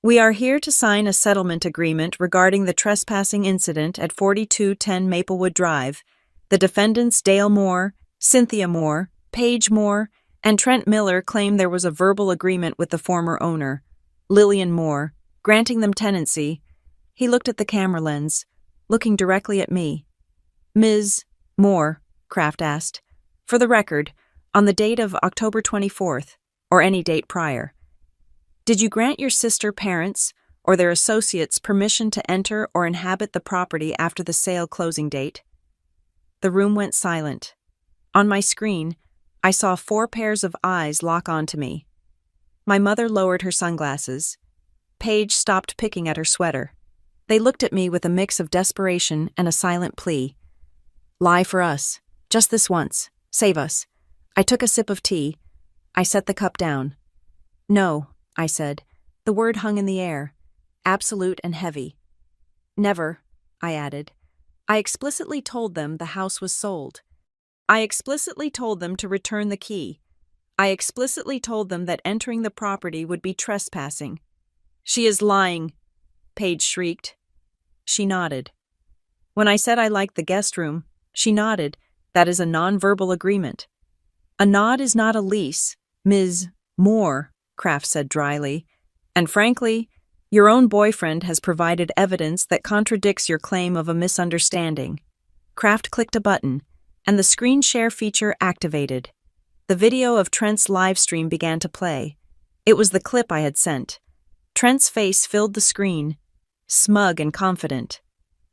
"We are here to sign a settlement agreement regarding the trespassing incident at 4210 Maplewood Drive. The defendants Dale Moore, Cynthia Moore, Paige Moore, and Trent Miller claim there was a verbal agreement with the former owner, Lillian Moore, granting them tenancy." He looked at the camera lens, looking directly at me. "Ms. Moore," Kraft asked, "for the record, on the date of October 24th, or any date prior, did you grant your sister parents or their associates permission to enter or inhabit the property after the sale closing date?" The room went silent. On my screen, I saw 4 pairs of eyes lock onto me. My mother lowered her sunglasses. Paige stopped picking at her sweater. They looked at me with a mix of desperation and a silent plea. "Lie for us. Just this once. Save us." I took a sip of tea. I set the cup down. "No," I said. The word hung in the air, absolute and heavy. "Never," I added. I explicitly told them the house was sold. I explicitly told them to return the key. I explicitly told them that entering the property would be trespassing. "She is lying," Paige shrieked. She nodded. When I said I liked the guest room, she nodded. That is a non-verbal agreement. "A nod is not a lease, Ms. Moore," Kraft said dryly. "And frankly, your own boyfriend has provided evidence that contradicts your claim of a misunderstanding." Kraft clicked a button, and the screen share feature activated. The video of Trent's live stream began to play. It was the clip I had sent. Trent's face filled the screen, smug and confident.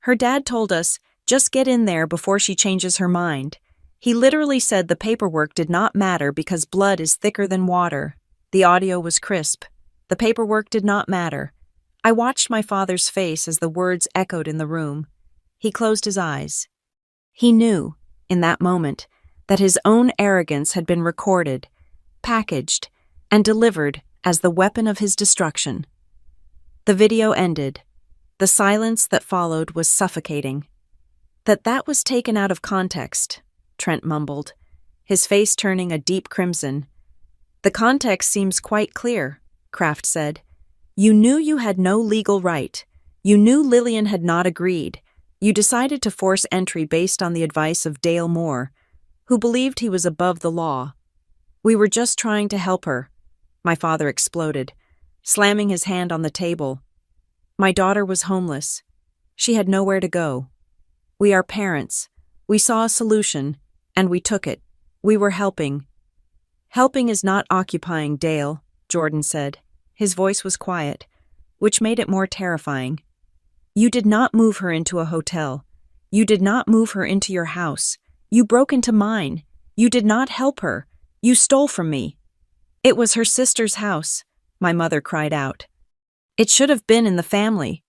"Her dad told us, just get in there before she changes her mind. He literally said the paperwork did not matter because blood is thicker than water." The audio was crisp. The paperwork did not matter. I watched my father's face as the words echoed in the room. He closed his eyes. He knew, in that moment, that his own arrogance had been recorded, packaged, and delivered as the weapon of his destruction. The video ended. The silence that followed was suffocating. That was taken out of context," Trent mumbled, his face turning a deep crimson. "The context seems quite clear," Kraft said. "You knew you had no legal right. You knew Lillian had not agreed. You decided to force entry based on the advice of Dale Moore, who believed he was above the law. We were just trying to help her," my father exploded, slamming his hand on the table. "My daughter was homeless. She had nowhere to go. We are parents. We saw a solution, and we took it. We were helping." "Helping is not occupying, Dale," Jordan said. His voice was quiet, which made it more terrifying. "You did not move her into a hotel. You did not move her into your house. You broke into mine. You did not help her. You stole from me." "It was her sister's house," my mother cried out. "It should have been in the family."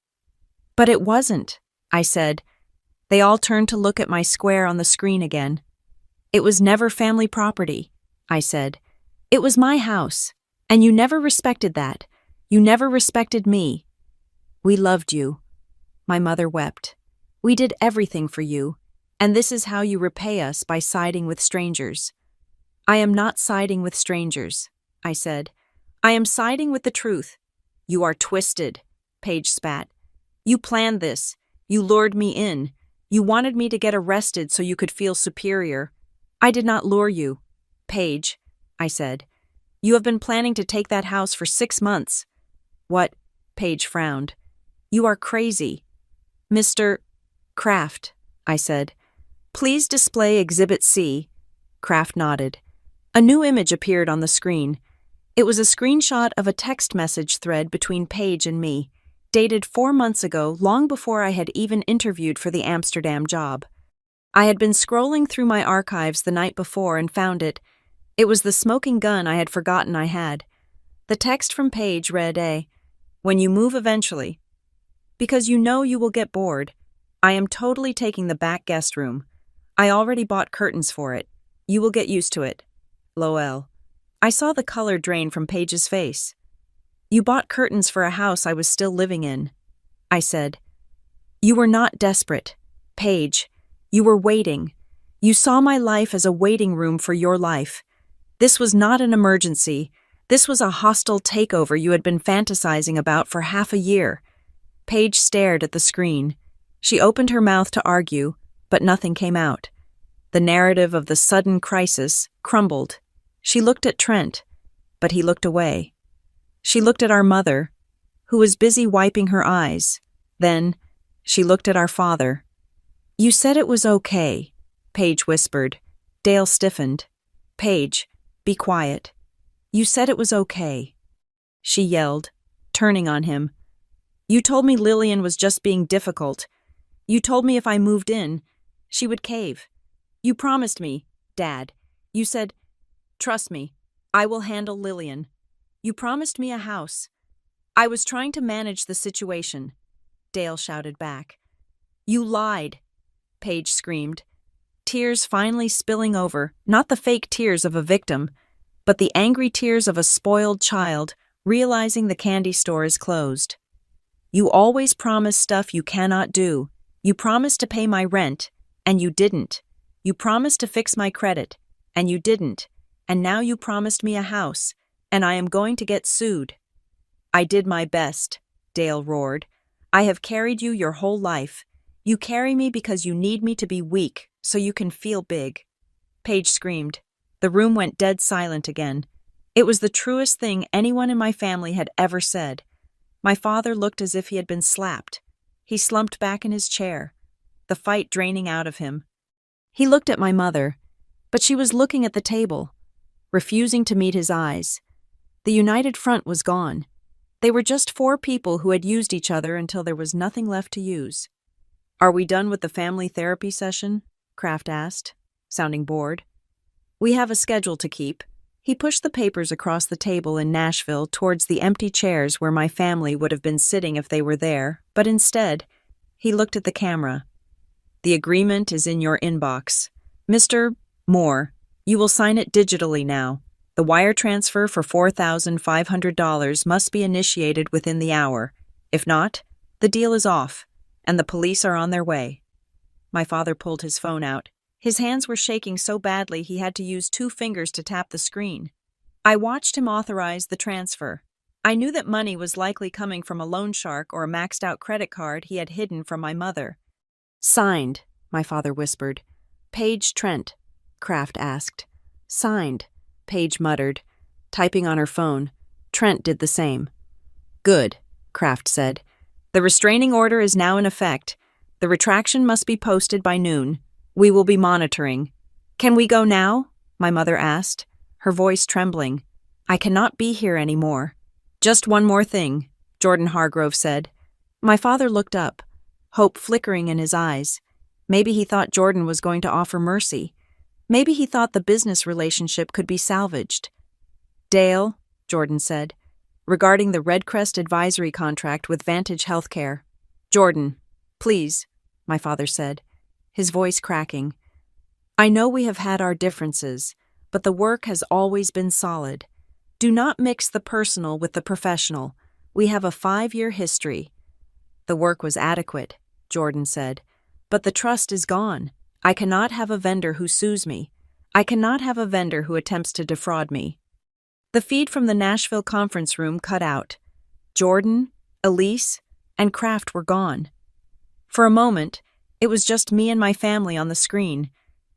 "But it wasn't," I said. They all turned to look at my square on the screen again. "It was never family property," I said. "It was my house, and you never respected that. You never respected me." "We loved you." My mother wept. "We did everything for you, And this is how you repay us, by siding with strangers. I am not siding with strangers, I said. I am siding with the truth. You are twisted, Paige spat. You planned this. You lured me in. You wanted me to get arrested so you could feel superior. I did not lure you. Paige, I said. You have been planning to take that house for 6 months. What? Paige frowned. You are crazy. Mr. Kraft, I said. Please display Exhibit C. Kraft nodded. A new image appeared on the screen. It was a screenshot of a text message thread between Paige and me, dated 4 months ago, long before I had even interviewed for the Amsterdam job. I had been scrolling through my archives the night before and found it. It was the smoking gun I had forgotten I had. The text from Paige read, when you move eventually. Because you know you will get bored. I am totally taking the back guest room. I already bought curtains for it. You will get used to it. LOL. I saw the color drain from Paige's face. You bought curtains for a house I was still living in, I said. You were not desperate, Paige. You were waiting. You saw my life as a waiting room for your life. This was not an emergency. This was a hostile takeover you had been fantasizing about for half a year. Paige stared at the screen. She opened her mouth to argue, but nothing came out. The narrative of the sudden crisis crumbled. She looked at Trent, but he looked away. She looked at our mother, who was busy wiping her eyes. Then, she looked at our father. You said it was okay, Paige whispered. Dale stiffened. Paige, be quiet. You said it was okay. She yelled, turning on him. You told me Lillian was just being difficult. You told me if I moved in, she would cave. You promised me, Dad. You said, trust me, I will handle Lillian. You promised me a house. I was trying to manage the situation, Dale shouted back. You lied, Paige screamed. Tears finally spilling over, not the fake tears of a victim, but the angry tears of a spoiled child realizing the candy store is closed. You always promise stuff you cannot do. You promised to pay my rent, and you didn't. You promised to fix my credit, and you didn't. And now you promised me a house, and I am going to get sued. I did my best, Dale roared. I have carried you your whole life. You carry me because you need me to be weak, so you can feel big. Paige screamed. The room went dead silent again. It was the truest thing anyone in my family had ever said. My father looked as if he had been slapped. He slumped back in his chair, the fight draining out of him. He looked at my mother, but she was looking at the table, refusing to meet his eyes. The united front was gone. They were just 4 people who had used each other until there was nothing left to use. Are we done with the family therapy session? Kraft asked, sounding bored. We have a schedule to keep. He pushed the papers across the table in Nashville towards the empty chairs where my family would have been sitting if they were there, but instead, he looked at the camera. The agreement is in your inbox. Mr. Moore, you will sign it digitally now. The wire transfer for $4,500 must be initiated within the hour. If not, the deal is off, and the police are on their way. My father pulled his phone out. His hands were shaking so badly he had to use 2 fingers to tap the screen. I watched him authorize the transfer. I knew that money was likely coming from a loan shark or a maxed-out credit card he had hidden from my mother. Signed, my father whispered. Paige Trent, Kraft asked. Signed, Paige muttered, typing on her phone. Trent did the same. Good, Kraft said. The restraining order is now in effect. The retraction must be posted by noon. We will be monitoring. Can we go now? My mother asked, her voice trembling. I cannot be here anymore. Just one more thing, Jordan Hargrove said. My father looked up, hope flickering in his eyes. Maybe he thought Jordan was going to offer mercy. Maybe he thought the business relationship could be salvaged. Dale, Jordan said, regarding the Redcrest advisory contract with Vantage Healthcare. Jordan, please, my father said, his voice cracking. I know we have had our differences, but the work has always been solid. Do not mix the personal with the professional. We have a 5-year history. The work was adequate, Jordan said, but the trust is gone. I cannot have a vendor who sues me. I cannot have a vendor who attempts to defraud me. The feed from the Nashville conference room cut out. Jordan, Elise, and Kraft were gone. For a moment, it was just me and my family on the screen.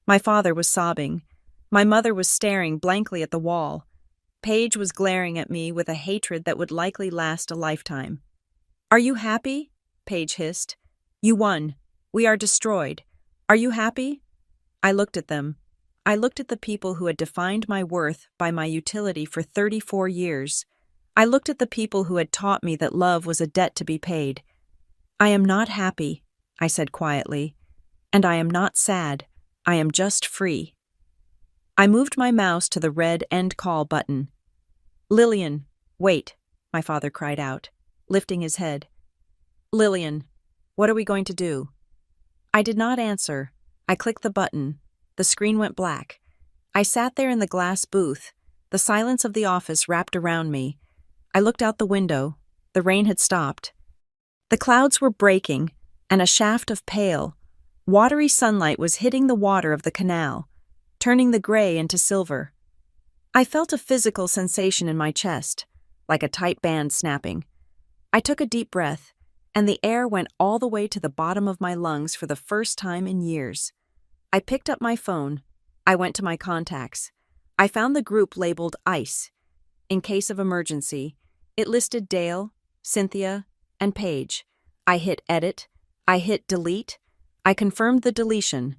My father was sobbing. My mother was staring blankly at the wall. Paige was glaring at me with a hatred that would likely last a lifetime. "Are you happy?" Paige hissed. "You won. We are destroyed. Are you happy?" I looked at them. I looked at the people who had defined my worth by my utility for 34 years. I looked at the people who had taught me that love was a debt to be paid. "I am not happy," I said quietly, "and I am not sad. I am just free." I moved my mouse to the red end call button. "Lillian, wait," my father cried out, lifting his head. "Lillian, what are we going to do?" I did not answer. I clicked the button. The screen went black. I sat there in the glass booth, the silence of the office wrapped around me. I looked out the window. The rain had stopped. The clouds were breaking, and a shaft of pale, watery sunlight was hitting the water of the canal, turning the gray into silver. I felt a physical sensation in my chest, like a tight band snapping. I took a deep breath, and the air went all the way to the bottom of my lungs for the first time in years. I picked up my phone. I went to my contacts. I found the group labeled ICE. In case of emergency, it listed Dale, Cynthia, and Paige. I hit edit. I hit delete. I confirmed the deletion.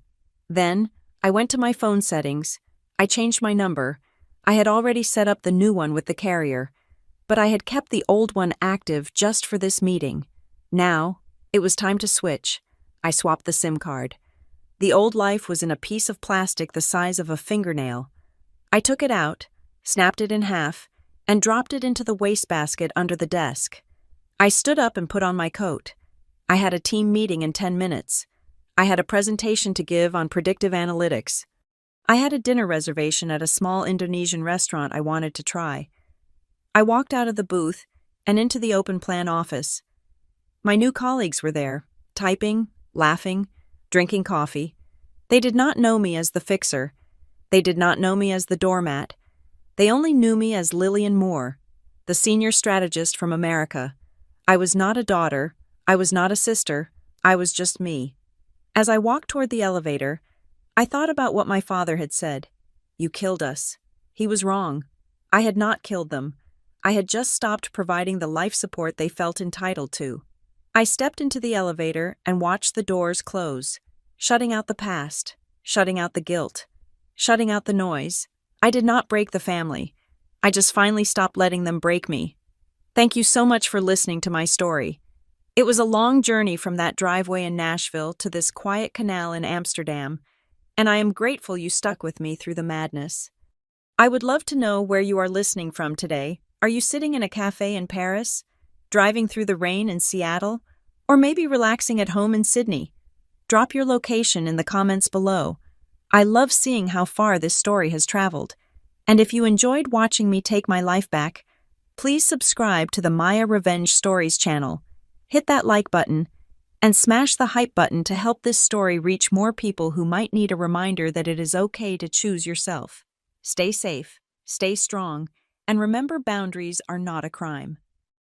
Then, I went to my phone settings. I changed my number. I had already set up the new one with the carrier, but I had kept the old one active just for this meeting. Now, it was time to switch. I swapped the SIM card. The old life was in a piece of plastic the size of a fingernail. I took it out, snapped it in half, and dropped it into the wastebasket under the desk. I stood up and put on my coat. I had a team meeting in 10 minutes. I had a presentation to give on predictive analytics. I had a dinner reservation at a small Indonesian restaurant I wanted to try. I walked out of the booth and into the open plan office. My new colleagues were there, typing, laughing, drinking coffee. They did not know me as the fixer. They did not know me as the doormat. They only knew me as Lillian Moore, the senior strategist from America. I was not a daughter. I was not a sister. I was just me. As I walked toward the elevator, I thought about what my father had said. "You killed us." He was wrong. I had not killed them. I had just stopped providing the life support they felt entitled to. I stepped into the elevator and watched the doors close, shutting out the past, shutting out the guilt, shutting out the noise. I did not break the family. I just finally stopped letting them break me. Thank you so much for listening to my story. It was a long journey from that driveway in Nashville to this quiet canal in Amsterdam, and I am grateful you stuck with me through the madness. I would love to know where you are listening from today. Are you sitting in a cafe in Paris, driving through the rain in Seattle, or maybe relaxing at home in Sydney? Drop your location in the comments below. I love seeing how far this story has traveled. And if you enjoyed watching me take my life back, please subscribe to the Maya Revenge Stories channel. Hit that like button and smash the hype button to help this story reach more people who might need a reminder that it is okay to choose yourself. Stay safe, stay strong, and remember boundaries are not a crime.